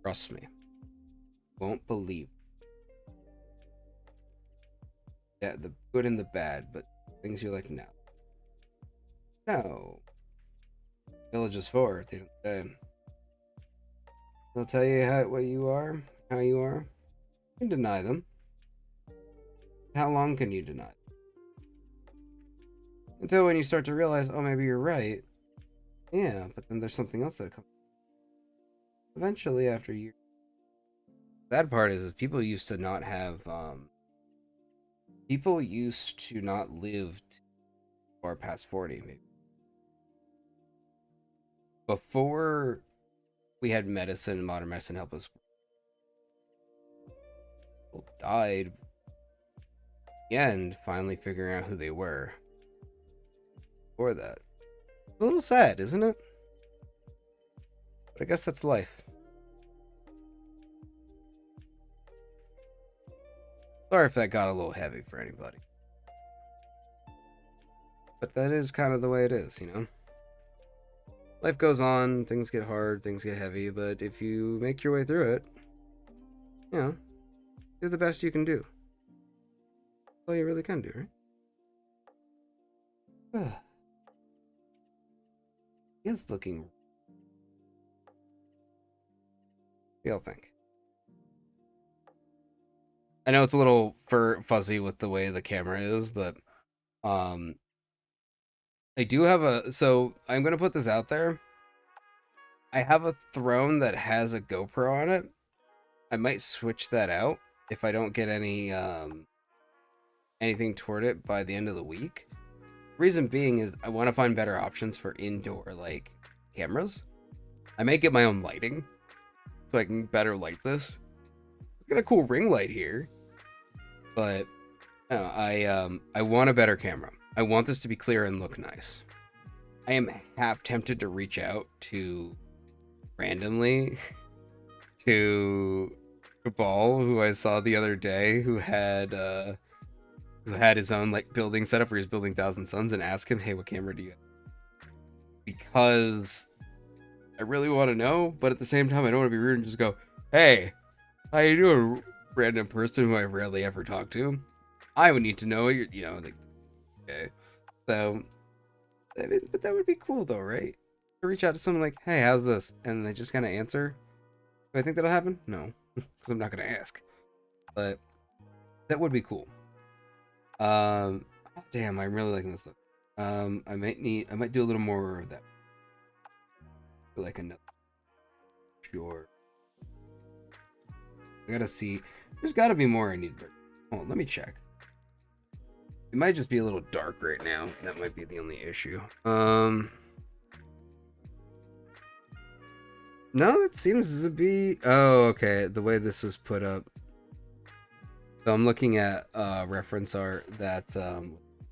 Trust me. Won't believe. Yeah, the good and the bad, but things you're like, no. Village is for at the end of the day. They'll tell you what you are, how you are. You can deny them. How long can you deny them? Until when you start to realize, oh, maybe you're right. Yeah, but then there's something else that comes. Eventually, after years. Sad part is people used to not have, people used to not live far past 40, maybe. Before we had medicine, modern medicine help us, people died. The end, finally figuring out who they were. Before that. It's a little sad, isn't it? But I guess that's life. Sorry if that got a little heavy for anybody. But that is kind of the way it is, Life goes on, things get hard, things get heavy, but if you make your way through it, do the best you can do. That's all you really can do, right? He is looking. What do y'all think? I know it's a little fuzzy with the way the camera is, but I do have so I'm gonna put this out there. I have a throne that has a GoPro on it. I might switch that out if I don't get any anything toward it by the end of the week. Reason being is I want to find better options for indoor cameras. I may get my own lighting so I can better light this. Got a cool ring light here, but I want a better camera. I want this to be clear and look nice. I am half tempted to reach out to randomly to Cabal, who I saw the other day, who had his own building setup where he's building Thousand Suns, and ask him, hey, what camera do you have? Because I really want to know, but at the same time I don't want to be rude and just go, hey, how you doing, random person who I rarely ever talk to? I would need to know okay. So, but that would be cool though, right? To reach out to someone like, hey, how's this? And they just kind of answer. Do I think that'll happen? No, because I'm not going to ask. But that would be cool. Damn, I'm really liking this look. I might do a little more of that. Another. Sure. I gotta see. There's gotta be more I need. Hold on, let me check. It might just be a little dark right now. That might be the only issue. No, it seems to be. Oh, okay. The way this is put up. So I'm looking at reference art that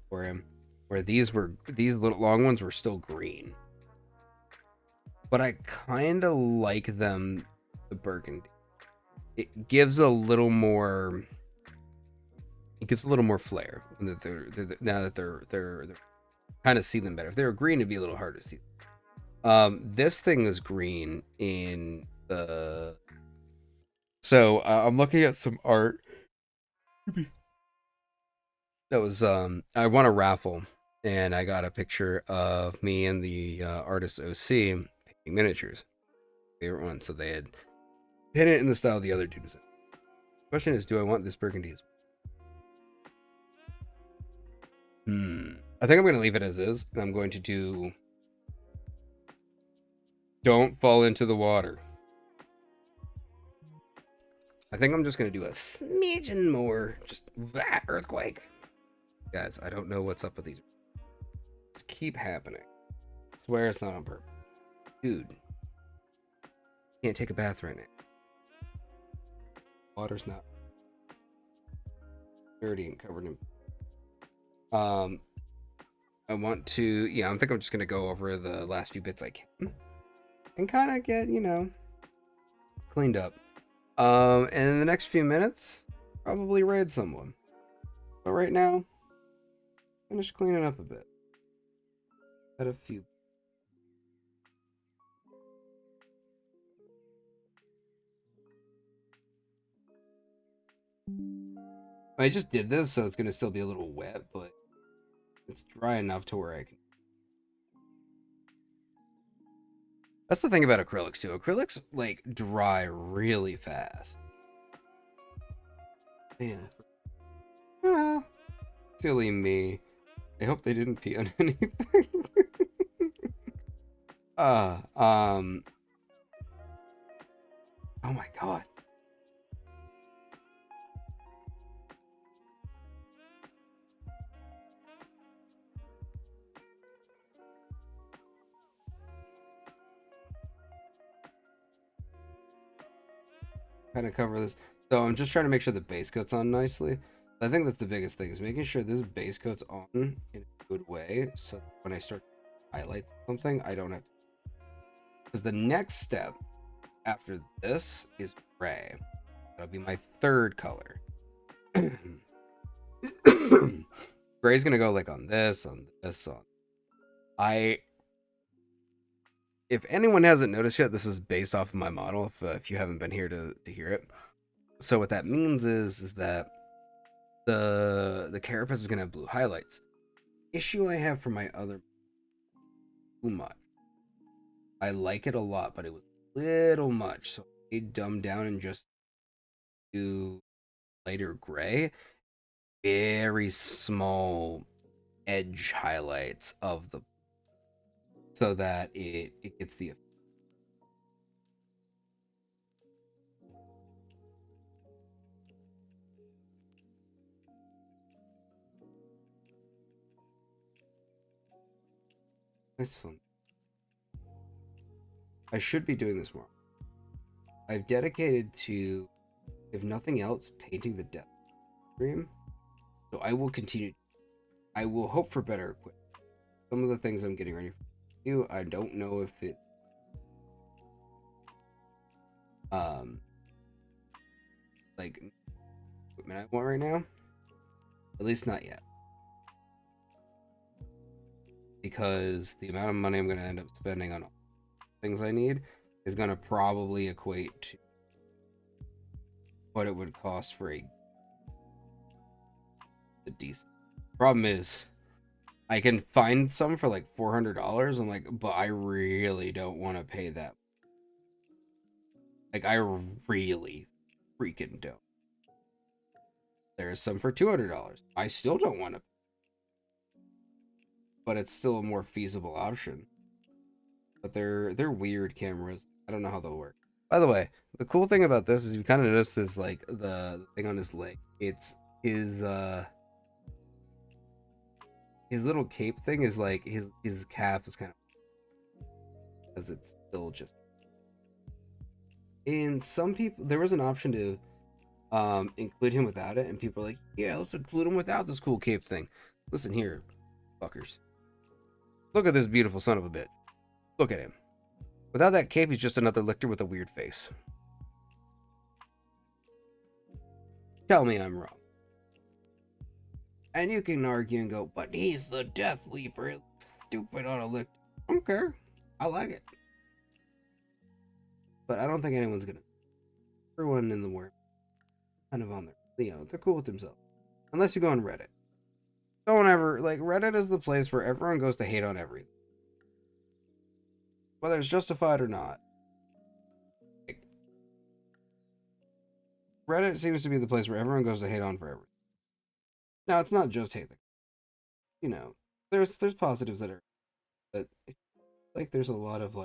for him, where these little long ones were still green. But I kind of like them the burgundy. It gives a little more. It gives a little more flair now that they're kind of see them better. If they were green, it'd be a little harder to see. This thing is green in the. So I'm looking at some art. That was I won a raffle, and I got a picture of me and the artist OC painting miniatures. Favorite one, so they had painted it in the style the other dude was in. Question is, do I want this burgundy as I think I'm going to leave it as is, and I'm going to do Don't Fall Into the Water. I think I'm just going to do a smidgen more, just that earthquake. Guys, I don't know what's up with these. Just keep happening. I swear it's not on purpose. Dude. Can't take a bath right now. Water's not dirty and covered in. I want to, yeah, I think I'm just going to go over the last few bits I can and kind of get, cleaned up. And in the next few minutes, probably raid someone. But right now, finish cleaning up a bit. Had a few. I just did this, so it's going to still be a little wet, but it's dry enough to where I can. That's the thing about acrylics, too. Acrylics, like, dry really fast. Man. Ah, silly me. I hope they didn't pee on anything. Oh my god. Kind of cover this. So I'm just trying to make sure the base coat's on nicely. I think that's the biggest thing, is making sure this base coat's on in a good way, so when I start to highlight something, I don't have to. Because the next step after this is gray. That'll be my third color. Gray's gonna go like on this, on. If anyone hasn't noticed yet, this is based off of my model, if you haven't been here to hear it. So what that means is that the carapace is going to have blue highlights. Issue I have for my other too much. I like it a lot, but it was a little much. So I dumbed down and just do lighter gray. Very small edge highlights of the, so that it gets the effect. That's fun. I should be doing this more. I've dedicated to, if nothing else, painting the death stream. So I will continue. I will hope for better equipment. Some of the things I'm getting ready for you, I don't know if it like equipment I want right now. At least not yet. Because the amount of money I'm going to end up spending on things I need is going to probably equate to what it would cost for a decent. Problem is, I can find some for like $400. I'm like, but I really don't want to pay that. Like, I really freaking don't. There's some for $200. I still don't want to. But it's still a more feasible option. But they're weird cameras. I don't know how they'll work. By the way, the cool thing about this is you kind of notice this, like, the thing on his leg. It's his little cape thing is like his calf is kind of, because it's still just. And some people, there was an option to include him without it, and people are like, yeah, let's include him without this cool cape thing. Listen here, fuckers. Look at this beautiful son of a bitch. Look at him. Without that cape, he's just another lictor with a weird face. Tell me I'm wrong. And you can argue and go, but he's the Death Leaper. Stupid on a lick. I don't care. I like it. But I don't think anyone's gonna. Everyone in the world kind of on their, they're cool with themselves. Unless you go on Reddit. Don't ever, Reddit is the place where everyone goes to hate on everything. Whether it's justified or not. Reddit seems to be the place where everyone goes to hate on for everything. Now, it's not just hate. There's positives that are, but there's a lot of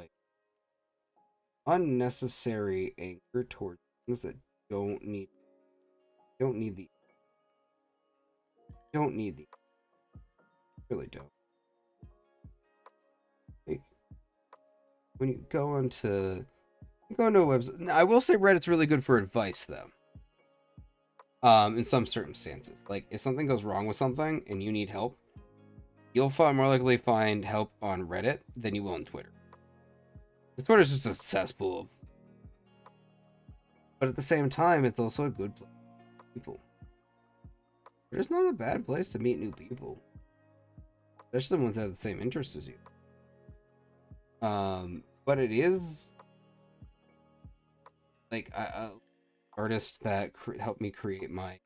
unnecessary anger towards things that don't need the really don't. When you go into a website, I will say Reddit's really good for advice though. In some circumstances, if something goes wrong with something and you need help, you'll more likely find help on Reddit than you will on Twitter. Twitter's just a cesspool of, but at the same time, it's also a good place for people. Twitter's not a bad place to meet new people, especially the ones that have the same interests as you. But it is a artist that helped me create my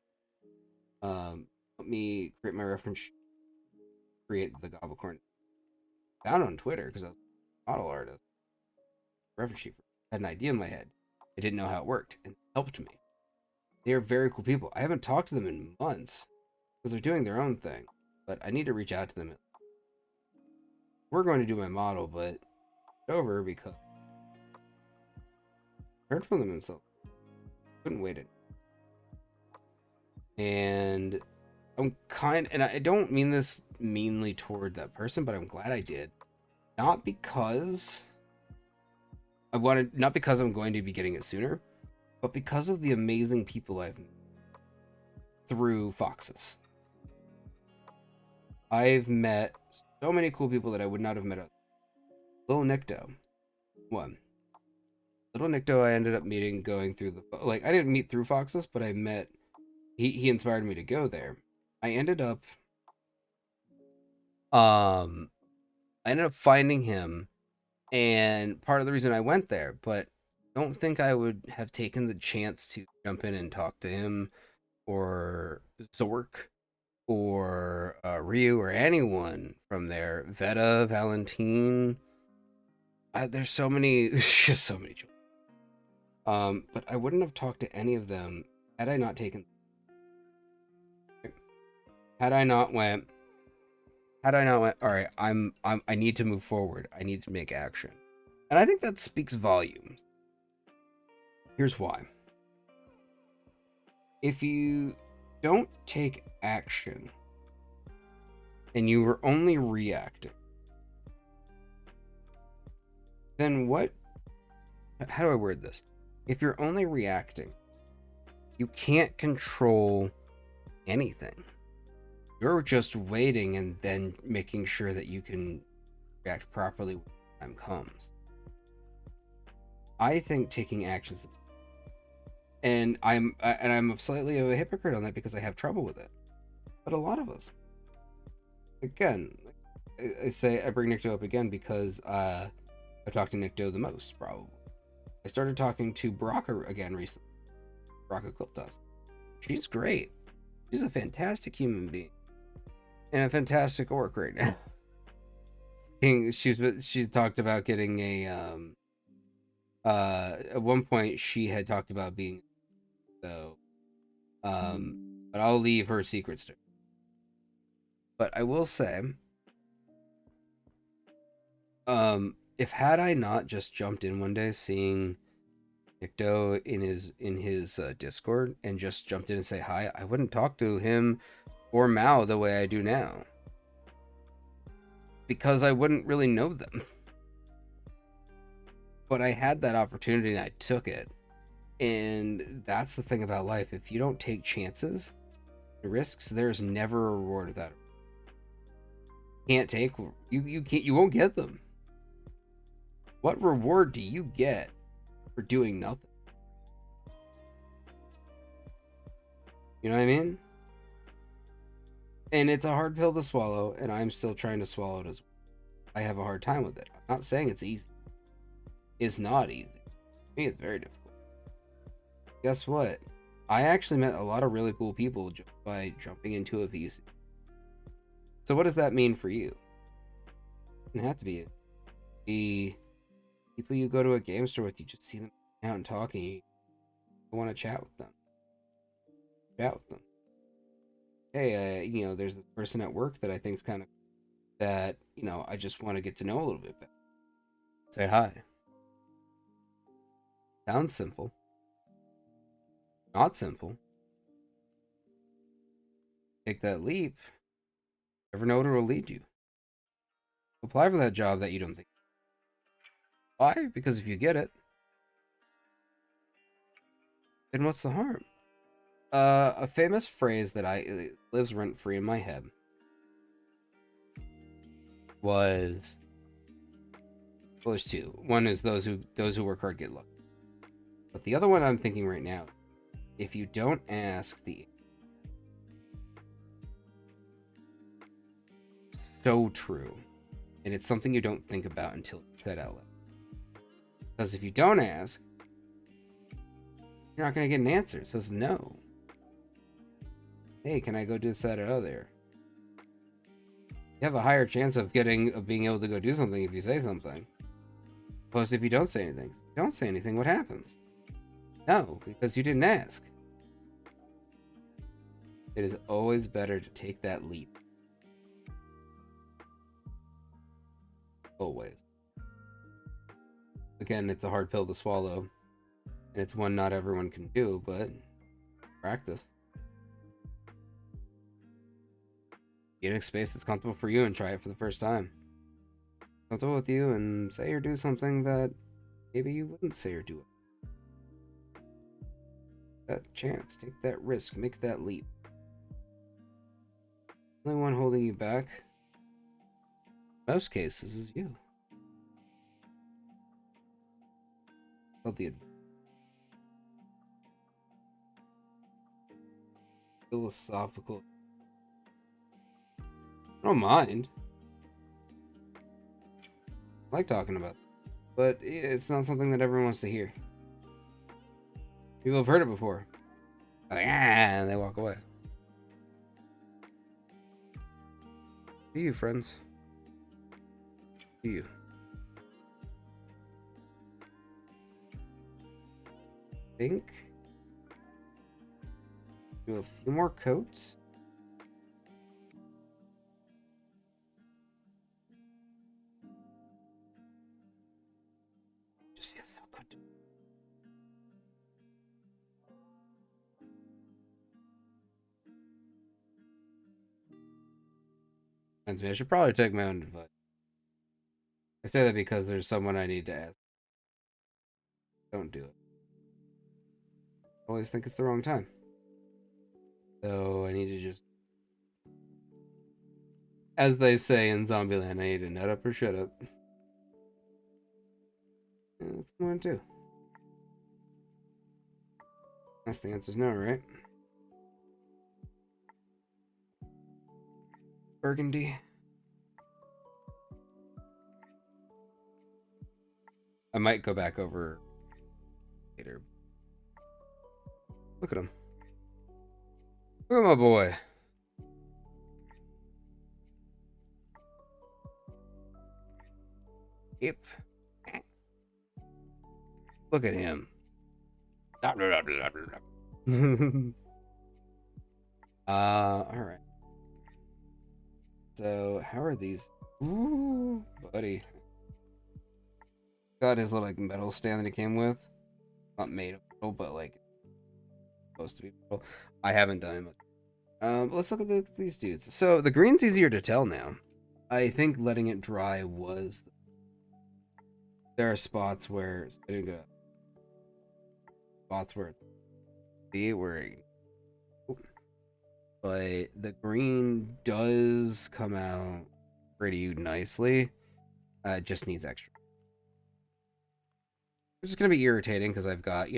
reference sheet, create the Gobblecorn. Found on Twitter because I was a model artist. Reference sheet. I had an idea in my head. I didn't know how it worked, and it helped me. They are very cool people. I haven't talked to them in months because they're doing their own thing, but I need to reach out to them. We're going to do my model, but it's over because I heard from them themselves. Couldn't wait it. And and I don't mean this meanly toward that person, but I'm glad I did. Not because I'm going to be getting it sooner, but because of the amazing people I've met through Foxes. I've met so many cool people that I would not have met otherwise. Little Nicto. One. Little Nicto I ended up meeting going through I didn't meet through Foxes, but I met, he inspired me to go there. I ended up finding him, and part of the reason I went there, but I don't think I would have taken the chance to jump in and talk to him or Zork or Ryu or anyone from there. Veta, Valentine. There's so many, just so many children. But I wouldn't have talked to any of them had I not taken. Had I not went, all right, I need to move forward. I need to make action. And I think that speaks volumes. Here's why. If you don't take action and you were only reacting, then how do I word this? If you're only reacting, you can't control anything. You're just waiting and then making sure that you can react properly when the time comes. I think taking actions, and I'm slightly of a hypocrite on that because I have trouble with it. But a lot of us, again, I bring Nicto up again because I talked to Nicto the most, probably. I started talking to Baraka again recently. Baraka Quiltas. She's great. She's a fantastic human being. And a fantastic orc right now. She talked about getting at one point she had talked about being so but I'll leave her secrets to her. But I will say if had I not just jumped in one day seeing Nicto in his Discord and just jumped in and say hi, I wouldn't talk to him or Mao the way I do now. Because I wouldn't really know them. But I had that opportunity and I took it. And that's the thing about life. If you don't take chances, risks, there's never a reward with that. You won't get them. What reward do you get for doing nothing? You know what I mean? And it's a hard pill to swallow, and I'm still trying to swallow it as well. I have a hard time with it. I'm not saying it's easy. It's not easy. For me, it's very difficult. Guess what? I actually met a lot of really cool people just by jumping into a VC. So what does that mean for you? It doesn't have to be the people you go to a game store with. You just see them out and talking. You want to chat with them. Chat with them. Hey, there's this person at work that I think's kind of that, I just want to get to know a little bit better. Say hi. Sounds simple. Not simple. Take that leap. Never know where it will lead you. Apply for that job that you don't think. Why? Because if you get it, then what's the harm? A famous phrase that lives rent free in my head was, well, there's two. One is those who work hard get lucky. But the other one I'm thinking right now, if you don't ask, the so true, and it's something you don't think about until it's said out loud. Because if you don't ask, you're not going to get an answer. So it's no. Hey, can I go do this, that, or other? You have a higher chance of being able to go do something if you say something. Opposed if you don't say anything. If you don't say anything, what happens? No, because you didn't ask. It is always better to take that leap. Always. Again, it's a hard pill to swallow. And it's one not everyone can do, but practice. Get in a space that's comfortable for you and try it for the first time. Comfortable with you and say or do something that maybe you wouldn't say or do. That chance, take that risk, make that leap. The only one holding you back, in most cases, is you. Felt the philosophical. I don't mind. I like talking about it, but it's not something that everyone wants to hear. People have heard it before. Like, and they walk away. Do you, friends? Do you? Think? Do a few more coats? Just feels so good. Reminds me, I should probably take my own advice. I say that because there's someone I need to ask. Don't do it. Always think it's the wrong time. So I need to just, as they say in Zombieland, I need to nut up or shut up. Yeah, that's what I want to do. That's the answer's no, right? Burgundy. I might go back over later. Look at him. Look at my boy. Yep. Look at him. Alright. So, how are these? Ooh, buddy. Got his little like metal stand that he came with. Not made of metal, but like supposed to be metal. I haven't done it much. But let's look at these dudes. So the green's easier to tell now. I think letting it dry was. There are spots where but the green does come out pretty nicely. It just needs extra. It's just gonna be irritating because I've got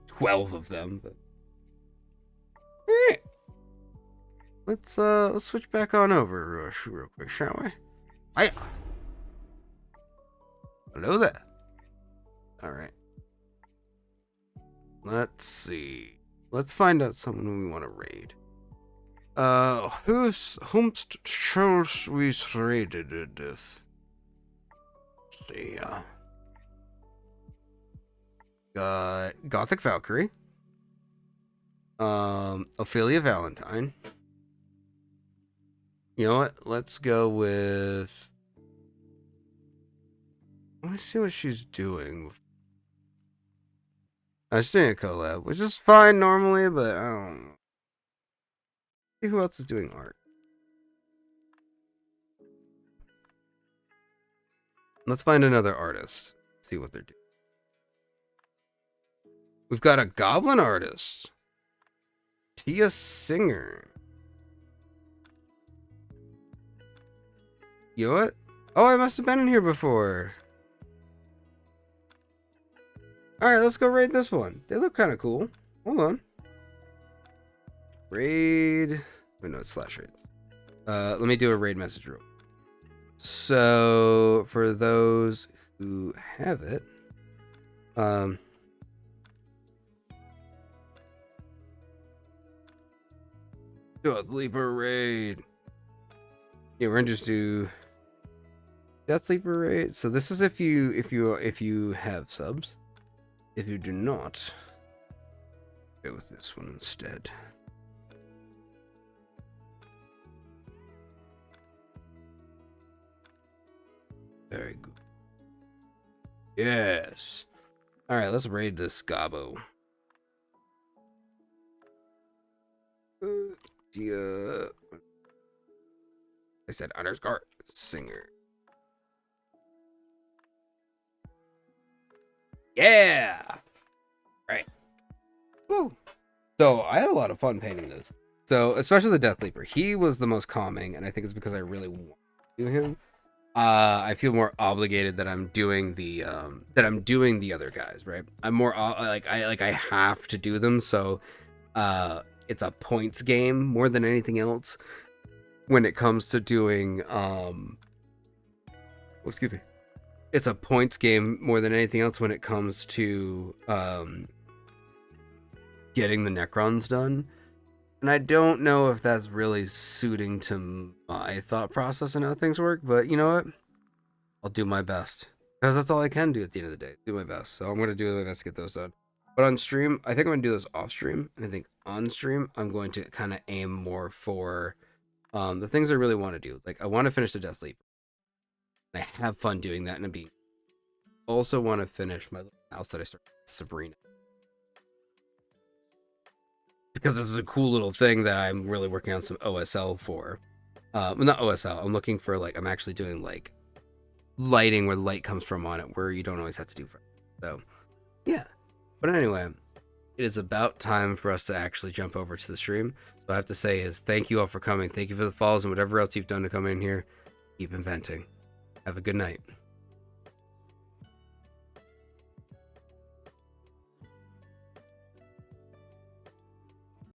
12 of them. But let's switch back on over real quick, shall we? Hiya. Hello there. All right. Let's see. Let's find out someone we want to raid. Whomst shall we raided this? See, Gothic Valkyrie. Ophelia Valentine. You know what? Let's go with. Let's see what she's doing. She's doing a collab, which is fine normally, but I don't know. See who else is doing art. Let's find another artist. See what they're doing. We've got a goblin artist. Tia Singer. You know what? Oh, I must have been in here before. Alright, let's go raid this one. They look kind of cool. Hold on. Raid. Wait, no, it's /raid. Let me do a raid message real. So, for those who have it, Death Leaper raid. Yeah, we're gonna just do Death Leaper raid. So this is if you have subs. If you do not, go with this one instead. Very good. Yes. All right, let's raid this Gabo. I said underscore singer. Yeah. Right. Woo. So I had a lot of fun painting this. So especially the Death Leaper, he was the most calming, and I think it's because I really want to do him. I feel more obligated that I'm doing the other guys, right? I'm more I have to do them, so it's a points game more than anything else when it comes to doing excuse me. It's a points game more than anything else when it comes to getting the Necrons done. And I don't know if that's really suiting to my thought process and how things work, but you know what? I'll do my best. Because that's all I can do at the end of the day. Do my best. So I'm going to do my best to get those done. But on stream, I think I'm going to do this off stream. And I think on stream, I'm going to kind of aim more for the things I really want to do. Like, I want to finish the Death Leap. And I have fun doing that. And I also want to finish my little house that I started with Sabrina. Because it's a cool little thing that I'm really working on some OSL for. Well, not OSL. I'm looking for, like, I'm actually doing, like, lighting where light comes from on it, where you don't always have to do. So, yeah. But anyway, it is about time for us to actually jump over to the stream. So I have to say is thank you all for coming. Thank you for the follows and whatever else you've done to come in here. Keep inventing. Have a good night.